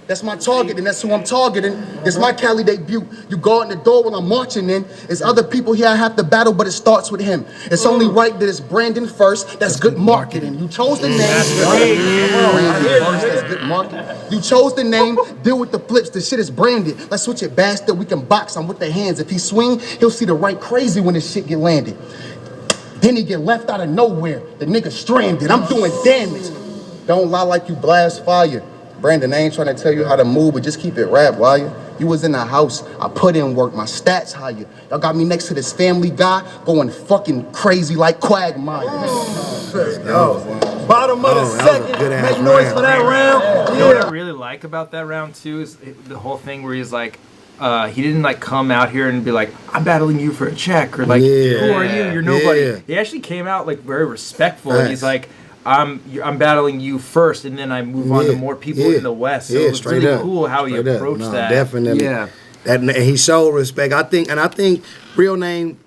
I: That's my target, and that's who I'm targeting. It's my Cali debut. You guarding the door while I'm marching in. There's other people here I have to battle, but it starts with him. It's only right that it's Brandon first. That's good marketing. You chose the name. Brandon first. That's good marketing. You chose the name. Deal with the flips. The shit is branded. Let's switch it, bastard. We can box him with the hands. If he swing, he'll see the right crazy when this shit get landed. Then he get left out of nowhere. The nigga stranded. I'm doing damage. Don't lie like you blast fire. Brandon, I ain't trying to tell you how to move, but just keep it rap, while you was in the house. I put in work, my stats higher. Y'all got me next to this family guy going fucking crazy like Quagmire. Let's go.
F: Bottom of the second. Make noise for that round.
A: You know what I really like about that round too is the whole thing where he's like, he didn't like come out here and be like, I'm battling you for a check or like, who are you? You're nobody.
K: Yeah.
A: He actually came out like very respectful and he's like, I'm battling you first and then I move on to more people in the West. So it's really cool how he approached that.
K: Definitely.
A: Yeah.
K: And he showed respect. I think Real Name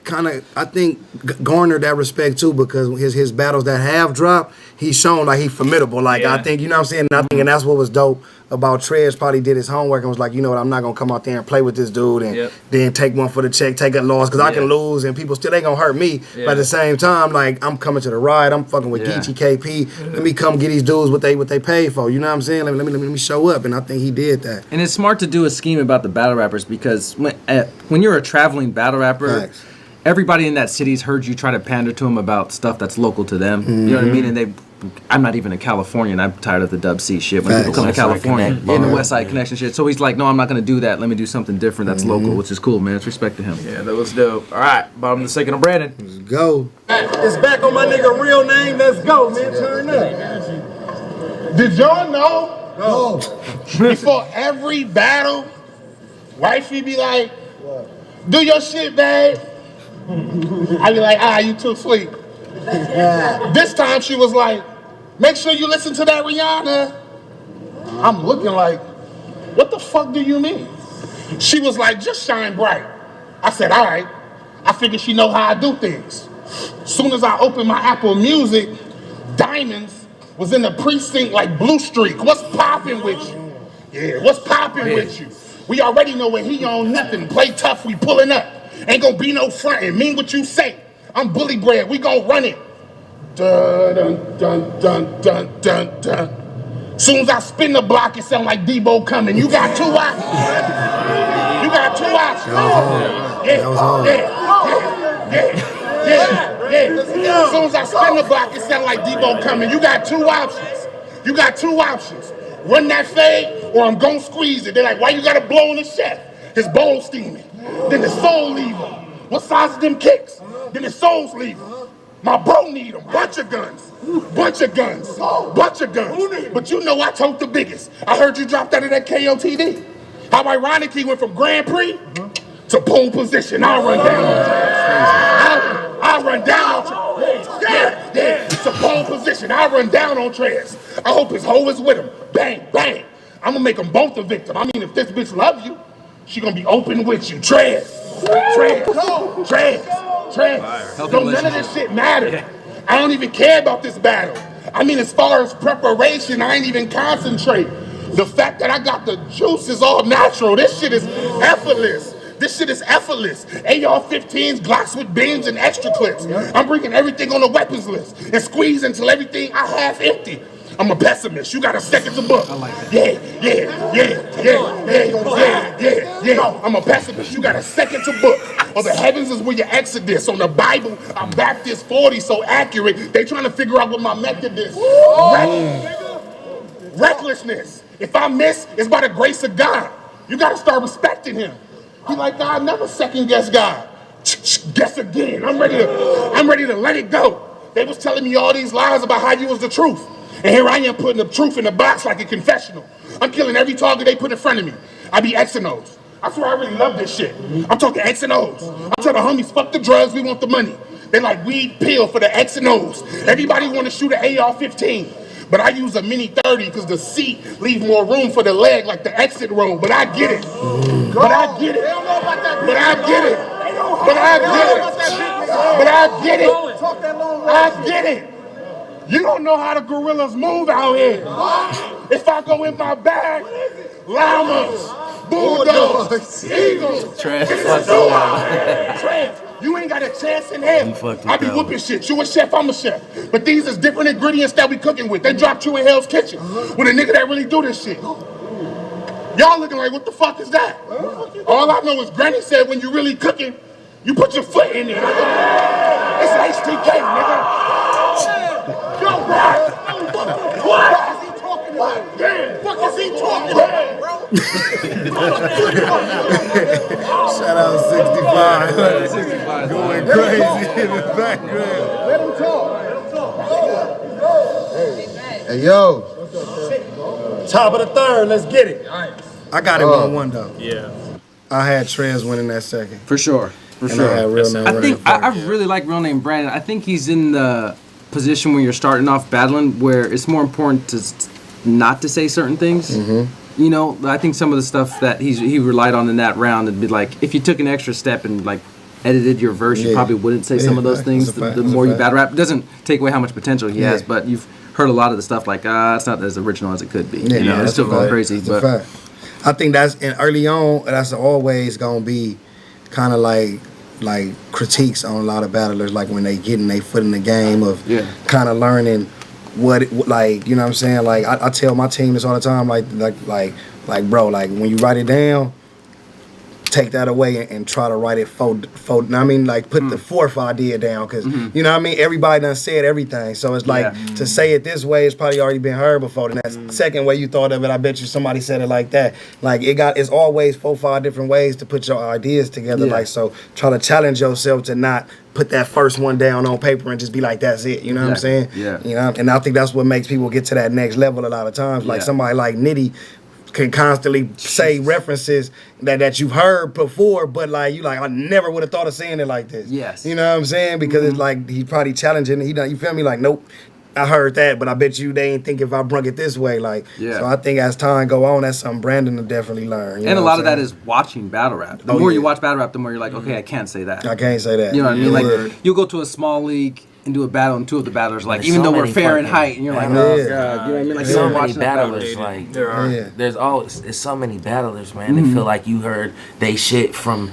K: garnered that respect too because his battles that have dropped, he's shown like he's formidable. Like I think, you know what I'm saying? And I think, and that's what was dope about Trez. Probably did his homework and was like, you know what, I'm not gonna come out there and play with this dude and then take one for the check, take a loss because I can lose and people still ain't gonna hurt me. But at the same time, like I'm coming to the ride, I'm fucking with GEECHI, KP. Let me come get these dudes what they paid for. You know what I'm saying? Let me show up, and I think he did that.
B: And it's smart to do a scheme about the battle rappers because when you're a traveling battle rapper. Everybody in that city's heard you try to pander to them about stuff that's local to them. You know what I mean? And I'm not even a Californian. I'm tired of the Dub C shit. When people come to California, in the West Side Connection shit. So he's like, no, I'm not going to do that. Let me do something different that's local, which is cool, man. It's respect to him.
A: Yeah, that was dope. All right, bottom of the second of Brandon.
K: Let's go.
F: It's back on my nigga Real Name. Let's go, man. Turn up.
L: Did y'all know? Before every battle, wifey be like, do your shit, babe. I be like, you too sweet. This time she was like, make sure you listen to that Rihanna. I'm looking like, what the fuck do you mean? She was like, just shine bright. I said, all right. I figured she know how I do things. Soon as I opened my Apple Music, Diamonds was in the precinct like Blue Streak. What's popping with you? Yeah, what's popping with you? We already know when he on nothing. Play tough, we pulling up. Ain't gonna be no frontin'. Mean what you say. I'm bully bread. We gon' run it. Dun dun dun dun dun dun dun. Soon as I spin the block, it sound like Debo coming. You got 2 options. You got 2 options. As soon as I spin the block, it sound like Debo coming. You got 2 options. You got 2 options. Run that fade, or I'm gon' squeeze it. They're like, why you gotta blow on the chef? His bowl steaming. Then his soul leave him. What size of them kicks? Then his souls leave him. My bro need him. Bunch of guns. Bunch of guns. Bunch of guns. But you know I told the biggest. I heard you dropped out of that KOTD. How ironic he went from Grand Prix to pole position. I'll run down. I'll run down on Trez. Yeah. To pole position. I'll run down on Trez. I hope his hoe is with him. Bang, bang. I'm gonna make them both the victim. I mean, if this bitch love you, she gonna be open with you. Trez. Don't none of this shit matter. I don't even care about this battle. I mean, as far as preparation, I ain't even concentrate. The fact that I got the juice is all natural. This shit is effortless. AR-15s, Glocks with beams and extra clips. I'm bringing everything on the weapons list and squeeze until everything I have empty. I'm a pessimist. You got a second to book. I like that. Yeah. I'm a pessimist. You got a second to book. Or the heavens is where your exodus. On the Bible, I'm Baptist 40, so accurate. They trying to figure out what my method is. Recklessness. If I miss, it's by the grace of God. You got to start respecting him. He like, God, never second guess God. Guess again. I'm ready to let it go. They was telling me all these lies about how you was the truth. And here I am putting the truth in the box like a confessional. I'm killing every target they put in front of me. I be X and O's. I swear I really love this shit. I'm talking X and O's. I'm telling the homies, fuck the drugs, we want the money. They like weed pill for the X and O's. Everybody want to shoot an AR-15. But I use a mini 30 because the seat leave more room for the leg like the exit road. But I get it. But I get it. I get it. You don't know how the gorillas move out here. If I go in my bag, llamas, bulldogs, eagles. Trez, you ain't got a chance in hell. I be whooping shit. You a chef, I'm a chef. But these is different ingredients that we cooking with. They dropped you in Hell's Kitchen with a nigga that really do this shit. Y'all looking like, what the fuck is that? All I know is Granny said when you really cooking, you put your foot in there. It's HTK, nigga. Yo, what is he talking about? What is he talking about, bro?
K: Shout out 65. Going crazy in the background.
F: Let him talk.
M: Hey, yo.
I: Top of the third, let's get it.
K: I got it 1-1 though.
H: Yeah.
K: I had Trez winning that second.
B: For sure. For
K: And
B: sure.
K: I had Real Name
B: I think
K: Brandon
B: I really like Real Name Brandon. I think he's in the position when you're starting off battling where it's more important to not to say certain things. You know, I think some of the stuff that he relied on in that round would be like, if you took an extra step and like edited your verse, you probably wouldn't say some of those things. The more you battle rap, it doesn't take away how much potential he has, but you've heard a lot of the stuff like, it's not as original as it could be.
K: Yeah,
B: you know, it's still going crazy.
K: That's
B: But
K: a fact. I think that's and early on. That's always gonna be kind of like critiques on a lot of battlers, like when they getting their foot in the game of kind of learning what like, you know what I'm saying? Like I tell my team this all the time, like bro, like when you write it down, take that away and try to write it I mean, like put the fourth idea down, because you know what I mean, everybody done said everything, so it's like to say it this way, it's probably already been heard before. Then that second way you thought of it, I bet you somebody said it like that. Like it's always 4-5 different ways to put your ideas together. Like, so try to challenge yourself to not put that first one down on paper and just be like, that's it. You know what I'm saying?
B: Yeah.
K: You know, and I think that's what makes people get to that next level a lot of times. Like somebody like Nitty can constantly say references that you've heard before, but like you like, I never would have thought of saying it like this.
B: Yes.
K: You know what I'm saying? Because it's like he's probably challenging. You feel me? Like, nope, I heard that, but I bet you they ain't think if I brung it this way. Like, so I think as time go on, that's something Brandon will definitely learn.
B: And a lot of that is watching battle rap. The more you watch battle rap, the more you're like, okay, I can't say that.
K: I can't say that.
B: You know what I mean? Like, you'll go to a small league and do a battle, and two of the battlers, like, even though we're fair in height, and you're like, oh, God. You know what I mean? Like,
D: So many battlers, like, there's always, there's so many battlers, man. They feel like you heard they shit from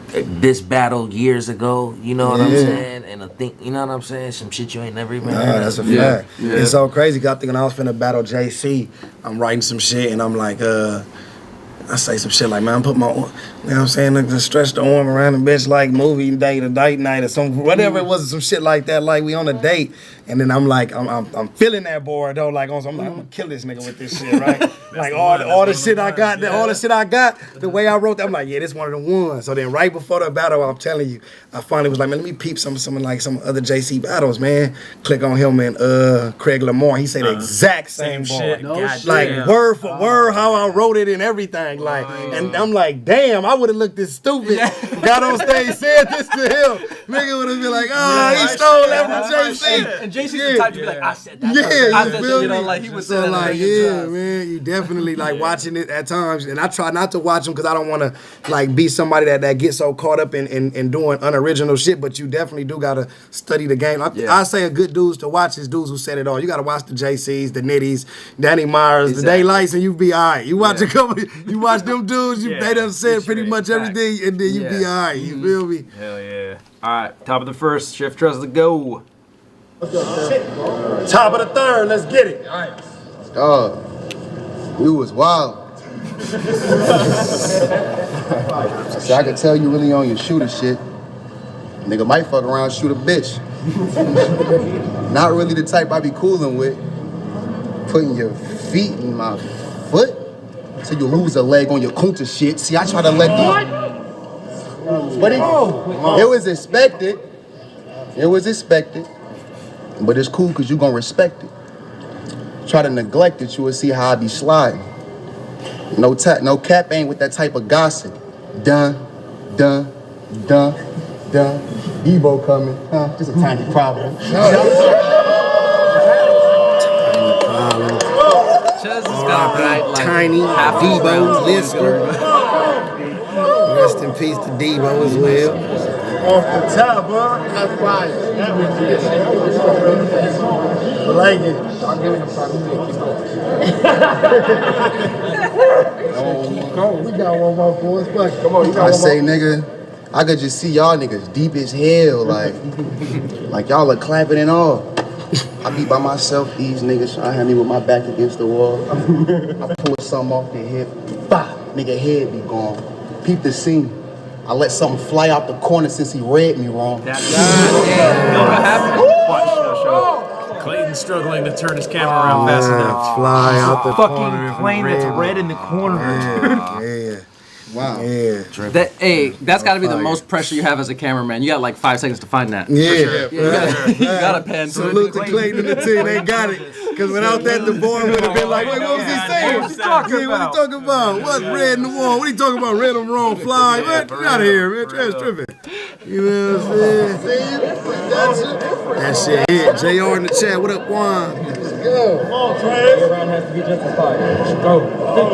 D: this battle years ago, you know what I'm saying? And you know what I'm saying? Some shit you ain't never even heard.
K: That's a fact. It's so crazy, because I think when I was finna battle JC, I'm writing some shit, and I'm like, I say some shit like, man, I'm put my, you know what I'm saying, like, just stretch the arm around the bitch like movie day to date night or some, whatever it was, some shit like that, like we on a date, and then I'm like, I'm feeling that board though, like I'm like, I'm gonna kill this nigga with this shit, right? Like all the shit I got, all the shit I got, the way I wrote that, I'm like, yeah, this one of the ones. So then right before the battle, I'm telling you, I finally was like, man, let me peep some other JC battles, man. Click on him and Craig Lamar, he said the exact same bar. Like word for word how I wrote it and everything. Like, and I'm like, damn, I would have looked this stupid. Got on stage, said this to him. Nigga would have been like, he stole that from JC.
B: And JC's the type to be like, I said that.
K: Yeah, you feel me?
B: Like, he would
K: so
B: say that.
K: like, yeah, man, you definitely like watching it at times, and I try not to watch them because I don't want to like be somebody that gets so caught up in doing unoriginal shit. But you definitely do gotta study the game. I say a good dudes to watch is dudes who said it all. You gotta watch the JCs, the Nitties, Danny Myers, the Daylights, and you be all right. You watch a couple, you watch them dudes, they done said pretty much everything, and then you be all right. You feel me?
A: Hell yeah. All right, top of the first, Shift Trust to go.
I: Top of the third, let's get it.
M: You was wild. See, I could tell you really on your shooter shit. Nigga might fuck around, shoot a bitch. Not really the type I be cooling with. Putting your feet in my foot so you lose a leg on your kunta shit. See, I try to let you. But it was expected. It was expected. But it's cool because you gonna respect it. Try to neglect it, you will see how I be sliding. No cap ain't with that type of gossip. Dun. Debo coming. Just a tiny problem.
K: Tiny, Debo, Lister. Rest in peace to Debo as well.
I: Off the top, bro. That's fire. I like it. We got one more for us. Come on,
M: I say, nigga, I could just see y'all niggas deep as hell, like y'all are clapping and all. I be by myself, these niggas trying to have me with my back against the wall. I pull something off the hip, bah, nigga head be gone. Peep the scene. I let something fly out the corner since he read me wrong.
H: Clayton's struggling to turn his camera around fast enough.
K: Fly out the
A: fucking
K: corner.
A: plane that's red in the corner.
K: Yeah.
M: Wow.
K: Yeah.
B: That's got to be the
K: Fire.
B: most pressure you have as a cameraman. You got like 5 seconds to find that.
K: Yeah.
B: You got to pan.
K: Salute to Clayton and the team. They got it. Because without that, the board would have been like, wait, what was he saying? What he talking about? What's red in the wall? What he talking about? Red on wrong fly. Man, get out of here, man. Trash tripping. You know what I'm saying? That shit hit. JR in the chat. What up, Juan?
M: Let's go. Come on, Trash. Everyone has to be justified. Let's go.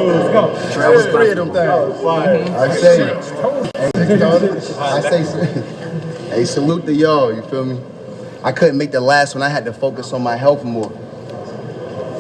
M: Let's go.
K: Travis 3 of them things.
M: Hey, salute to y'all, you feel me? I couldn't make the last one. I had to focus on my health more.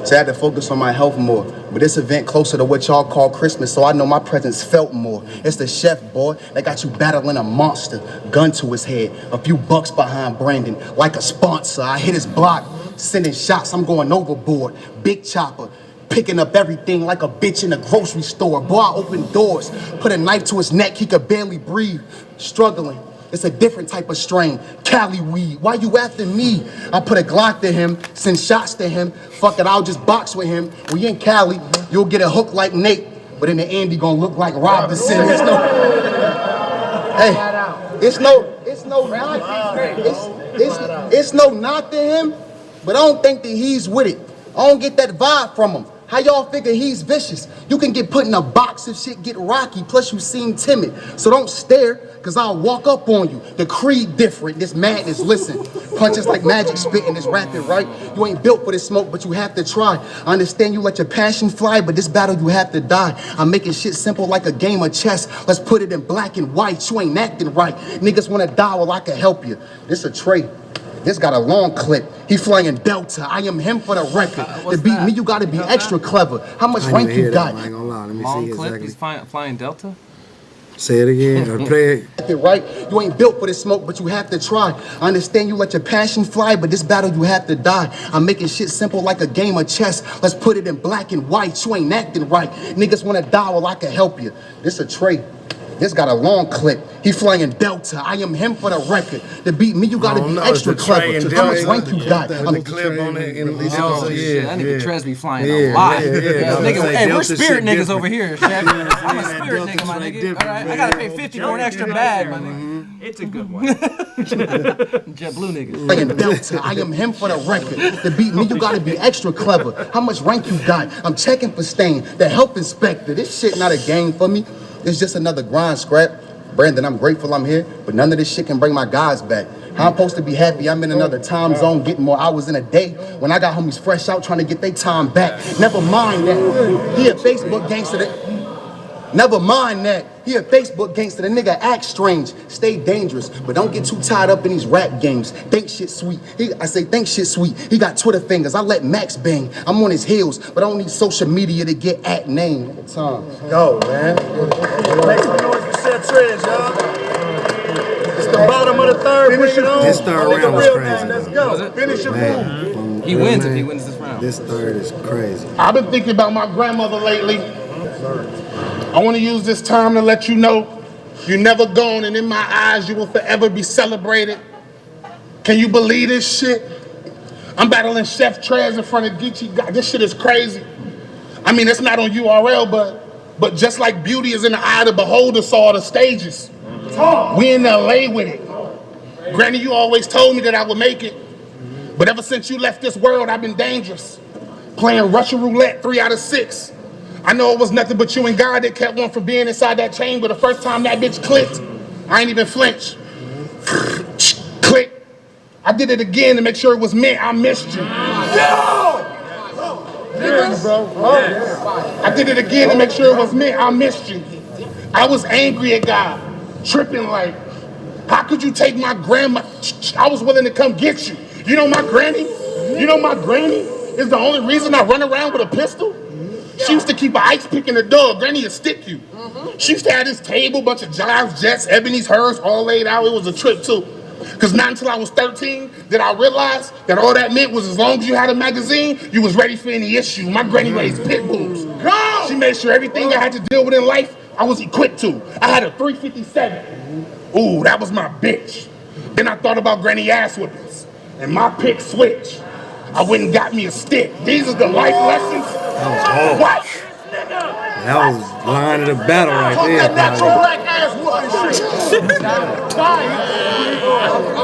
M: So I had to focus on my health more. But this event closer to what y'all call Christmas, so I know my presence felt more. It's the chef, boy, that got you battling a monster. Gun to his head, a few bucks behind Brandon. Like a sponsor, I hit his block, sending shots, I'm going overboard. Big chopper, picking up everything like a bitch in a grocery store. Boy, I opened doors, put a knife to his neck, he could barely breathe. Struggling. It's a different type of strain. Cali weed. Why you after me? I put a Glock to him, send shots to him. Fuck it, I'll just box with him. When you in Cali, you'll get a hook like Nate, but in the end, he gonna look like Robinson. It's no, hey, it's no knock to him, but I don't think that he's with it. I don't get that vibe from him. How y'all figure he's vicious? You can get put in a box if shit get rocky, plus you seem timid. So don't stare, cause I'll walk up on you. The creed different, this madness, listen. Punches like magic spitting, this rapid, right? You ain't built for this smoke, but you have to try. I understand you let your passion fly, but this battle you have to die. I'm making shit simple like a game of chess. Let's put it in black and white, you ain't acting right. Niggas wanna die, well I can help you. This a trait. This got a long clip. He flying Delta. I am him for the record. To beat me, you gotta be extra clever. How much rank you got?
K: I ain't gonna lie. Let me
B: Long
K: see
B: clip,
K: exactly.
B: he's flying Delta?
K: Say it again. Or play it.
M: Right? You ain't built for this smoke, but you have to try. I understand you let your passion fly, but this battle you have to die. I'm making shit simple like a game of chess. Let's put it in black and white. You ain't acting right. Niggas wanna die, well I can help you. This a trait. This got a long clip. He flying Delta. I am him for the record. To beat me, you gotta be extra clever. How much rank you got?
K: I'm the clip on it.
B: That nigga Trez be flying a lot. Nigga, hey, we're spirit niggas over here, Chef. I'm a spirit nigga, my nigga. All right, I gotta pay 50 for an extra bag, my nigga.
A: It's a good one.
B: JetBlue niggas.
M: Flying Delta. I am him for the record. To beat me, you gotta be extra clever. How much rank you got? I'm checking for stain. The health inspector. This shit not a game for me. It's just another grind scrap. Brandon, I'm grateful I'm here, but none of this shit can bring my guys back. How I'm supposed to be happy I'm in another time zone, getting more hours in a day, when I got homies fresh out trying to get their time back. Never mind that. He a Facebook gangster that... Never mind that. He a Facebook gangster. The nigga act strange. Stay dangerous, but don't get too tied up in these rap games. Think shit sweet. Think shit sweet. He got Twitter fingers. I let Max bang. I'm on his heels, but I don't need social media to get at name. At time. Go, man.
I: Make some noise for Chef Trez, y'all. It's the bottom of the third. Bring it on.
K: This third round was crazy.
I: Let's go. Finish your food.
B: He wins if he wins this round.
K: This third is crazy.
I: I've been thinking about my grandmother lately. I want to use this time to let you know you're never gone, and in my eyes you will forever be celebrated. Can you believe this shit? I'm battling Chef Trez in front of GEECHI. God, this shit is crazy. I mean, it's not on URL, but just like beauty is in the eye of the beholder, so are the stages. We in LA with it. Granny, you always told me that I would make it, but ever since you left this world, I've been dangerous. Playing Russian roulette 3 out of 6. I know it was nothing but you and God that kept one from being inside that chamber. The first time that bitch clicked, I ain't even flinch. Click. I did it again to make sure it was meant. I missed you. I did it again to make sure it was meant. I missed you. I was angry at God, tripping like, how could you take my grandma? I was willing to come get you. You know my granny? You know my granny is the only reason I run around with a pistol? She used to keep an ice pick in the door. Granny would stick you. She used to have this table, bunch of Giles, Jets, Ebony's, hers, all laid out. It was a trip too. Because not until I was 13 did I realize that all that meant was as long as you had a magazine, you was ready for any issue. My granny raised pit bulls. She made sure everything I had to deal with in life, I was equipped to. I had a 357. Ooh, that was my bitch. Then I thought about granny ass whippings. And my pick switch. I went and got me a stick. These are the life lessons. What?
K: That was line of the battle right there.
I: That natural black ass whooping shit.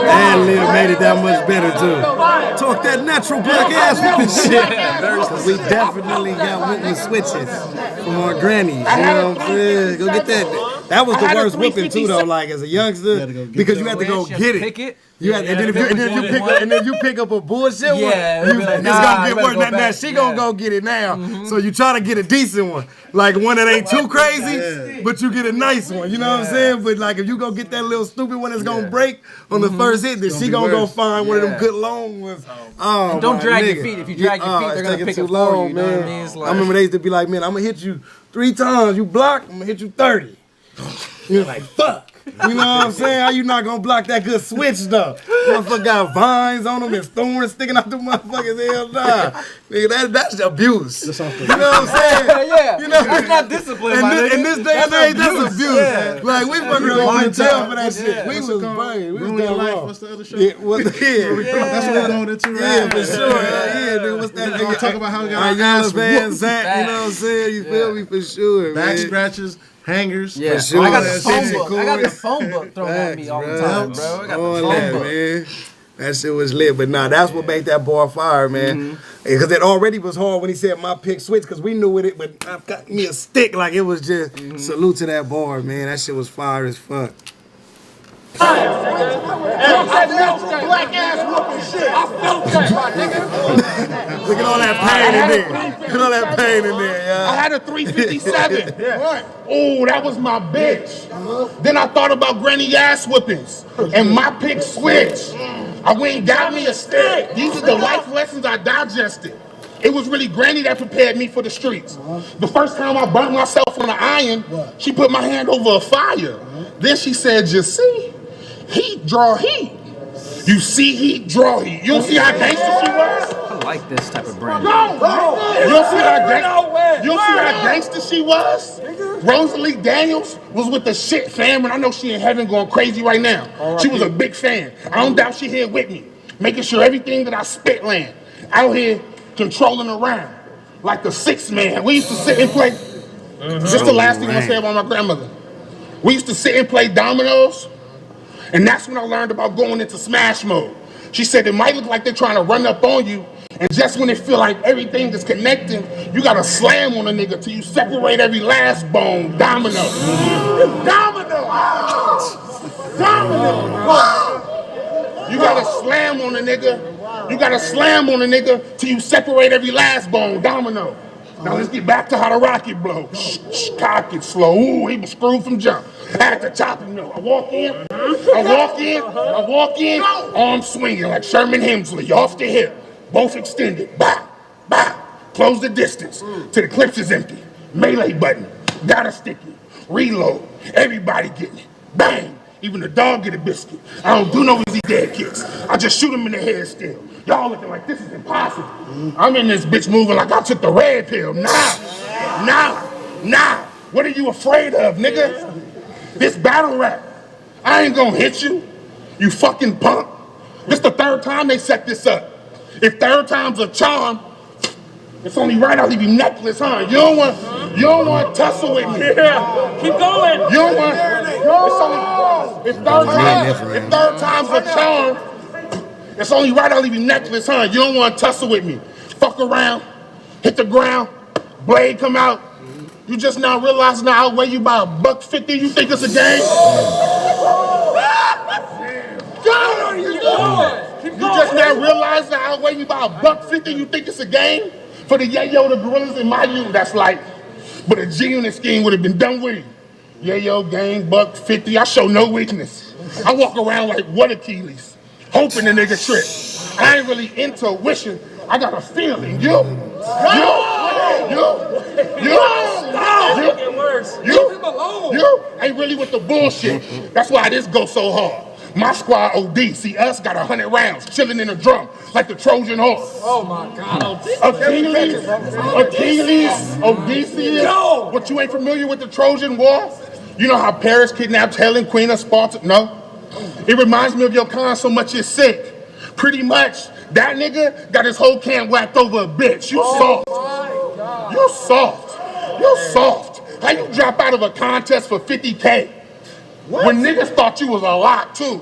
K: And Lil made it that much better too. Talk that natural black ass whooping shit. Cause we definitely got whooping switches from our grannies. You know what I'm saying? Go get that. That was the worst whooping too though. Like as a youngster, because you had to go get it. You had, and then if you pick up a bullshit one, it's gonna get worse. Now she gonna go get it now. So you try to get a decent one, like one that ain't too crazy, but you get a nice one. You know what I'm saying? But like if you go get that little stupid one that's gonna break on the first hit, then she gonna go find one of them good long ones. Oh,
A: don't drag your feet. If you drag your feet, they're gonna pick it for you. You know what I mean?
K: I remember they used to be like, man, I'm gonna hit you 3 times. You block, I'm gonna hit you 30. You're like, fuck. You know what I'm saying? How you not gonna block that good switch though? Motherfucker got vines on them and thorns sticking out the motherfuckers. Hell nah. Nigga, that's abuse. You know what I'm saying?
A: Yeah.
K: You know,
A: that's not discipline,
K: in this day and age, that's abuse. Yeah. Like we fucking around in jail for that shit. We was brain. We was done wrong.
E: What's the other show?
K: Yeah,
E: That's what we're going into right
K: yeah, for sure. Yeah, nigga, what's that?
E: We're gonna talk about how we got
K: our
E: our
K: young
E: ass
K: fans,
E: whooped.
K: Zach. You know what I'm saying? You feel me? For sure,
E: Back
K: man.
E: scratches, hangers.
A: Yeah,
K: sure.
A: I got the
K: That
A: phone
K: shit
A: book. I got the phone book thrown at me all the time, bro. I got
K: All
A: the phone
K: that,
A: book.
K: man. That shit was lit, but nah, that's what made that bar fire, man. Because it already was hard when he said my pick switch, because we knew with it, but I got me a stick, like it was just salute to that bar, man. That shit was fire as fuck.
I: That natural black ass whooping shit. I felt that, my nigga.
K: Look at all that pain in there. Look at all that pain in there,
I: I
K: y'all.
I: had a 357. Oh, that was my bitch. Then I thought about granny ass whippings and my pick switch. I went and got me a stick. These are the life lessons I digested. It was really granny that prepared me for the streets. The first time I burnt myself on the iron, she put my hand over a fire. Then she said, you see, heat draw heat. You see heat draw heat. You don't see how gangster she was?
A: I like this type of brand.
I: You don't see how gangster she was? Rosalie Daniels was with the shit fam, and I know she in heaven going crazy right now. She was a big fan. I don't doubt she here with me, making sure everything that I spit land. Out here controlling around like the sixth man. We used to sit and play. This is the last thing I'm gonna say about my grandmother. We used to sit and play dominoes, and that's when I learned about going into smash mode. She said it might look like they're trying to run up on you, and just when it feel like everything is connecting, you gotta slam on a nigga till you separate every last bone. Domino. Domino. Domino. You gotta slam on a nigga. You gotta slam on a nigga till you separate every last bone. Domino. Now let's get back to how the rocket blow. Cock it slow. Ooh, he was screwed from jump. I had to chop him though. I walk in, arms swinging like Sherman Hemsley, off the hip, both extended. Bow, bow. Close the distance till the clips is empty. Melee button, gotta stick it. Reload, everybody getting it. Bang. Even the dog get a biscuit. I don't do no easy dead kicks. I just shoot him in the head still. Y'all looking like this is impossible. I'm in this bitch moving like I took the red pill. Nah. What are you afraid of, nigga? This battle rap. I ain't gonna hit you, you fucking punk. This the third time they set this up. If third time's a charm, it's only right I'll leave you necklace, huh? You don't want to tussle with me. Yeah. Keep going. You don't want. If third time's a charm, it's only right I'll leave you necklace, huh? You don't want to tussle with me. Fuck around, hit the ground, blade come out. You just now realizing I outweigh you by $1.50. You think it's a game? You just now realizing I outweigh you by $1.50. You think it's a game? For the yayo, the gorillas in my youth, that's like, but a G-Unit scheme would have been done with it. Yayo, game, $1.50. I show no weakness. I walk around like what Achilles, hoping the nigga trip. I ain't really into wishing. I got a feeling. You ain't really with the bullshit. That's why this goes so hard. My squad OD. See us got 100 rounds chilling in a drum like the Trojan horse. Oh my God. Achilles, Odysseus. What, you ain't familiar with the Trojan War? You know how Paris kidnapped Helen, Queen of Sparta? No. It reminds me of your con so much it's sick. Pretty much, that nigga got his whole camp whacked over a bitch. You soft. You soft. You soft. How you drop out of a contest for 50K? When niggas thought you was a lot too.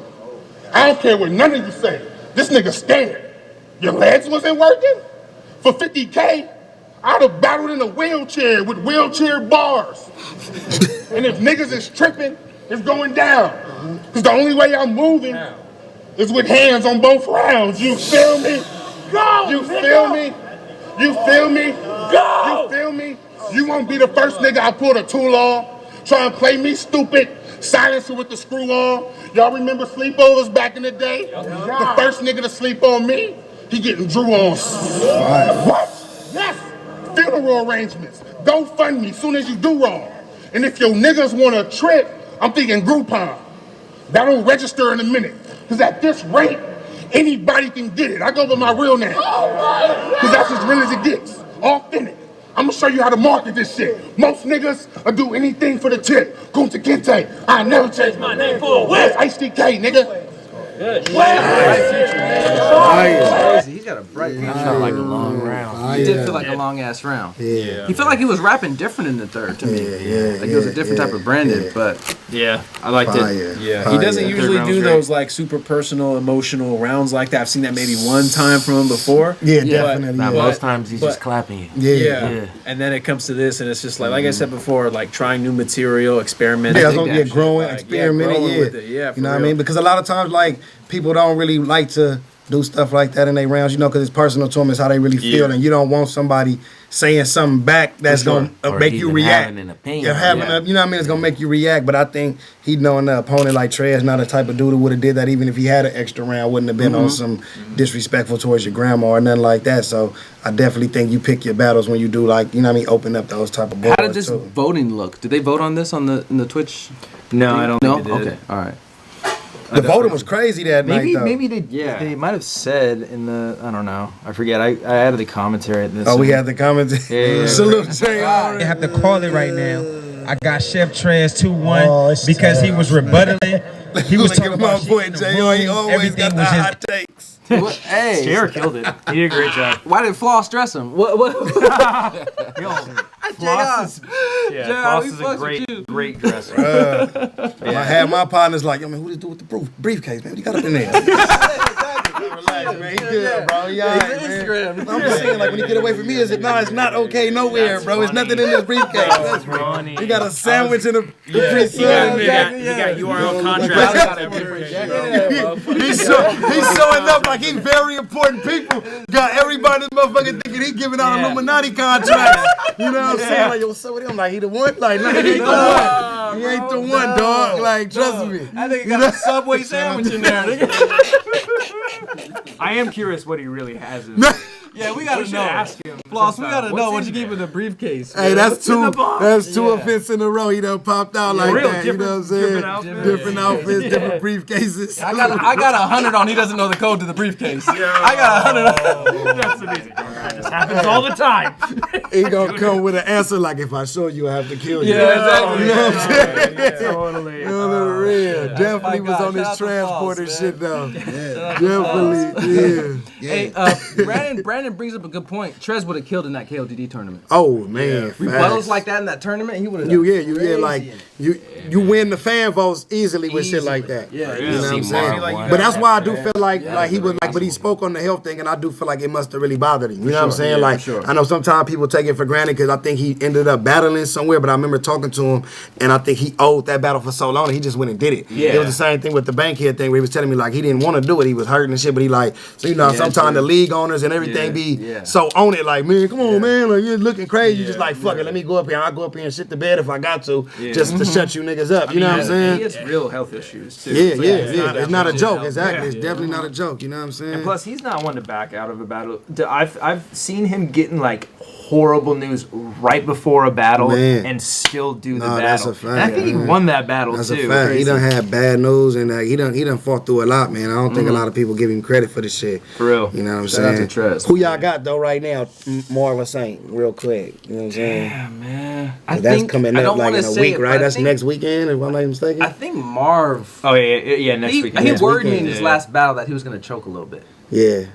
I: I don't care what none of you say. This nigga scared. Your legs wasn't working? For 50K, I'd have battled in a wheelchair with wheelchair bars. And if niggas is tripping, it's going down. Because the only way I'm moving is with hands on both rounds. You feel me? Go! You feel me? You feel me? Go! You feel me? You won't be the first nigga I pulled a tool on, try and play me stupid, silencer with the screw on. Y'all remember sleepovers back in the day? The first nigga to sleep on me, he getting drew on. What? Yes! Funeral arrangements. Go fund me soon as you do wrong. And if your niggas want a trip, I'm thinking Groupon. That'll register in a minute. Because at this rate, anybody can get it. I go with my real name. Because that's as real as it gets. Authentic. I'm going to show you how to market this shit. Most niggas will do anything for the tip. Kunta Kinte. I never change my name for a whip. HDK, nigga.
B: Good. He's got a bright future.
D: Felt like a long round.
B: He did feel like a long ass round.
K: Yeah.
B: He felt like he was rapping different in the third to me. Like it was a different type of Brandon, but
H: I liked it. He doesn't usually do those like super personal, emotional rounds like that. I've seen that maybe one time from him before.
K: Yeah, definitely.
D: But most times he's just clapping you.
H: Yeah. And then it comes to this, and it's just like I said before, like trying new material, experimenting.
K: Yeah, growing, experimenting.
H: With it. Yeah,
K: you know what I mean? Because a lot of times, like, people don't really like to do stuff like that in their rounds, you know, because it's personal to them, it's how they really feel, and you don't want somebody saying something back that's going to make you react.
D: Having an opinion.
K: You know what I mean? It's going to make you react, but I think he knowing the opponent like Trez, not the type of dude who would have did that even if he had an extra round, wouldn't have been on some disrespectful towards your grandma or nothing like that. So I definitely think you pick your battles when you do, like, you know what I mean, open up those type of boards.
B: how did this voting look? Did they vote on this on the Twitch?
A: No, I don't think they did.
B: Okay, all right.
K: The voting was crazy that night, though.
A: Maybe they might have said in the, I don't know, I forget. I added the commentary at this.
K: Oh, we had the commentary.
A: Yeah.
K: Salute JR.
N: I have to call it right now. I got Chef Trez 2-1 because he was rebuttaling. He was talking about
K: my boy JR. He always got the hot takes.
B: Hey,
A: JR killed it. He did a great job.
B: Why did Floss dress him? What?
A: Floss is a great dresser.
K: I had my partners like, yo, man, who this dude with the briefcase, man? What you got up in there? Relax, man. He good, bro. He all right, man. I'm just saying, like, when you get away from me, it's not okay nowhere, bro. It's nothing in this briefcase. That's
A: funny.
K: You got a sandwich in a
A: You got URL contracts.
K: He's showing up like he's very important people. Got everybody in this motherfucker thinking he giving out Illuminati contracts. You know what I'm saying? Like, yo, what's up with him? Like, he the one? Like, no, he ain't the one. He ain't the one, dog. Like, trust me.
B: I think he got a Subway sandwich in there.
A: I am curious what he really has in
B: Yeah, we gotta know.
A: Ask him.
B: Floss, we gotta know what you keep in the briefcase.
K: Hey, that's two offenses in a row. He done popped out like that. You know what I'm saying? Different outfits, different briefcases.
B: I got 100 on. He doesn't know the code to the briefcase. I got 100 on.
A: That's amazing. This happens all the time.
K: He gonna come with an answer like, if I show you, I have to kill you.
B: Yeah, exactly.
K: You know what I'm saying?
A: Totally.
K: No, real. Definitely was on his transporter shit though. Definitely,
B: Hey, Brandon brings up a good point. Trez would have killed in that KOTD tournament.
K: Oh man,
B: rebuttals like that in that tournament, he would have.
K: Like you win the fan votes easily with shit like that.
B: Yeah,
K: you know what I'm saying. But that's why I do feel like he was like, but he spoke on the health thing, and I do feel like it must have really bothered him. You know what I'm saying?
B: Yeah,
K: like I know sometimes people take it for granted because I think he ended up battling somewhere, but I remember talking to him, and I think he owed that battle for so long, and he just went and did it. Yeah. It was the same thing with the Bankhead thing where he was telling me like he didn't want to do it, he was hurting and shit, but he like, so you know sometimes the league owners and everything be so on it, like, man, come on, man, like you're looking crazy. You just like, fuck it, let me go up here. I'll go up here and shit the bed if I got to, just to shut you niggas up. You know what I'm saying?
A: He has real health issues too.
K: It's not a joke. Exactly. It's definitely not a joke. You know what I'm saying?
A: And plus, he's not one to back out of a battle. I've seen him getting like horrible news right before a battle and still do the battle.
K: That's a fact.
A: And I think he won that battle
K: that's
A: too.
K: That's a fact. He done had bad news and he done fought through a lot, man. I don't think a lot of people give him credit for this shit.
A: For real.
K: You know what I'm
B: Shout
K: saying?
B: out to Trez.
K: Who y'all got though right now? Marlon Saint, real quick. You know what I'm saying?
B: Yeah, man.
K: That's coming up like in a week, right? That's next weekend, if I'm not mistaken.
B: I think Marv.
A: Oh yeah, next weekend.
B: He worried me in his last battle that he was gonna choke a little bit.
K: Yeah.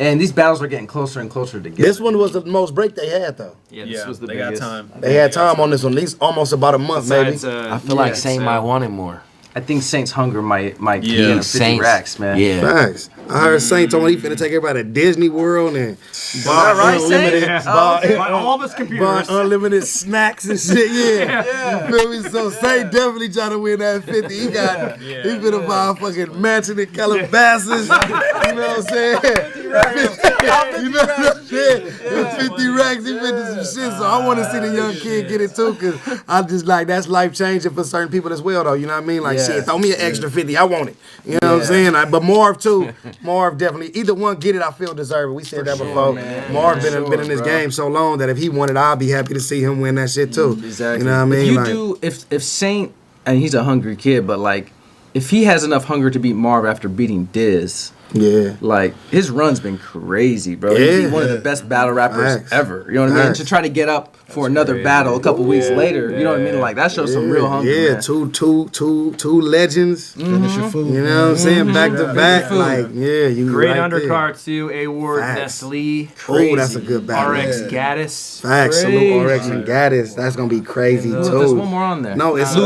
B: And these battles are getting closer and closer together.
K: This one was the most break they had, though.
A: Yeah, this was the biggest.
H: Got time.
K: They had time on this one, at least almost about a month, maybe.
D: I feel like Saint might want it more.
B: I think Saint's hunger might get
D: Yeah,
B: him 50 racks, man.
D: Yeah.
K: Facts. I heard Saint told me he finna take everybody to Disney World and buy
A: right,
K: unlimited,
A: Saint?
K: buy
A: all of his computers.
K: buy unlimited snacks and shit. Yeah. You feel me? So Saint definitely trying to win that 50. He finna buy a fucking mansion in Calabasas. You know what I'm saying? You know what I'm saying? 50 racks, he finna do some shit. So I want to see the young kid get it too, because I just like, that's life changing for certain people as well, though. You know what I mean? Like, shit, throw me an extra 50. I want it. You know what I'm saying? But Marv too. Marv definitely. Either one get it, I feel deserve it. We said that before. Marv been in this game so long that if he won it, I'll be happy to see him win that shit too.
B: Exactly.
K: You know what I mean?
B: If Saint, and he's a hungry kid, but like, if he has enough hunger to beat Marv after beating Diz, like his run's been crazy, bro. He's one of the best battle rappers ever. You know what I mean? To try to get up for another battle a couple weeks later, you know what I mean? Like that shows some real hunger.
K: Yeah,
B: man.
K: two legends. Finish your food. You know what I'm saying? Back to back. Like, you
A: Great
K: right
A: undercard too. A Ward, Nestle.
K: Oh, that's a good battle.
A: RX Gaddis.
K: Facts. Salute RX and Gaddis. That's gonna be crazy too.
B: There's one more on there.
K: No, it's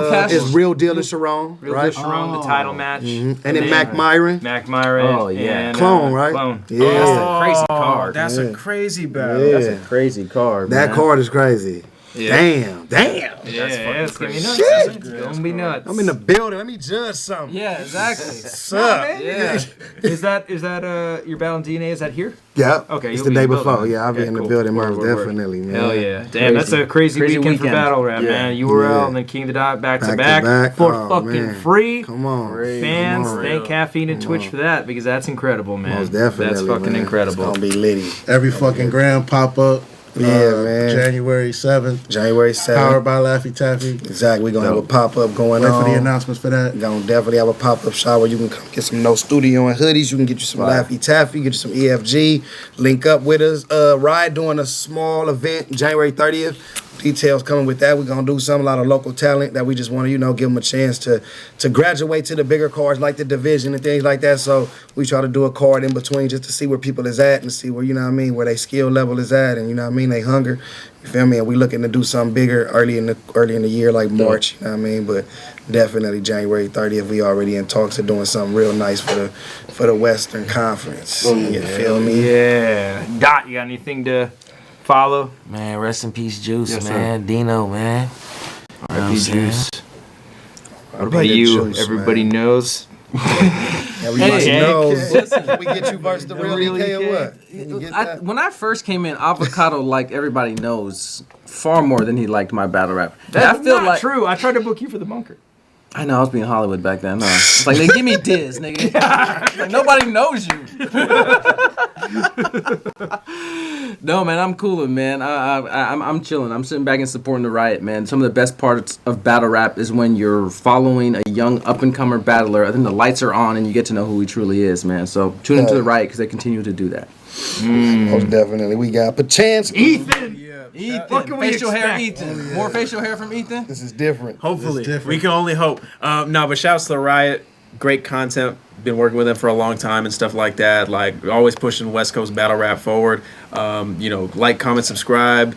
K: Real Deal and Sharon.
A: Real
K: right?
A: Deal Sharon, the title match.
K: And then Mac Myron.
A: Mac Myron.
B: Oh yeah.
A: And,
K: Clone, right?
A: Clone.
K: Yeah.
B: That's a crazy card.
H: That's a crazy battle.
K: Yeah.
B: That's a crazy card.
K: That
B: man.
K: card is crazy. Damn.
A: Yeah, it's gonna be nuts.
K: Shit.
A: It's gonna be nuts.
K: I'm in the building. Let me judge something.
B: Yeah, exactly.
K: What's up?
B: Yeah.
A: Is that your battle in DNA? Is that here?
K: Yeah.
A: Okay.
K: It's
A: you'll
K: the
A: be
K: day
A: in the
K: before.
A: building.
K: Yeah, I'll be in the
A: cool.
K: building
A: Word,
K: most
A: word, word.
K: definitely, man.
A: Hell yeah. Damn, that's a crazy weekend for battle rap, man. URL and then King of the Dot back to back for fucking free.
K: Come on.
A: Fans,
K: Come on.
A: thank Caffeine and Twitch for that, because that's incredible, man.
K: Most definitely.
A: That's fucking
K: man.
A: incredible.
K: It's gonna be litty.
E: Every fucking gram pop up.
K: Man.
E: January 7th.
K: January 7th.
E: Powered by Laffy Taffy.
K: Exactly. We're going to have a pop-up going
E: Wait
K: on.
E: for the announcements for that.
K: We're going to definitely have a pop-up shop where you can come get some No Studio and hoodies. You can get you some Laffy Taffy, get you some EFG. Link up with us. Ride doing a small event January 30th. Details coming with that. We're going to do some, a lot of local talent that we just want to, give them a chance to graduate to the bigger cards like the division and things like that. So we try to do a card in between just to see where people is at and see where, where their skill level is at and, they hunger. You feel me? And we looking to do something bigger early in the year, like March, you know what I mean? But definitely January 30th, we already in talks of doing something real nice for the Western Conference. You feel me?
A: Yeah. Dot, you got anything to follow?
D: Man, rest in peace, Juice,
A: Yes,
D: man.
A: sir.
D: Dino, man.
A: R.I.P. Juice. What about you?
K: Juice,
A: Everybody
K: man.
A: knows.
K: Everybody knows.
B: Listen,
K: We get you versus the real EK or what? You get that?
B: when I first came in, Avocado liked Everybody Knows far more than he liked my battle rap.
A: That's
B: I feel
A: not
B: like
A: true. I tried to book you for the bunker.
B: I know I was being Hollywood back then. No, it's like they give me Diz, nigga. It's like nobody knows you. No, man, I'm cooling, man. I'm chilling. I'm sitting back and supporting the riot, man. Some of the best parts of battle rap is when you're following a young up and comer battler. I think the lights are on and you get to know who he truly is, man. So tune into the riot because they continue to do that.
K: Most definitely. We got Pachance.
A: Ethan.
B: Ethan,
A: What can we
B: facial hair,
A: expect?
B: Ethan. More facial hair from Ethan.
K: This is different.
H: Hopefully. We can only hope. No, but shouts to the Riot. Great content. Been working with them for a long time and stuff like that. Like, always pushing West Coast battle rap forward. Like, comment, subscribe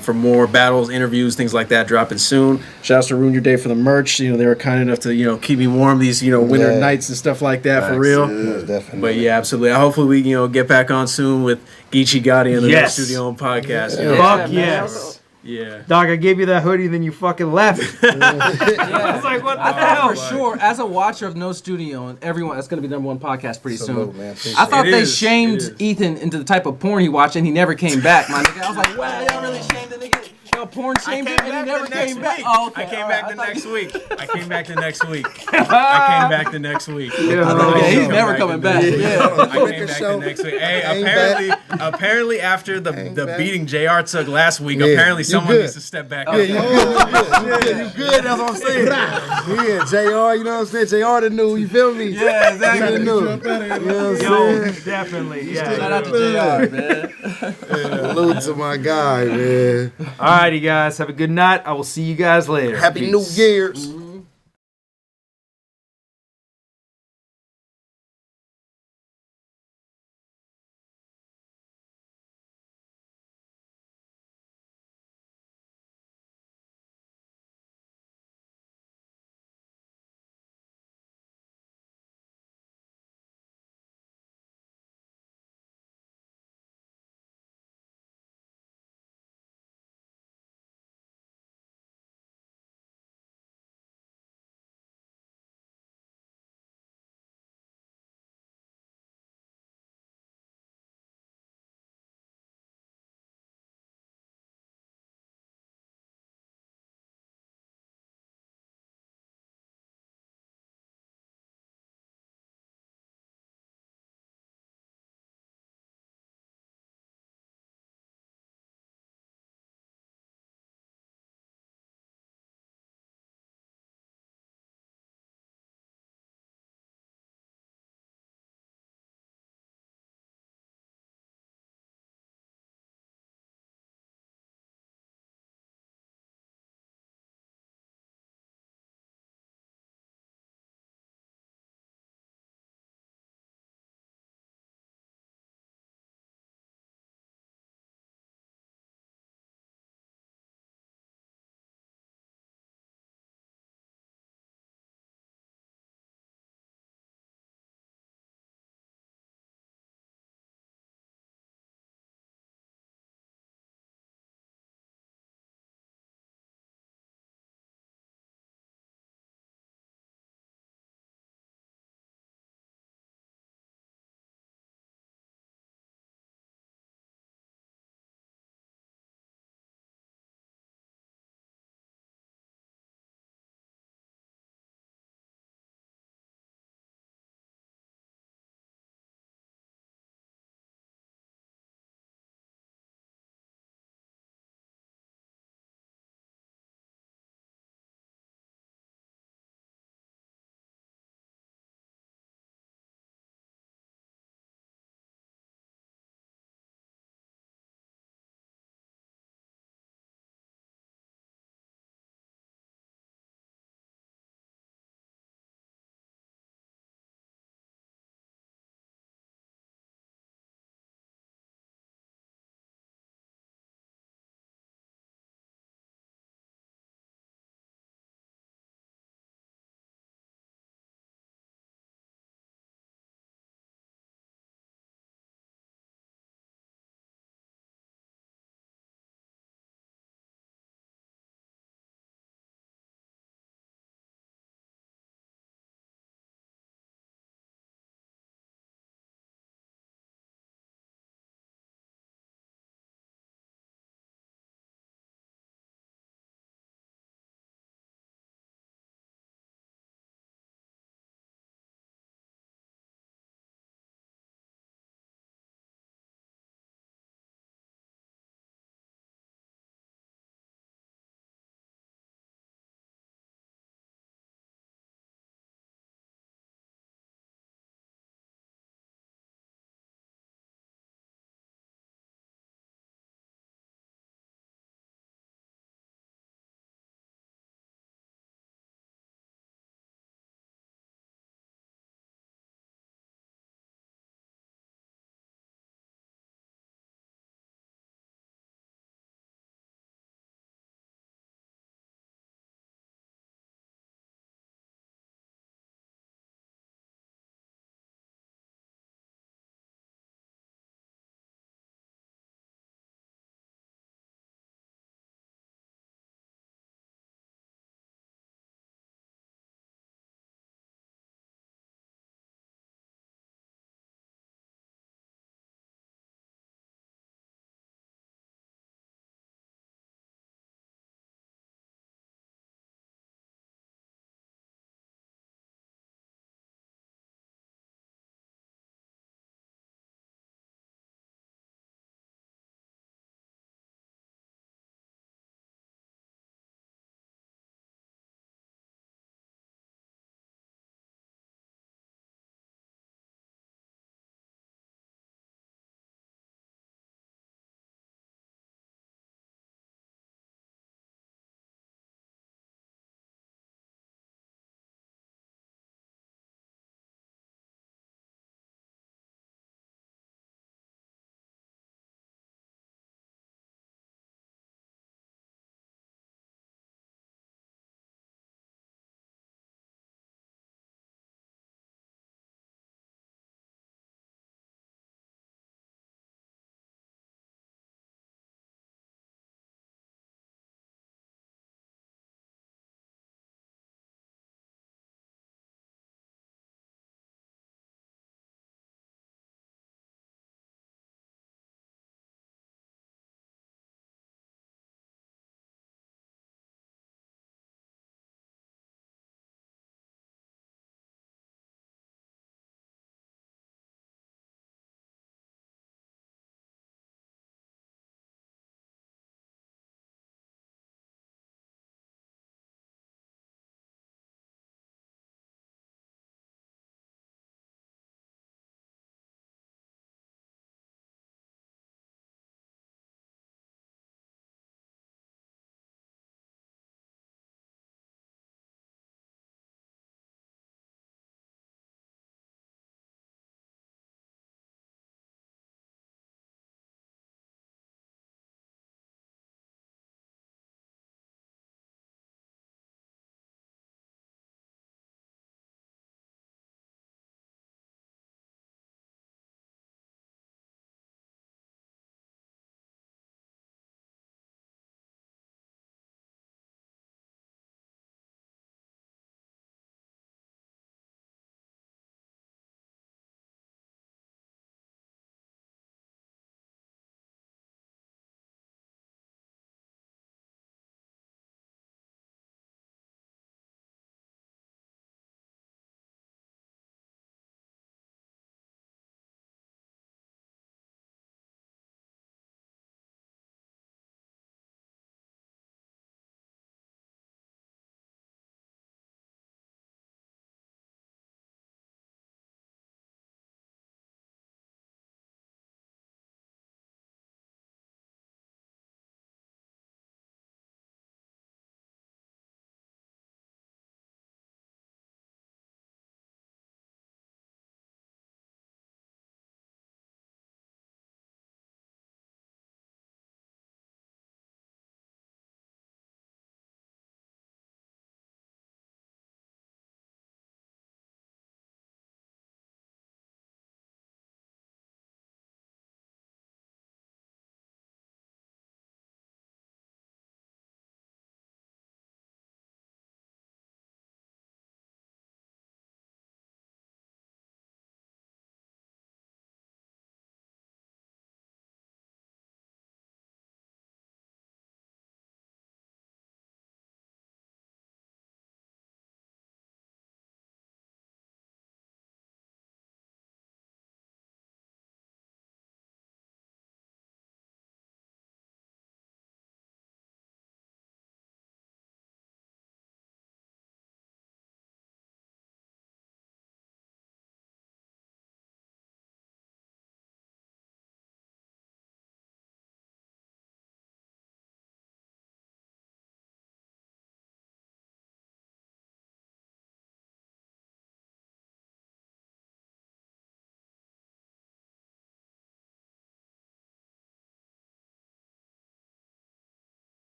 H: for more battles, interviews, things like that dropping soon. Shouts to Ruin Your Day for the merch. They were kind enough to, keep me warm these, winter nights and stuff like that. For real.
K: Most definitely.
H: But yeah, absolutely. Hopefully we, get back on soon with GEECHI, GOTTI and the
A: Yes.
H: Studio and podcast.
A: Fuck yes.
H: Yeah.
A: Dog, I gave you that hoodie, then you fucking left. I was like, what the hell?
B: For sure, as a watcher of No Studio and everyone, that's going to be the #1 podcast pretty
K: Salute,
B: soon.
K: man.
B: I thought
H: It
B: they
H: is,
B: shamed
H: it is.
B: Ethan into the type of porn he watched and he never came back, my nigga. I was like, wow, y'all really shamed the nigga. Y'all porn shamed him and he never came back. Oh, okay.
H: I came
B: all
H: back
B: right.
H: the next week. I came back the next week.
B: Yeah, he's never coming back. Yeah.
H: I came back the next week. Hey, apparently after the beating JR took last week, apparently someone needs to step back up.
K: You good, that's what I'm saying. Yeah, JR, you know what I'm saying? JR the new, you feel me?
B: Yeah, exactly.
K: The new. You know what
A: Yo,
K: I'm saying?
A: definitely. Yeah.
B: Shout out to JR, man.
K: Salute to my guy, man.
A: Alrighty, guys. Have a good night. I will see you guys later.
K: Happy New
A: Peace.
K: Year's.